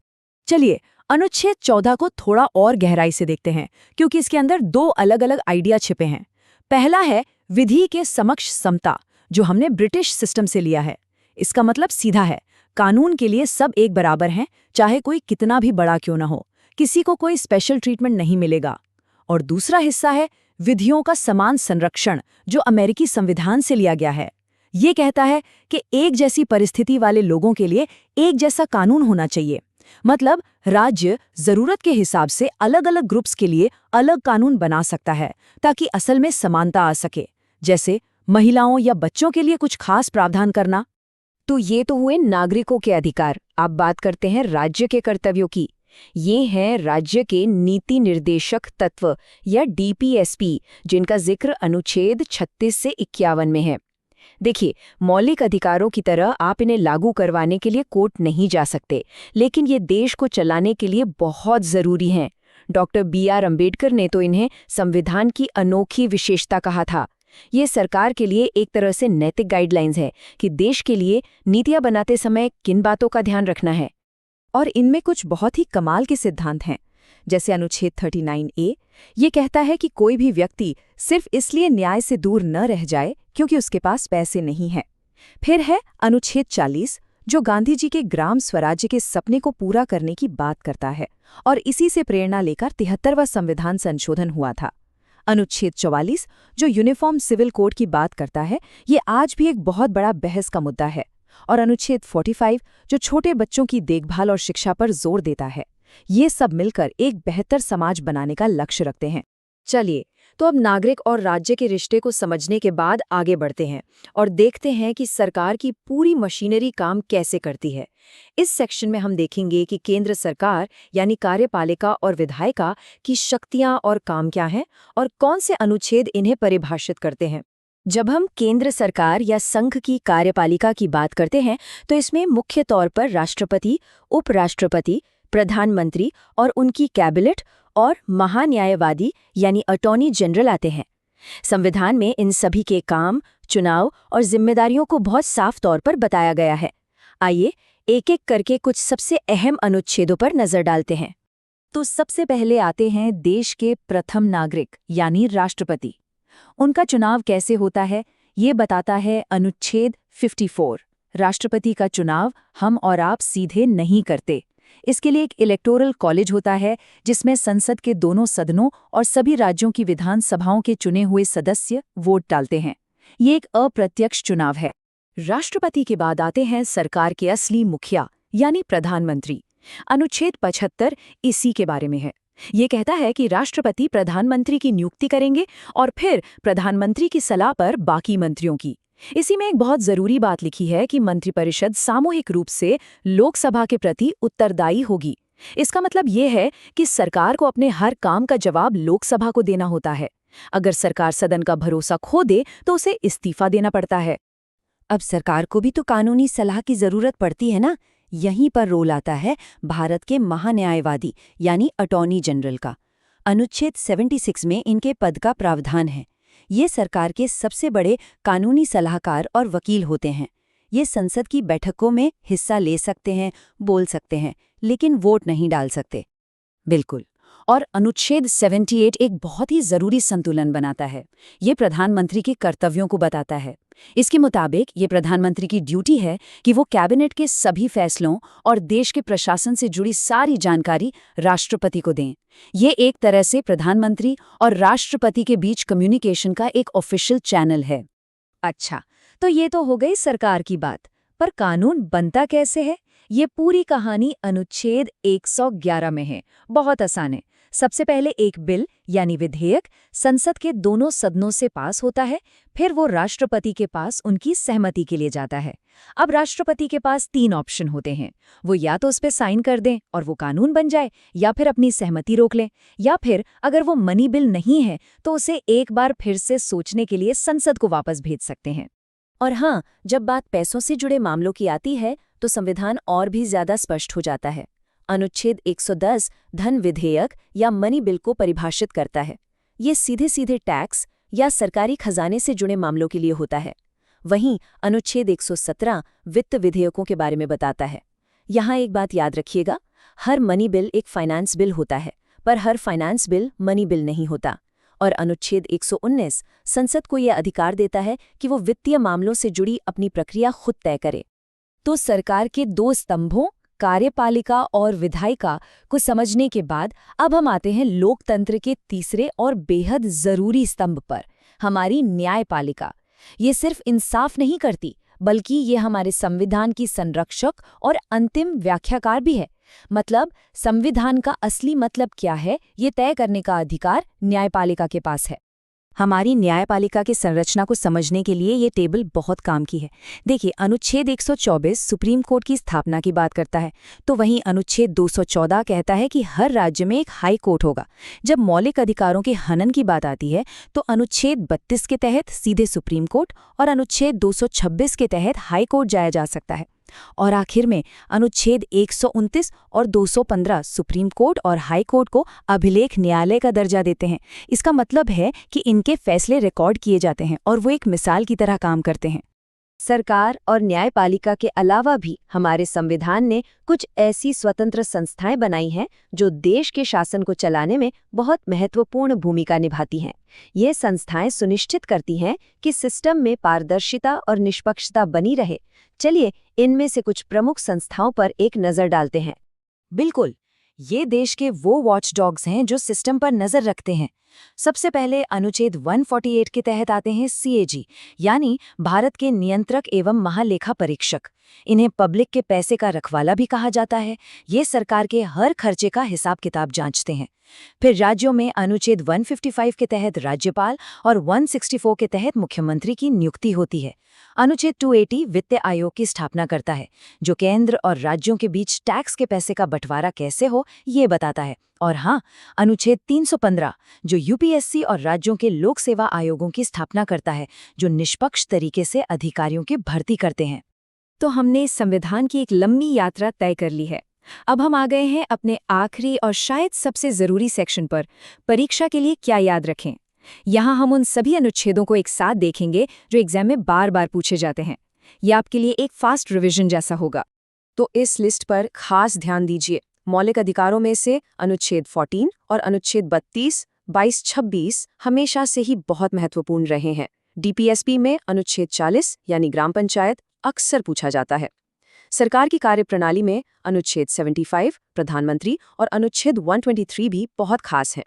चलिए अनुच्छेद 14 को थोड़ा और गहराई से देखते हैं, क्योंकि इसके अंदर 2 अलग-अलग आइडिया छिपे हैं। पहला है विधि के समक्ष समता, जो हमने ब्रिटिश सिस्टम से लिया है। इसका मतलब सीधा है, कानून के लिए सब एक बराबर हैं, चाहे कोई कितना भी बड़ा क्यों ना हो, किसी को कोई स्पेशल ट्रीटमेंट नहीं मिलेगा। और दूसरा हिस्सा है विधियों का समान संरक्षण, जो अमेरिकी संविधान से लिया गया है। ये कहता है कि एक जैसी परिस्थिति वाले लोगों के लिए एक जैसा कानून होना चाहिए। मतलब राज्य जरूरत के हिसाब से अलग-अलग ग्रुप्स के लिए अलग कानून बना सकता है, ताकि असल में समानता आ सके, जैसे महिलाओं या बच्चों के लिए कुछ खास प्रावधान करना। तो ये तो हुए नागरिकों के अधिकार। अब बात करते हैं राज्य के कर्तव्यों की। ये हैं राज्य के नीति निर्देशक तत्व या डीपीएसपी, जिनका जिक्र अनुच्छेद 36 से 51 में है। देखिए, मौलिक अधिकारों की तरह आप इन्हें लागू करवाने के लिए कोर्ट नहीं जा सकते, लेकिन ये देश को चलाने के लिए बहुत जरूरी हैं। डॉक्टर BR अम्बेडकर ने तो इन्हें संविधान की अनोखी विशेषता कहा था। ये सरकार के लिए एक तरह से नैतिक गाइडलाइंस है कि देश के लिए नीतियां बनाते समय किन बातों का ध्यान रखना है। और इनमें कुछ बहुत ही कमाल के सिद्धांत हैं, जैसे अनुच्छेद 39A। ये कहता है कि कोई भी व्यक्ति सिर्फ इसलिए न्याय से दूर न रह जाए क्योंकि उसके पास पैसे नहीं हैं। फिर है अनुच्छेद 40 जो गांधी जी के ग्राम स्वराज्य के सपने को पूरा करने की बात करता है, और इसी से प्रेरणा लेकर 73वां संविधान संशोधन हुआ था। अनुच्छेद 44 जो यूनिफॉर्म सिविल कोड की बात करता है, ये आज भी एक बहुत बड़ा बहस का मुद्दा है। और अनुच्छेद 45 जो छोटे बच्चों की देखभाल और शिक्षा पर जोर देता है। ये सब मिलकर एक बेहतर समाज बनाने का लक्ष्य रखते हैं। चलिए, तो अब नागरिक और राज्य के रिश्ते को समझने के बाद आगे बढ़ते हैं और देखते हैं कि सरकार की पूरी मशीनरी काम कैसे करती है। इस सेक्शन में हम देखेंगे कि केंद्र सरकार यानी कार्यपालिका और विधायिका की शक्तियां और काम क्या हैं और कौन से अनुच्छेद इन्हें परिभाषित करते हैं। जब हम केंद्र सरकार या संघ की कार्यपालिका की बात करते हैं तो इसमें मुख्य तौर पर राष्ट्रपति, उपराष्ट्रपति, प्रधानमंत्री और उनकी कैबिनेट और महान्यायवादी यानी अटॉर्नी जनरल आते हैं। संविधान में इन सभी के काम, चुनाव और जिम्मेदारियों को बहुत साफ तौर पर बताया गया है। आइए एक एक करके कुछ सबसे अहम अनुच्छेदों पर नजर डालते हैं। तो सबसे पहले आते हैं देश के प्रथम नागरिक यानी राष्ट्रपति। उनका चुनाव कैसे होता है ये बताता है अनुच्छेद 54। राष्ट्रपति का चुनाव हम और आप सीधे नहीं करते। इसके लिए एक इलेक्टोरल कॉलेज होता है जिसमें संसद के दोनों सदनों और सभी राज्यों की विधानसभाओं के चुने हुए सदस्य वोट डालते हैं। ये एक अप्रत्यक्ष चुनाव है। राष्ट्रपति के बाद आते हैं सरकार के असली मुखिया यानी प्रधानमंत्री। अनुच्छेद 75 इसी के बारे में है। ये कहता है कि राष्ट्रपति प्रधानमंत्री की नियुक्ति करेंगे और फिर प्रधानमंत्री की सलाह पर बाकी मंत्रियों की। इसी में एक बहुत जरूरी बात लिखी है कि मंत्रिपरिषद सामूहिक रूप से लोकसभा के प्रति उत्तरदायी होगी। इसका मतलब ये है कि सरकार को अपने हर काम का जवाब लोकसभा को देना होता है। अगर सरकार सदन का भरोसा खो दे तो उसे इस्तीफा देना पड़ता है। अब सरकार को भी तो कानूनी सलाह की जरूरत पड़ती है ना। यहीं पर रोल आता है भारत के महान्यायवादी यानी अटॉर्नी जनरल का। अनुच्छेद 76 में इनके पद का प्रावधान है। ये सरकार के सबसे बड़े कानूनी सलाहकार और वकील होते हैं। ये संसद की बैठकों में हिस्सा ले सकते हैं, बोल सकते हैं, लेकिन वोट नहीं डाल सकते। बिल्कुल। और अनुच्छेद 78 एक बहुत ही जरूरी संतुलन बनाता है। ये प्रधानमंत्री के कर्तव्यों को बताता है। इसके मुताबिक ये प्रधानमंत्री की ड्यूटी है कि वो कैबिनेट के सभी फैसलों और देश के प्रशासन से जुड़ी सारी जानकारी राष्ट्रपति को दें। ये एक तरह से प्रधानमंत्री और राष्ट्रपति के बीच कम्युनिकेशन का एक ऑफिशियल चैनल है। अच्छा, तो ये तो हो गई सरकार की बात, पर कानून बनता कैसे है? ये पूरी कहानी अनुच्छेद 111 में है। बहुत आसान है। सबसे पहले एक बिल यानी विधेयक संसद के दोनों सदनों से पास होता है, फिर वो राष्ट्रपति के पास उनकी सहमति के लिए जाता है। अब राष्ट्रपति के पास 3 ऑप्शन होते हैं। वो या तो उस पर साइन कर दें और वो कानून बन जाए, या फिर अपनी सहमति रोक लें, या फिर अगर वो मनी बिल नहीं है तो उसे एक बार फिर से सोचने के लिए संसद को वापस भेज सकते हैं। और हाँ, जब बात पैसों से जुड़े मामलों की आती है तो संविधान और भी ज्यादा स्पष्ट हो जाता है। अनुच्छेद 110 धन विधेयक या मनी बिल को परिभाषित करता है। ये सीधे सीधे टैक्स या सरकारी खजाने से जुड़े मामलों के लिए होता है। वहीं अनुच्छेद 117 वित्त विधेयकों के बारे में बताता है। यहाँ एक बात याद रखिएगा, हर मनी बिल एक फाइनेंस बिल होता है, पर हर फाइनेंस बिल मनी बिल नहीं होता। और अनुच्छेद 119 संसद को यह अधिकार देता है कि वो वित्तीय मामलों से जुड़ी अपनी प्रक्रिया खुद तय करे। तो सरकार के 2 स्तंभों कार्यपालिका और विधायिका को समझने के बाद अब हम आते हैं लोकतंत्र के तीसरे और बेहद जरूरी स्तंभ पर, हमारी न्यायपालिका। ये सिर्फ इंसाफ नहीं करती, बल्कि ये हमारे संविधान की संरक्षक और अंतिम व्याख्याकार भी है। मतलब संविधान का असली मतलब क्या है, ये तय करने का अधिकार न्यायपालिका के पास है। हमारी न्यायपालिका की संरचना को समझने के लिए ये टेबल बहुत काम की है। देखिए, अनुच्छेद 124 सुप्रीम कोर्ट की स्थापना की बात करता है, तो वहीं अनुच्छेद 214 कहता है कि हर राज्य में एक हाई कोर्ट होगा। जब मौलिक अधिकारों के हनन की बात आती है तो अनुच्छेद 32 के तहत सीधे सुप्रीम कोर्ट और अनुच्छेद 226 के तहत हाई कोर्ट जाया जा सकता है। और आखिर में अनुच्छेद 129 और 215 सुप्रीम कोर्ट और हाई कोर्ट को अभिलेख न्यायालय का दर्जा देते हैं। इसका मतलब है कि इनके फैसले रिकॉर्ड किए जाते हैं और वो एक मिसाल की तरह काम करते हैं। सरकार और न्यायपालिका के अलावा भी हमारे संविधान ने कुछ ऐसी स्वतंत्र संस्थाएं बनाई हैं जो देश के शासन को चलाने में बहुत महत्वपूर्ण भूमिका निभाती हैं। ये संस्थाएं सुनिश्चित करती हैं कि सिस्टम में पारदर्शिता और निष्पक्षता बनी रहे। चलिए इनमें से कुछ प्रमुख संस्थाओं पर एक नज़र डालते हैं। बिल्कुल, ये देश के वो वॉचडॉग्स हैं जो सिस्टम पर नजर रखते हैं। सबसे पहले अनुच्छेद 148 के तहत आते हैं CAG, यानी भारत के नियंत्रक एवं महालेखा परीक्षक। इन्हें पब्लिक के पैसे का रखवाला भी कहा जाता है। ये सरकार के हर खर्चे का हिसाब किताब जांचते हैं। फिर राज्यों में अनुच्छेद 155 के तहत राज्यपाल और 164 के तहत मुख्यमंत्री की नियुक्ति होती है। अनुच्छेद 280 वित्त आयोग की स्थापना करता है, जो केंद्र और राज्यों के बीच टैक्स के पैसे का बंटवारा कैसे हो ये बताता है। और हाँ, अनुच्छेद 315 जो UPSC और राज्यों के लोक सेवा आयोगों की स्थापना करता है, जो निष्पक्ष तरीके से अधिकारियों की भर्ती करते हैं। तो हमने इस संविधान की एक लंबी यात्रा तय कर ली है। अब हम आ गए हैं अपने आखिरी और शायद सबसे जरूरी सेक्शन पर, परीक्षा के लिए क्या याद रखें। यहाँ हम उन सभी अनुच्छेदों को एक साथ देखेंगे जो एग्जाम में बार बार पूछे जाते हैं। ये आपके लिए एक फास्ट रिवीजन जैसा होगा। तो इस लिस्ट पर खास ध्यान दीजिए। मौलिक अधिकारों में से अनुच्छेद 14 और अनुच्छेद 32, 22, 26 हमेशा से ही बहुत महत्वपूर्ण रहे हैं। DPSP में अनुच्छेद 40 यानी ग्राम पंचायत अक्सर पूछा जाता है। सरकार की कार्यप्रणाली में अनुच्छेद 75 प्रधानमंत्री और अनुच्छेद 123 भी बहुत खास है।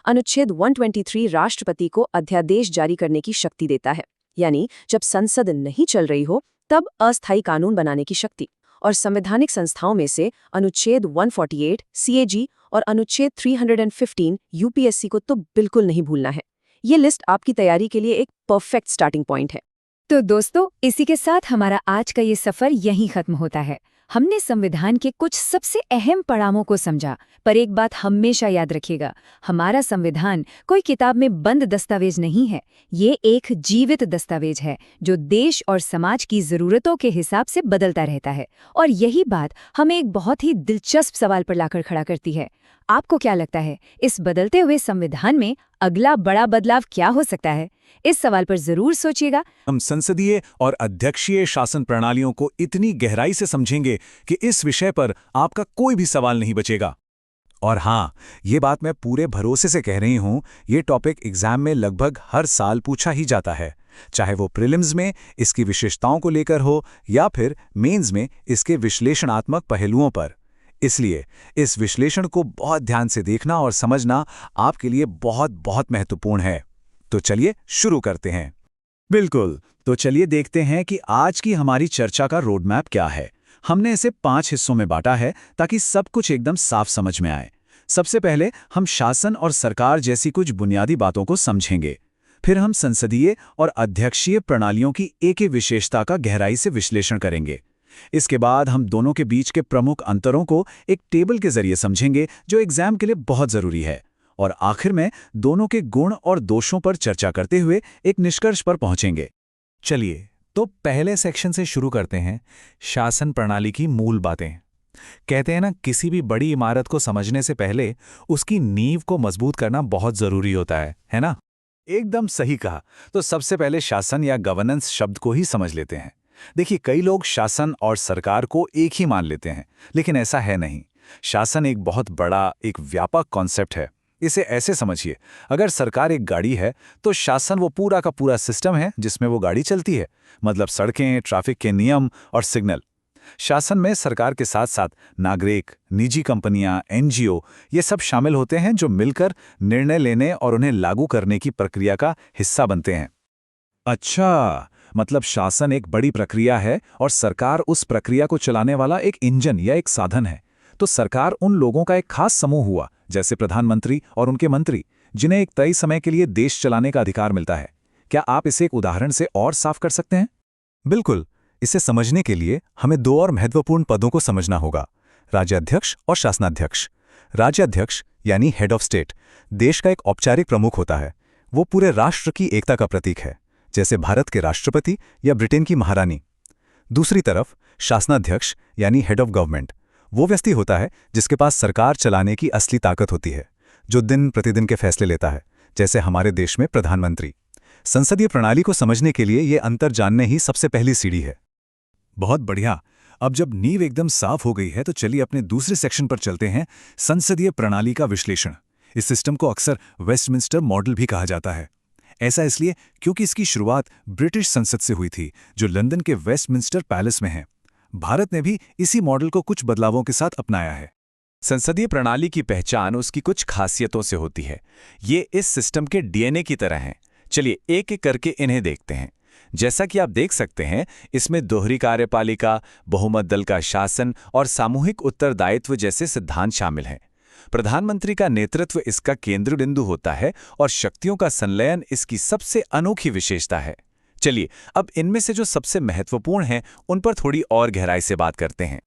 अनुच्छेद 123 राष्ट्रपति को अध्यादेश जारी करने की शक्ति देता है, यानी जब संसद नहीं चल रही हो तब अस्थायी कानून बनाने की शक्ति। और संवैधानिक संस्थाओं में से अनुच्छेद 148 CAG और अनुच्छेद 315 UPSC को तो बिल्कुल नहीं भूलना है। ये लिस्ट आपकी तैयारी के लिए एक परफेक्ट स्टार्टिंग पॉइंट है। तो दोस्तों, इसी के साथ हमारा आज का ये सफर यहीं खत्म होता है। हमने संविधान के कुछ सबसे अहम पड़ावों को समझा, पर एक बात हमेशा याद रखिएगा, हमारा संविधान कोई किताब में बंद दस्तावेज नहीं है। ये एक जीवित दस्तावेज है जो देश और समाज की जरूरतों के हिसाब से बदलता रहता है। और यही बात हमें एक बहुत ही दिलचस्प सवाल पर लाकर खड़ा करती है। आपको क्या लगता है, इस बदलते हुए संविधान में अगला बड़ा बदलाव क्या हो सकता है? इस सवाल पर जरूर सोचिएगा। हम संसदीय और अध्यक्षीय शासन प्रणालियों को इतनी गहराई से समझेंगे कि इस विषय पर आपका कोई भी सवाल नहीं बचेगा। और हाँ, ये बात मैं पूरे भरोसे से कह रही हूँ, ये टॉपिक एग्जाम में लगभग हर साल पूछा ही जाता है, चाहे वो प्रीलिम्स में इसकी विशेषताओं को लेकर हो या फिर मेंस में इसके विश्लेषणात्मक पहलुओं पर। इसलिए इस विश्लेषण को बहुत ध्यान से देखना और समझना आपके लिए बहुत बहुत महत्वपूर्ण है। तो चलिए शुरू करते हैं। बिल्कुल, तो चलिए देखते हैं कि आज की हमारी चर्चा का रोड मैप क्या है। हमने इसे 5 हिस्सों में बांटा है ताकि सब कुछ एकदम साफ समझ में आए। सबसे पहले हम शासन और सरकार जैसी कुछ बुनियादी बातों को समझेंगे। फिर हम संसदीय और अध्यक्षीय प्रणालियों की एक विशेषता का गहराई से विश्लेषण करेंगे। इसके बाद हम दोनों के बीच के प्रमुख अंतरों को एक टेबल के जरिए समझेंगे जो एग्जाम के लिए बहुत जरूरी है। और आखिर में दोनों के गुण और दोषों पर चर्चा करते हुए एक निष्कर्ष पर पहुंचेंगे। चलिए, तो पहले सेक्शन से शुरू करते हैं, शासन प्रणाली की मूल बातें। कहते हैं ना, किसी भी बड़ी इमारत को समझने से पहले उसकी नींव को मजबूत करना बहुत जरूरी होता है ना? एकदम सही कहा। तो सबसे पहले शासन या गवर्नेंस शब्द को ही समझ लेते हैं। देखिए, कई लोग शासन और सरकार को एक ही मान लेते हैं, लेकिन ऐसा है नहीं। शासन एक बहुत बड़ा, एक व्यापक कॉन्सेप्ट है। इसे ऐसे समझिए, अगर सरकार एक गाड़ी है तो शासन वो पूरा का पूरा सिस्टम है जिसमें वो गाड़ी चलती है, मतलब सड़कें, ट्रैफिक के नियम और सिग्नल। शासन में सरकार के साथ साथ नागरिक, निजी कंपनियां, NGO ये सब शामिल होते हैं जो मिलकर निर्णय लेने और उन्हें लागू करने की प्रक्रिया का हिस्सा बनते हैं। अच्छा, मतलब शासन एक बड़ी प्रक्रिया है और सरकार उस प्रक्रिया को चलाने वाला एक इंजन या एक साधन है। तो सरकार उन लोगों का एक खास समूह हुआ, जैसे प्रधानमंत्री और उनके मंत्री, जिन्हें एक तय समय के लिए देश चलाने का अधिकार मिलता है। क्या आप इसे एक उदाहरण से और साफ कर सकते हैं? बिल्कुल, इसे समझने के लिए हमें 2 और महत्वपूर्ण पदों को समझना होगा, राज्याध्यक्ष और शासनाध्यक्ष। राज्याध्यक्ष यानी हेड ऑफ स्टेट देश का एक औपचारिक प्रमुख होता है। वो पूरे राष्ट्र की एकता का प्रतीक है, जैसे भारत के राष्ट्रपति या ब्रिटेन की महारानी। दूसरी तरफ शासनाध्यक्ष यानी हेड ऑफ गवर्नमेंट वो व्यक्ति होता है जिसके पास सरकार चलाने की असली ताकत होती है, जो दिन प्रतिदिन के फैसले लेता है, जैसे हमारे देश में प्रधानमंत्री। संसदीय प्रणाली को समझने के लिए ये अंतर जानने ही सबसे पहली सीढ़ी है। बहुत बढ़िया। अब जब नींव एकदम साफ हो गई है तो चलिए अपने दूसरे सेक्शन पर चलते हैं, संसदीय प्रणाली का विश्लेषण। इस सिस्टम को अक्सर वेस्टमिंस्टर मॉडल भी कहा जाता है। ऐसा इसलिए क्योंकि इसकी शुरुआत ब्रिटिश संसद से हुई थी, जो लंदन के वेस्टमिंस्टर पैलेस में है। भारत ने भी इसी मॉडल को कुछ बदलावों के साथ अपनाया है। संसदीय प्रणाली की पहचान उसकी कुछ खासियतों से होती है। ये इस सिस्टम के DNA की तरह हैं। चलिए एक एक करके इन्हें देखते हैं। जैसा कि आप देख सकते हैं, इसमें दोहरी कार्यपालिका, बहुमत दल का शासन और सामूहिक उत्तरदायित्व जैसे सिद्धांत शामिल हैं। प्रधानमंत्री का नेतृत्व इसका केंद्र बिंदु होता है और शक्तियों का संलयन इसकी सबसे अनोखी विशेषता है। चलिए अब इनमें से जो सबसे महत्वपूर्ण हैं उन पर थोड़ी और गहराई से बात करते हैं।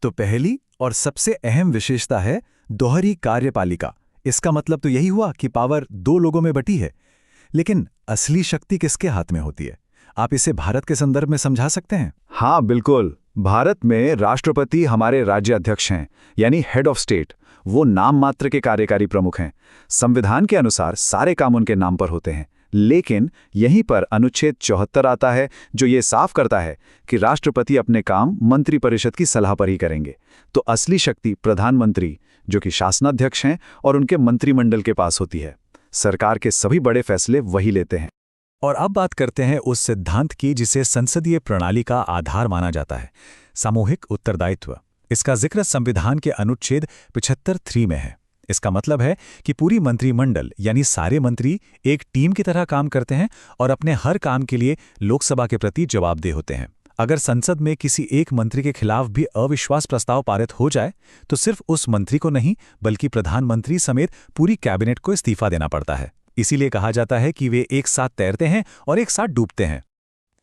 तो पहली और सबसे अहम विशेषता है दोहरी कार्यपालिका। इसका मतलब तो यही हुआ कि पावर 2 लोगों में बटी है, लेकिन असली शक्ति किसके हाथ में होती है? आप इसे भारत के संदर्भ में समझा सकते हैं? हाँ बिल्कुल। भारत में राष्ट्रपति हमारे राज्याध्यक्ष हैं, यानी हेड ऑफ स्टेट। वो नाम मात्र के कार्यकारी प्रमुख हैं। संविधान के अनुसार सारे काम उनके नाम पर होते हैं, लेकिन यहीं पर अनुच्छेद 74 आता है जो ये साफ करता है कि राष्ट्रपति अपने काम मंत्रिपरिषद की सलाह पर ही करेंगे। तो असली शक्ति प्रधानमंत्री, जो कि शासनाध्यक्ष हैं, और उनके मंत्रिमंडल के पास होती है। सरकार के सभी बड़े फैसले वही लेते हैं। और अब बात करते हैं उस सिद्धांत की जिसे संसदीय प्रणाली का आधार माना जाता है, सामूहिक उत्तरदायित्व। इसका जिक्र संविधान के अनुच्छेद 75(3) में है। इसका मतलब है कि पूरी मंत्रिमंडल यानी सारे मंत्री एक टीम की तरह काम करते हैं और अपने हर काम के लिए लोकसभा के प्रति जवाबदेह होते हैं। अगर संसद में किसी एक मंत्री के खिलाफ भी अविश्वास प्रस्ताव पारित हो जाए तो सिर्फ उस मंत्री को नहीं बल्कि प्रधानमंत्री समेत पूरी कैबिनेट को इस्तीफा देना पड़ता है। इसीलिए कहा जाता है कि वे एक साथ तैरते हैं और एक साथ डूबते हैं।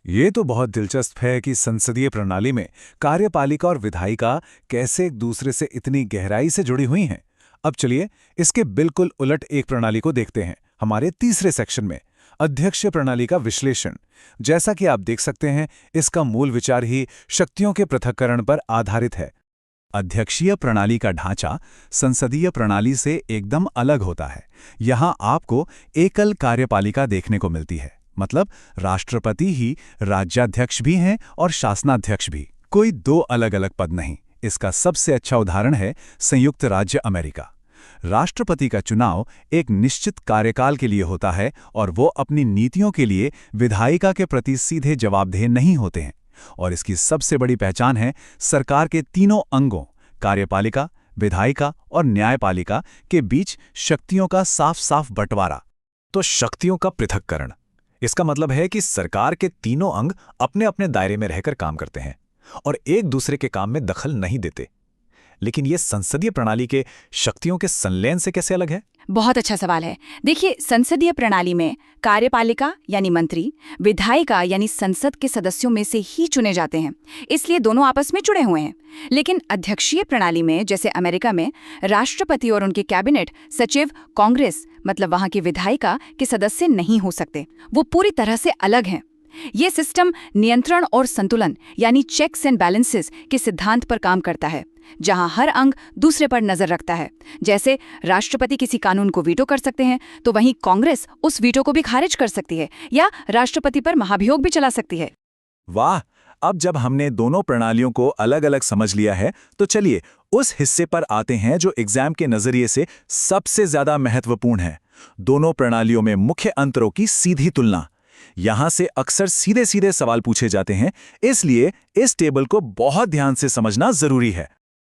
ये तो बहुत दिलचस्प है कि संसदीय प्रणाली में कार्यपालिका और विधायिका कैसे एक दूसरे से इतनी गहराई से जुड़ी हुई हैं। अब चलिए इसके बिल्कुल उलट एक प्रणाली को देखते हैं हमारे तीसरे सेक्शन में, अध्यक्षीय प्रणाली का विश्लेषण। जैसा कि आप देख सकते हैं, इसका मूल विचार ही शक्तियों के पृथक्करण पर आधारित है। अध्यक्षीय प्रणाली का ढांचा संसदीय प्रणाली से एकदम अलग होता है। यहां आपको एकल कार्यपालिका देखने को मिलती है, मतलब राष्ट्रपति ही राज्याध्यक्ष भी हैं और शासनाध्यक्ष भी, कोई दो अलग अलग पद नहीं। इसका सबसे अच्छा उदाहरण है संयुक्त राज्य अमेरिका। राष्ट्रपति का चुनाव एक निश्चित कार्यकाल के लिए होता है और वो अपनी नीतियों के लिए विधायिका के प्रति सीधे जवाबदेह नहीं होते हैं। और इसकी सबसे बड़ी पहचान है सरकार के तीनों अंगों कार्यपालिका, विधायिका और न्यायपालिका के बीच शक्तियों का साफ साफ बंटवारा। तो शक्तियों का पृथक्करण, इसका मतलब है कि सरकार के तीनों अंग अपने अपने दायरे में रहकर काम करते हैं और एक दूसरे के काम में दखल नहीं देते। लेकिन ये संसदीय प्रणाली के शक्तियों के संलयन से कैसे अलग है? बहुत अच्छा सवाल है। देखिए, संसदीय प्रणाली में कार्यपालिका यानी मंत्री, विधायिका यानी संसद के सदस्यों में से ही चुने जाते हैं, इसलिए दोनों आपस में जुड़े हुए हैं। लेकिन अध्यक्षीय प्रणाली में, जैसे अमेरिका में, राष्ट्रपति और उनके कैबिनेट सचिव कांग्रेस मतलब वहां की विधायिका के सदस्य नहीं हो सकते, वो पूरी तरह से अलग हैं। ये सिस्टम नियंत्रण और संतुलन यानी चेक्स एंड बैलेंसेस के सिद्धांत पर काम करता है, जहां हर अंग दूसरे पर नजर रखता है। जैसे राष्ट्रपति किसी कानून को वीटो कर सकते हैं, तो वहीं कांग्रेस उस वीटो को भी खारिज कर सकती है या राष्ट्रपति पर महाभियोग भी चला सकती है। वाह! अब जब हमने दोनों प्रणालियों को अलग अलग समझ लिया है, तो चलिए उस हिस्से पर आते हैं जो एग्जाम के नजरिए से सबसे ज्यादा महत्वपूर्ण है, दोनों प्रणालियों में मुख्य अंतरों की सीधी तुलना। यहां से अक्सर सीधे सीधे सवाल पूछे जाते हैं, इसलिए इस टेबल को बहुत ध्यान से समझना जरूरी है।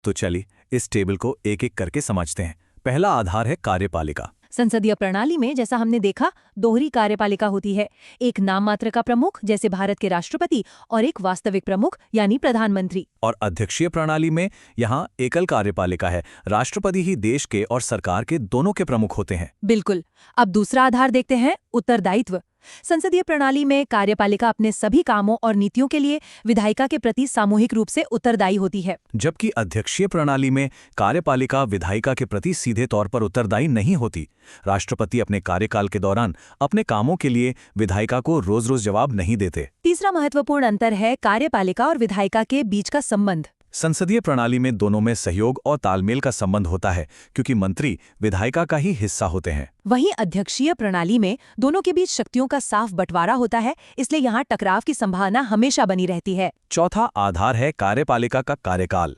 तो चलिए इस टेबल को एक एक करके समझते हैं। पहला आधार है कार्यपालिका। संसदीय प्रणाली में, जैसा हमने देखा, दोहरी कार्यपालिका होती है। एक नाम मात्र का प्रमुख जैसे भारत के राष्ट्रपति और एक वास्तविक प्रमुख यानी प्रधानमंत्री। और अध्यक्षीय प्रणाली में यहाँ एकल कार्यपालिका है, राष्ट्रपति ही देश के और सरकार के दोनों के प्रमुख होते हैं। बिल्कुल। अब दूसरा आधार देखते हैं, उत्तरदायित्व। संसदीय प्रणाली में कार्यपालिका अपने सभी कामों और नीतियों के लिए विधायिका के प्रति सामूहिक रूप से उत्तरदायी होती है, जबकि अध्यक्षीय प्रणाली में कार्यपालिका विधायिका के प्रति सीधे तौर पर उत्तरदायी नहीं होती। राष्ट्रपति अपने कार्यकाल के दौरान अपने कामों के लिए विधायिका को रोज रोज जवाब नहीं देते। तीसरा महत्वपूर्ण अंतर है कार्यपालिका और विधायिका के बीच का संबंध। संसदीय प्रणाली में दोनों में सहयोग और तालमेल का संबंध होता है, क्योंकि मंत्री विधायिका का ही हिस्सा होते हैं। वहीं अध्यक्षीय प्रणाली में दोनों के बीच शक्तियों का साफ बंटवारा होता है, इसलिए यहाँ टकराव की संभावना हमेशा बनी रहती है। चौथा आधार है कार्यपालिका का कार्यकाल।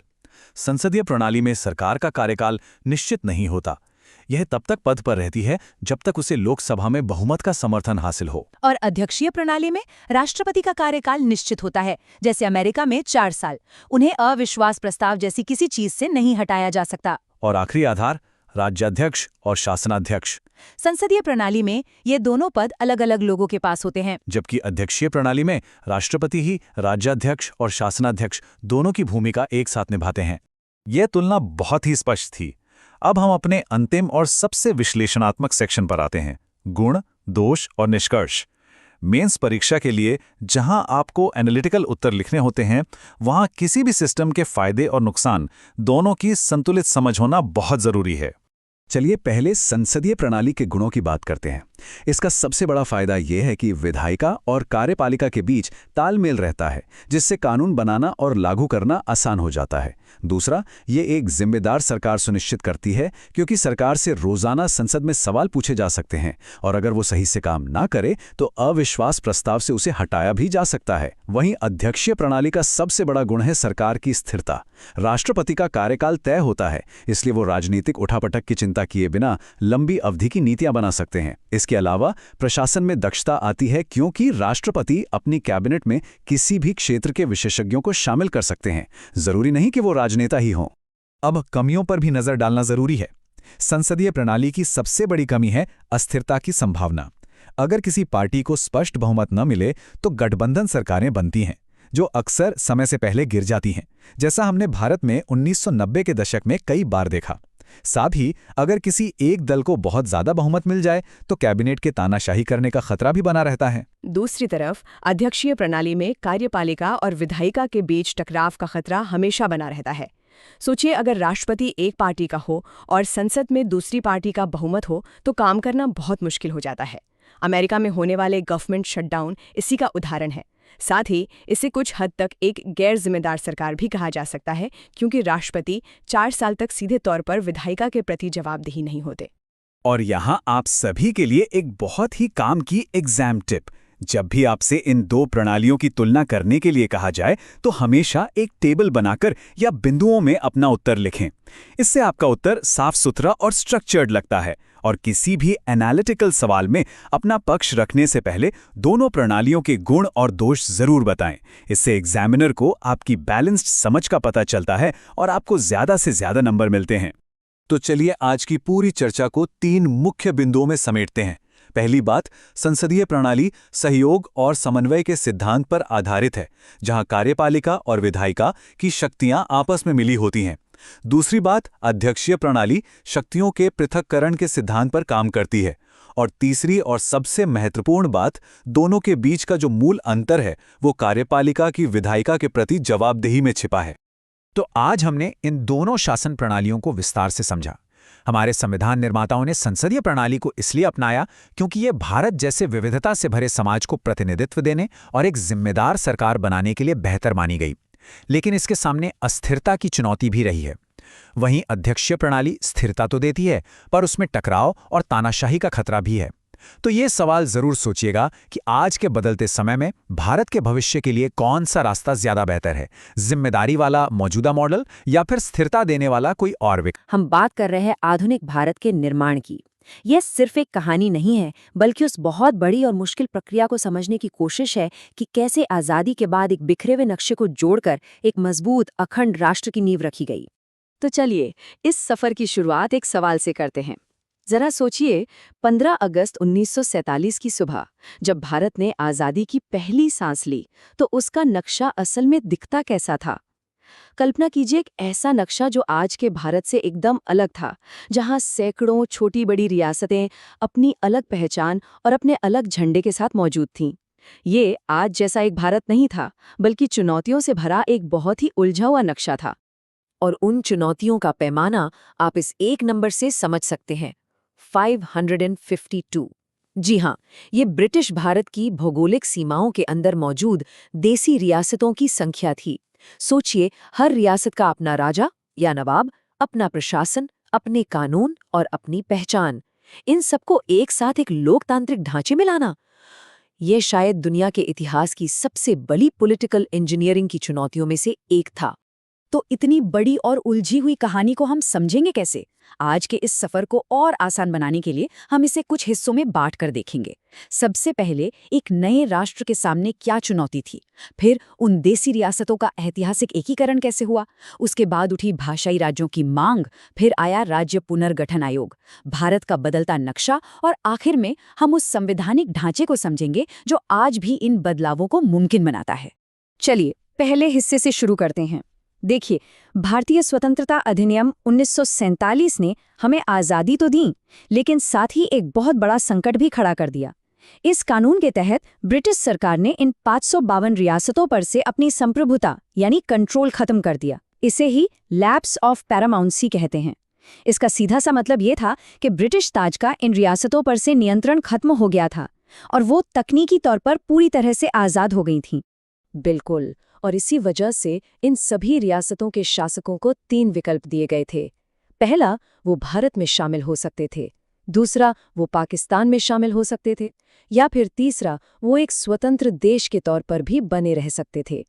संसदीय प्रणाली में सरकार का कार्यकाल निश्चित नहीं होता। यह तब तक पद पर रहती है जब तक उसे लोकसभा में बहुमत का समर्थन हासिल हो। और अध्यक्षीय प्रणाली में राष्ट्रपति का कार्यकाल निश्चित होता है, जैसे अमेरिका में 4 साल। उन्हें अविश्वास प्रस्ताव जैसी किसी चीज से नहीं हटाया जा सकता। और आखिरी आधार राज्याध्यक्ष और शासनाध्यक्ष। संसदीय प्रणाली में ये दोनों पद अलग अलग लोगों के पास होते हैं, जबकि अध्यक्षीय प्रणाली में राष्ट्रपति ही राज्याध्यक्ष और शासनाध्यक्ष दोनों की भूमिका एक साथ निभाते हैं। यह तुलना बहुत ही स्पष्ट थी। अब हम अपने अंतिम और सबसे विश्लेषणात्मक सेक्शन पर आते हैं, गुण, दोष और निष्कर्ष। मेंस परीक्षा के लिए जहां आपको एनालिटिकल उत्तर लिखने होते हैं, वहां किसी भी सिस्टम के फायदे और नुकसान दोनों की संतुलित समझ होना बहुत जरूरी है। चलिए पहले संसदीय प्रणाली के गुणों की बात करते हैं। इसका सबसे बड़ा फायदा यह है कि विधायिका और कार्यपालिका के बीच तालमेल रहता है, जिससे कानून बनाना और लागू करना आसान हो जाता है। दूसरा, ये एक जिम्मेदार सरकार सुनिश्चित करती है, क्योंकि सरकार से रोजाना संसद में सवाल पूछे जा सकते हैं और अगर वो सही से काम ना करे तो अविश्वास प्रस्ताव से उसे हटाया भी जा सकता है। वहीं अध्यक्षीय प्रणाली का सबसे बड़ा गुण है सरकार की स्थिरता। राष्ट्रपति का कार्यकाल तय होता है, इसलिए वो राजनीतिक उठापटक की चिंता किए बिना लंबी अवधि की नीतियां बना सकते हैं। इसके अलावा प्रशासन में दक्षता आती है, क्योंकि राष्ट्रपति अपनी कैबिनेट में किसी भी क्षेत्र के विशेषज्ञों को शामिल कर सकते हैं, जरूरी नहीं कि वो राजनेता ही हों। अब कमियों पर भी नजर डालना जरूरी है। संसदीय प्रणाली की सबसे बड़ी कमी है अस्थिरता की संभावना। अगर किसी पार्टी को स्पष्ट बहुमत न मिले तो गठबंधन सरकारें बनती हैं, जो अक्सर समय से पहले गिर जाती हैं, जैसा हमने भारत में 1990 के दशक में कई बार देखा। साथ ही अगर किसी एक दल को बहुत ज्यादा बहुमत मिल जाए तो कैबिनेट के तानाशाही करने का खतरा भी बना रहता है। दूसरी तरफ अध्यक्षीय प्रणाली में कार्यपालिका और विधायिका के बीच टकराव का खतरा हमेशा बना रहता है। सोचिए, अगर राष्ट्रपति एक पार्टी का हो और संसद में दूसरी पार्टी का बहुमत हो तो काम करना बहुत मुश्किल हो जाता है। अमेरिका में होने वाले गवर्नमेंट शटडाउन इसी का उदाहरण है। साथ ही इसे कुछ हद तक एक गैर जिम्मेदार सरकार भी कहा जा सकता है, क्योंकि राष्ट्रपति 4 साल तक सीधे तौर पर विधायिका के प्रति जवाबदेही नहीं होते। और यहाँ आप सभी के लिए एक बहुत ही काम की एग्जाम टिप। जब भी आपसे इन दो प्रणालियों की तुलना करने के लिए कहा जाए तो हमेशा एक टेबल बनाकर या बिंदुओं में अपना उत्तर लिखें। इससे आपका उत्तर साफ सुथरा और स्ट्रक्चर्ड लगता है और किसी भी एनालिटिकल सवाल में अपना पक्ष रखने से पहले दोनों प्रणालियों के गुण और दोष जरूर बताएं। इससे एग्जामिनर को आपकी बैलेंस्ड समझ का पता चलता है और आपको ज्यादा से ज्यादा नंबर मिलते हैं। तो चलिए आज की पूरी चर्चा को 3 मुख्य बिंदुओं में समेटते हैं। पहली बात, संसदीय प्रणाली सहयोग और समन्वय के सिद्धांत पर आधारित है, जहां कार्यपालिका और विधायिका की शक्तियां आपस में मिली होती हैं। दूसरी बात, अध्यक्षीय प्रणाली शक्तियों के पृथक्करण के सिद्धांत पर काम करती है। और तीसरी और सबसे महत्वपूर्ण बात, दोनों के बीच का जो मूल अंतर है वो कार्यपालिका की विधायिका के प्रति जवाबदेही में छिपा है। तो आज हमने इन दोनों शासन प्रणालियों को विस्तार से समझा। हमारे संविधान निर्माताओं ने संसदीय प्रणाली को इसलिए अपनाया क्योंकि ये भारत जैसे विविधता से भरे समाज को प्रतिनिधित्व देने और एक जिम्मेदार सरकार बनाने के लिए बेहतर मानी गई। लेकिन इसके सामने अस्थिरता की चुनौती भी रही है। वहीं अध्यक्षीय प्रणाली स्थिरता तो देती है, पर उसमें टकराव और तानाशाही का खतरा भी है। तो ये सवाल जरूर सोचिएगा कि आज के बदलते समय में भारत के भविष्य के लिए कौन सा रास्ता ज्यादा बेहतर है, जिम्मेदारी वाला मौजूदा मॉडल या फिर स्थिरता देने वाला कोई और विकल्प। हम बात कर रहे हैं आधुनिक भारत के निर्माण की। यह सिर्फ एक कहानी नहीं है, बल्कि उस बहुत बड़ी और मुश्किल प्रक्रिया को समझने की कोशिश है कि कैसे आज़ादी के बाद एक बिखरे हुए नक्शे को जोड़कर एक मजबूत अखंड राष्ट्र की नींव रखी गई। तो चलिए इस सफर की शुरुआत एक सवाल से करते हैं। जरा सोचिए, 15 अगस्त 1947 की सुबह जब भारत ने आज़ादी की पहली सांस ली तो उसका नक्शा असल में दिखता कैसा था। कल्पना कीजिए एक ऐसा नक्शा जो आज के भारत से एकदम अलग था, जहां सैकड़ों छोटी बड़ी रियासतें अपनी अलग पहचान और अपने अलग झंडे के साथ मौजूद थीं। ये आज जैसा एक भारत नहीं था, बल्कि चुनौतियों से भरा एक बहुत ही उलझा हुआ नक्शा था। और उन चुनौतियों का पैमाना आप इस एक नंबर से समझ सकते हैं, 552। जी हाँ, ये ब्रिटिश भारत की भौगोलिक सीमाओं के अंदर मौजूद देसी रियासतों की संख्या थी। सोचिए, हर रियासत का अपना राजा या नवाब, अपना प्रशासन, अपने कानून और अपनी पहचान। इन सबको एक साथ एक लोकतांत्रिक ढांचे में लाना, ये शायद दुनिया के इतिहास की सबसे बड़ी पॉलिटिकल इंजीनियरिंग की चुनौतियों में से एक था। तो इतनी बड़ी और उलझी हुई कहानी को हम समझेंगे कैसे? आज के इस सफर को और आसान बनाने के लिए हम इसे कुछ हिस्सों में बांट कर देखेंगे। सबसे पहले एक नए राष्ट्र के सामने क्या चुनौती थी, फिर उन देसी रियासतों का ऐतिहासिक एकीकरण कैसे हुआ, उसके बाद उठी भाषाई राज्यों की मांग, फिर आया राज्य पुनर्गठन आयोग, भारत का बदलता नक्शा और आखिर में हम उस संवैधानिक ढांचे को समझेंगे जो आज भी इन बदलावों को मुमकिन बनाता है। चलिए पहले हिस्से से शुरू करते हैं। देखिए, भारतीय स्वतंत्रता अधिनियम 1947 ने हमें आज़ादी तो दी, लेकिन साथ ही एक बहुत बड़ा संकट भी खड़ा कर दिया। इस कानून के तहत ब्रिटिश सरकार ने इन 552 रियासतों पर से अपनी संप्रभुता यानी कंट्रोल खत्म कर दिया। इसे ही लैप्स ऑफ पैरामाउंसी कहते हैं। इसका सीधा सा मतलब ये था कि ब्रिटिश ताज का इन रियासतों पर से नियंत्रण खत्म हो गया था और वो तकनीकी तौर पर पूरी तरह से आज़ाद हो गई थीं। बिल्कुल, और इसी वजह से इन सभी रियासतों के शासकों को 3 विकल्प दिए गए थे। पहला, वो भारत में शामिल हो सकते थे, दूसरा, वो पाकिस्तान में शामिल हो सकते थे, या फिर तीसरा, वो एक स्वतंत्र देश के तौर पर भी बने रह सकते थे।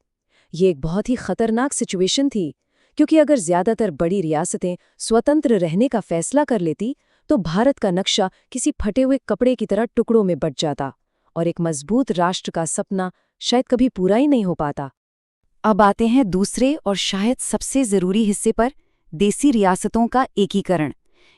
ये एक बहुत ही खतरनाक सिचुएशन थी, क्योंकि अगर ज्यादातर बड़ी रियासतें स्वतंत्र रहने का फैसला कर लेती तो भारत का नक्शा किसी फटे हुए कपड़े की तरह टुकड़ों में बंट जाता और एक मजबूत राष्ट्र का सपना शायद कभी पूरा ही नहीं हो पाता। अब आते हैं दूसरे और शायद सबसे जरूरी हिस्से पर, देसी रियासतों का एकीकरण।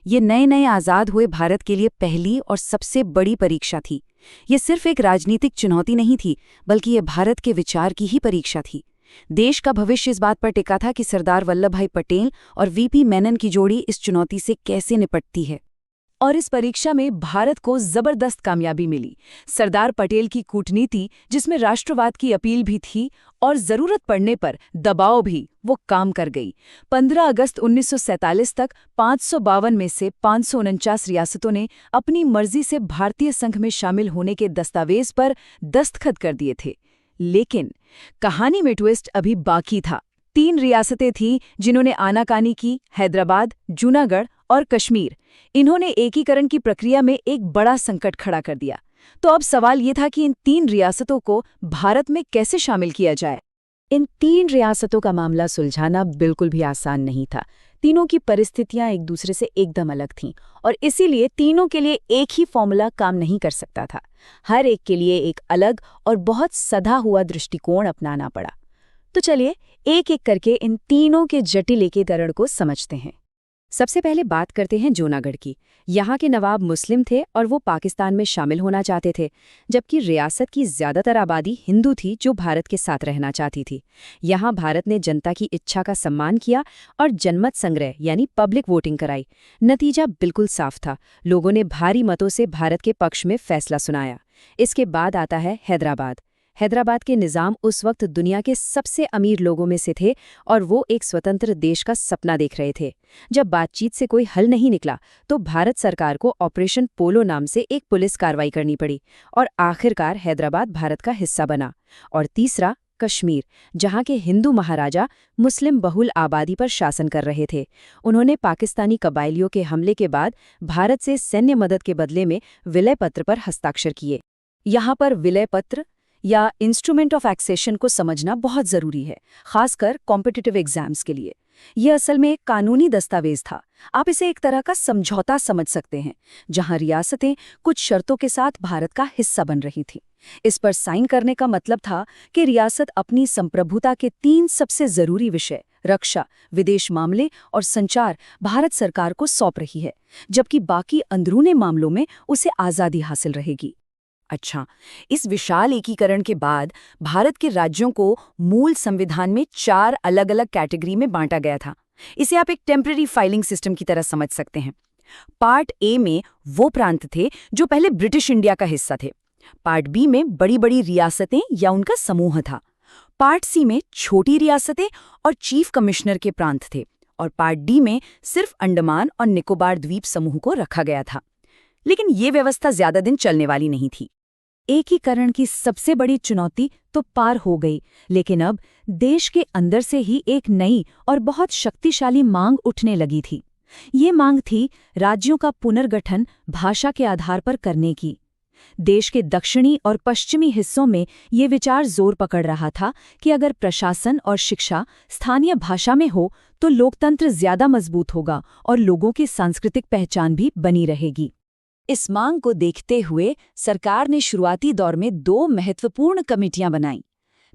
ये नए नए आज़ाद हुए भारत के लिए पहली और सबसे बड़ी परीक्षा थी, ये सिर्फ एक राजनीतिक चुनौती नहीं थी, बल्कि ये भारत के विचार की ही परीक्षा थी। देश का भविष्य इस बात पर टिका था कि सरदार वल्लभ भाई पटेल और वीपी मेनन की जोड़ी इस चुनौती से कैसे निपटती है। और इस परीक्षा में भारत को जबरदस्त कामयाबी मिली। सरदार पटेल की कूटनीति, जिसमें राष्ट्रवाद की अपील भी थी और जरूरत पड़ने पर दबाव भी, वो काम कर गई। 15 अगस्त 1947 तक 552 में से 549 रियासतों ने अपनी मर्जी से भारतीय संघ में शामिल होने के दस्तावेज पर दस्तखत कर दिए थे। लेकिन कहानी में ट्विस्ट अभी बाकी था। 3 रियासतें थीं जिन्होंने आनाकानी की, हैदराबाद, जूनागढ़ और कश्मीर। इन्होंने एकीकरण की प्रक्रिया में एक बड़ा संकट खड़ा कर दिया। तो अब सवाल ये था कि इन 3 रियासतों को भारत में कैसे शामिल किया जाए। इन 3 रियासतों का मामला सुलझाना बिल्कुल भी आसान नहीं था। तीनों की परिस्थितियां एक दूसरे से एकदम अलग थीं और इसीलिए तीनों के लिए एक ही फॉर्मूला काम नहीं कर सकता था। हर एक के लिए एक अलग और बहुत सधा हुआ दृष्टिकोण अपनाना पड़ा। तो चलिए एक एक करके इन तीनों के जटिल एकीकरण को समझते हैं। सबसे पहले बात करते हैं जूनागढ़ की। यहाँ के नवाब मुस्लिम थे और वो पाकिस्तान में शामिल होना चाहते थे, जबकि रियासत की ज़्यादातर आबादी हिंदू थी जो भारत के साथ रहना चाहती थी। यहाँ भारत ने जनता की इच्छा का सम्मान किया और जनमत संग्रह यानी पब्लिक वोटिंग कराई। नतीजा बिल्कुल साफ था। लोगों ने भारी मतों से भारत के पक्ष में फैसला सुनाया। इसके बाद आता है हैदराबाद। हैदराबाद के निज़ाम उस वक्त दुनिया के सबसे अमीर लोगों में से थे और वो एक स्वतंत्र देश का सपना देख रहे थे। जब बातचीत से कोई हल नहीं निकला तो भारत सरकार को ऑपरेशन पोलो नाम से एक पुलिस कार्रवाई करनी पड़ी और आखिरकार हैदराबाद भारत का हिस्सा बना। और तीसरा कश्मीर, जहाँ के हिंदू महाराजा मुस्लिम बहुल आबादी पर शासन कर रहे थे। उन्होंने पाकिस्तानी कबायलियों के हमले के बाद भारत से सैन्य मदद के बदले में विलय पत्र पर हस्ताक्षर किए। यहाँ पर विलय पत्र या इंस्ट्रूमेंट ऑफ एक्सेशन को समझना बहुत ज़रूरी है, खासकर कॉम्पिटिटिव एग्जाम्स के लिए। ये असल में एक कानूनी दस्तावेज था। आप इसे एक तरह का समझौता समझ सकते हैं, जहां रियासतें कुछ शर्तों के साथ भारत का हिस्सा बन रही थीं। इस पर साइन करने का मतलब था कि रियासत अपनी संप्रभुता के 3 सबसे ज़रूरी विषय रक्षा, विदेश मामले और संचार भारत सरकार को सौंप रही है, जबकि बाकी अंदरूनी मामलों में उसे आज़ादी हासिल रहेगी। अच्छा, इस विशाल एकीकरण के बाद भारत के राज्यों को मूल संविधान में 4 अलग-अलग कैटेगरी में बांटा गया था। इसे आप एक टेम्पररी फाइलिंग सिस्टम की तरह समझ सकते हैं। पार्ट ए में वो प्रांत थे जो पहले ब्रिटिश इंडिया का हिस्सा थे। पार्ट बी में बड़ी-बड़ी रियासतें या उनका समूह था। पार्ट सी में छोटी रियासतें और चीफ कमिश्नर के प्रांत थे। और पार्ट डी में सिर्फ अंडमान और निकोबार द्वीप समूह को रखा गया था। लेकिन ये व्यवस्था ज्यादा दिन चलने वाली नहीं थी। एकीकरण की सबसे बड़ी चुनौती तो पार हो गई, लेकिन अब देश के अंदर से ही एक नई और बहुत शक्तिशाली मांग उठने लगी थी। ये मांग थी राज्यों का पुनर्गठन भाषा के आधार पर करने की। देश के दक्षिणी और पश्चिमी हिस्सों में ये विचार जोर पकड़ रहा था कि अगर प्रशासन और शिक्षा स्थानीय भाषा में हो तो लोकतंत्र ज्यादा मजबूत होगा और लोगों की सांस्कृतिक पहचान भी बनी रहेगी। इस मांग को देखते हुए सरकार ने शुरुआती दौर में 2 महत्वपूर्ण कमेटियां बनाईं।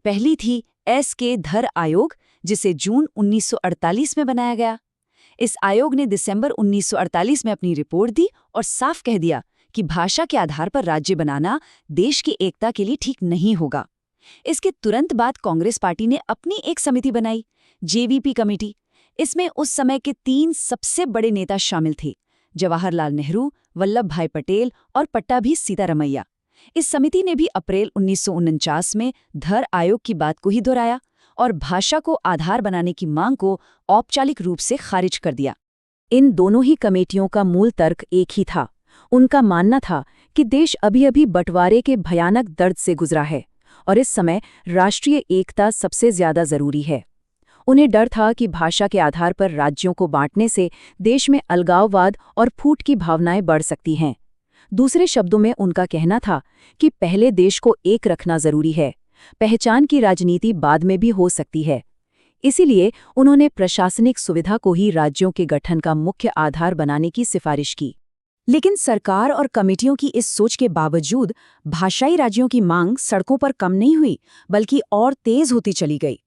पहली थी एस.के. धर आयोग, जिसे जून 1948 में बनाया गया। इस आयोग ने दिसंबर 1948 में अपनी रिपोर्ट दी और साफ कह दिया कि भाषा के आधार पर राज्य बनाना देश की एकता के लिए ठीक नहीं होगा। इसके तुरंत बाद कांग्रेस पार्टी ने अपनी एक समिति बनाई, जेवीपी कमेटी। इसमें उस समय के 3 सबसे बड़े नेता शामिल थे, जवाहरलाल नेहरू, वल्लभ भाई पटेल और पट्टाभी सीतारमैया। इस समिति ने भी अप्रैल 1949 में धर आयोग की बात को ही दोहराया और भाषा को आधार बनाने की मांग को औपचारिक रूप से खारिज कर दिया। इन दोनों ही कमेटियों का मूल तर्क एक ही था। उनका मानना था कि देश अभी-अभी बंटवारे के भयानक दर्द से गुजरा है और इस समय राष्ट्रीय एकता सबसे ज्यादा जरूरी है। उन्हें डर था कि भाषा के आधार पर राज्यों को बांटने से देश में अलगाववाद और फूट की भावनाएं बढ़ सकती हैं। दूसरे शब्दों में उनका कहना था कि पहले देश को एक रखना जरूरी है, पहचान की राजनीति बाद में भी हो सकती है। इसीलिए उन्होंने प्रशासनिक सुविधा को ही राज्यों के गठन का मुख्य आधार बनाने की सिफारिश की। लेकिन सरकार और कमेटियों की इस सोच के बावजूद भाषाई राज्यों की मांग सड़कों पर कम नहीं हुई, बल्कि और तेज होती चली गई।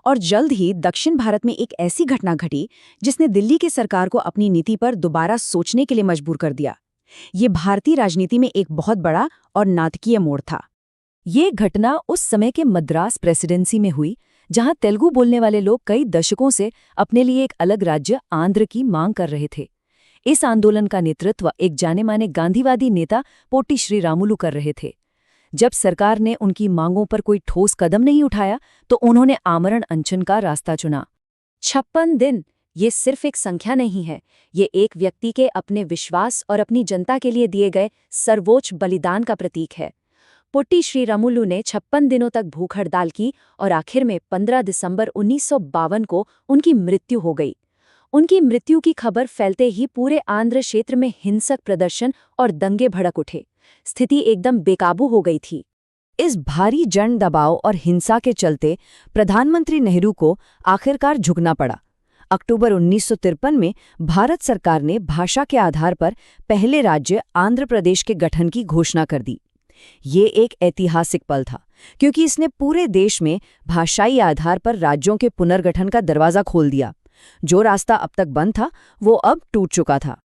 और जल्द ही दक्षिण भारत में एक ऐसी घटना घटी जिसने दिल्ली की सरकार को अपनी नीति पर दोबारा सोचने के लिए मजबूर कर दिया। ये भारतीय राजनीति में एक बहुत बड़ा और नाटकीय मोड़ था। ये घटना उस समय के मद्रास प्रेसिडेंसी में हुई, जहां तेलुगु बोलने वाले लोग कई दशकों से अपने लिए एक अलग राज्य आंध्र की मांग कर रहे थे। इस आंदोलन का नेतृत्व एक जाने-माने गांधीवादी नेता पोट्टी श्रीरामुलु कर रहे थे। जब सरकार ने उनकी मांगों पर कोई ठोस कदम नहीं उठाया, तो उन्होंने आमरण अनशन का रास्ता चुना। 56 दिन ये सिर्फ एक संख्या नहीं है, ये एक व्यक्ति के अपने विश्वास और अपनी जनता के लिए दिए गए सर्वोच्च बलिदान का प्रतीक है। पोट्टी श्रीरामुलु ने 56 दिनों तक भूख हड़ताल की और आखिर में 15 दिसंबर 1952 को उनकी मृत्यु हो गई। उनकी मृत्यु की खबर फैलते ही पूरे आंध्र क्षेत्र में हिंसक प्रदर्शन और दंगे भड़क उठे। स्थिति एकदम बेकाबू हो गई थी। इस भारी जन दबाव और हिंसा के चलते प्रधानमंत्री नेहरू को आखिरकार झुकना पड़ा। अक्टूबर 1953 में भारत सरकार ने भाषा के आधार पर पहले राज्य आंध्र प्रदेश के गठन की घोषणा कर दी। ये एक ऐतिहासिक पल था, क्योंकि इसने पूरे देश में भाषाई आधार पर राज्यों के पुनर्गठन का दरवाजा खोल दिया। जो रास्ता अब तक बंद था, वो अब टूट चुका था।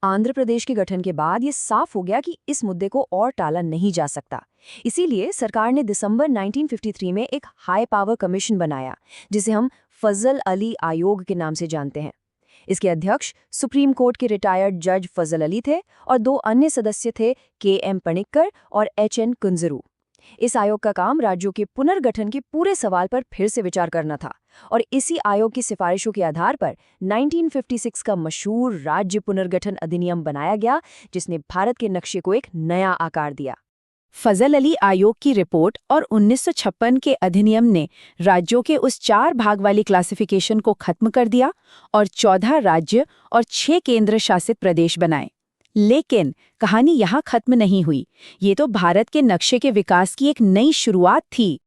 आंध्र प्रदेश के गठन के बाद ये साफ हो गया कि इस मुद्दे को और टाला नहीं जा सकता। इसीलिए सरकार ने दिसंबर 1953 में एक हाई पावर कमीशन बनाया, जिसे हम फजल अली आयोग के नाम से जानते हैं। इसके अध्यक्ष सुप्रीम कोर्ट के रिटायर्ड जज फजल अली थे और 2 अन्य सदस्य थे KM पणिक्कर और HN कुंजरू। इस आयोग का काम राज्यों के पुनर्गठन के पूरे सवाल पर फिर से विचार करना था, और इसी आयोग की सिफारिशों के आधार पर 1956 का मशहूर राज्य पुनर्गठन अधिनियम बनाया गया, जिसने भारत के नक्शे को एक नया आकार दिया। फजल अली आयोग की रिपोर्ट और 1956 के अधिनियम ने राज्यों के उस 4 भाग वाली क्लासिफिकेशन को खत्म कर दिया और 14 राज्य और 6 केंद्र शासित प्रदेश बनाए। लेकिन कहानी यहाँ खत्म नहीं हुई। ये तो भारत के नक्शे के विकास की एक नई शुरुआत थी।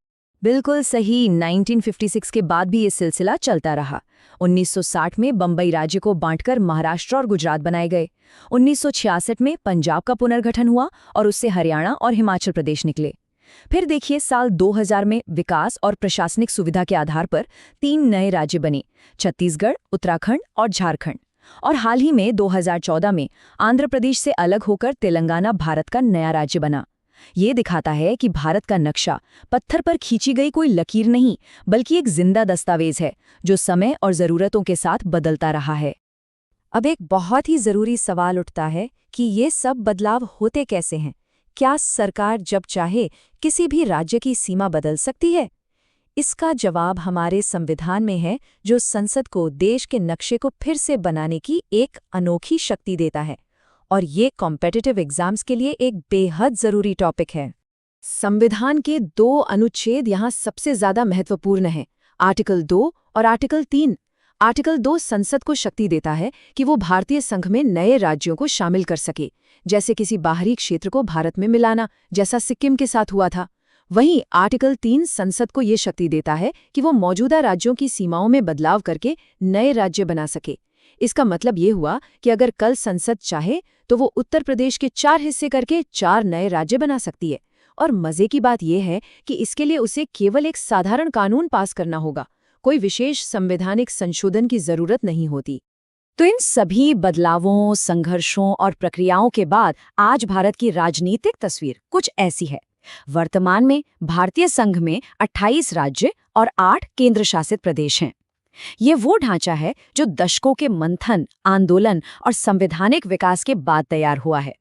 बिल्कुल सही। 1956 के बाद भी ये सिलसिला चलता रहा। 1960 में बम्बई राज्य को बांटकर महाराष्ट्र और गुजरात बनाए गए। 1966 में पंजाब का पुनर्गठन हुआ और उससे हरियाणा और हिमाचल प्रदेश निकले। फिर देखिए, साल 2000 में विकास और प्रशासनिक सुविधा के आधार पर 3 नए राज्य बने, छत्तीसगढ़, उत्तराखंड और झारखंड। और हाल ही में 2014 में आंध्र प्रदेश से अलग होकर तेलंगाना भारत का नया राज्य बना। ये दिखाता है कि भारत का नक्शा पत्थर पर खींची गई कोई लकीर नहीं, बल्कि एक जिंदा दस्तावेज है, जो समय और ज़रूरतों के साथ बदलता रहा है। अब एक बहुत ही ज़रूरी सवाल उठता है कि ये सब बदलाव होते कैसे हैं? क्या सरकार जब चाहे किसी भी राज्य की सीमा बदल सकती है? इसका जवाब हमारे संविधान में है, जो संसद को देश के नक्शे को फिर से बनाने की एक अनोखी शक्ति देता है। और ये कॉम्पिटिटिव एग्जाम्स के लिए एक बेहद ज़रूरी टॉपिक है। संविधान के 2 अनुच्छेद यहाँ सबसे ज़्यादा महत्वपूर्ण हैं, आर्टिकल 2 और आर्टिकल 3। आर्टिकल 2 संसद को शक्ति देता है कि वो भारतीय संघ में नए राज्यों को शामिल कर सके, जैसे किसी बाहरी क्षेत्र को भारत में मिलाना, जैसा सिक्किम के साथ हुआ था। वहीं आर्टिकल 3 संसद को ये शक्ति देता है कि वो मौजूदा राज्यों की सीमाओं में बदलाव करके नए राज्य बना सके। इसका मतलब ये हुआ कि अगर कल संसद चाहे तो वो उत्तर प्रदेश के 4 हिस्से करके 4 नए राज्य बना सकती है। और मजे की बात यह है कि इसके लिए उसे केवल एक साधारण कानून पास करना होगा, कोई विशेष संवैधानिक संशोधन की जरूरत नहीं होती। तो इन सभी बदलावों, संघर्षों और प्रक्रियाओं के बाद आज भारत की राजनीतिक तस्वीर कुछ ऐसी है। वर्तमान में भारतीय संघ में 28 राज्य और 8 केंद्र शासित प्रदेश हैं। ये वो ढांचा है जो दशकों के मंथन, आंदोलन और संवैधानिक विकास के बाद तैयार हुआ है।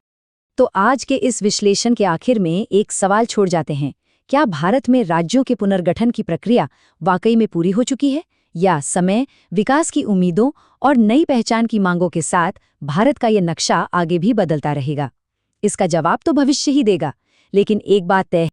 तो आज के इस विश्लेषण के आखिर में एक सवाल छोड़ जाते हैं, क्या भारत में राज्यों के पुनर्गठन की प्रक्रिया वाकई में पूरी हो चुकी है, या समय, विकास की उम्मीदों और नई पहचान की मांगों के साथ भारत का ये नक्शा आगे भी बदलता रहेगा? इसका जवाब तो भविष्य ही देगा, लेकिन एक बात तय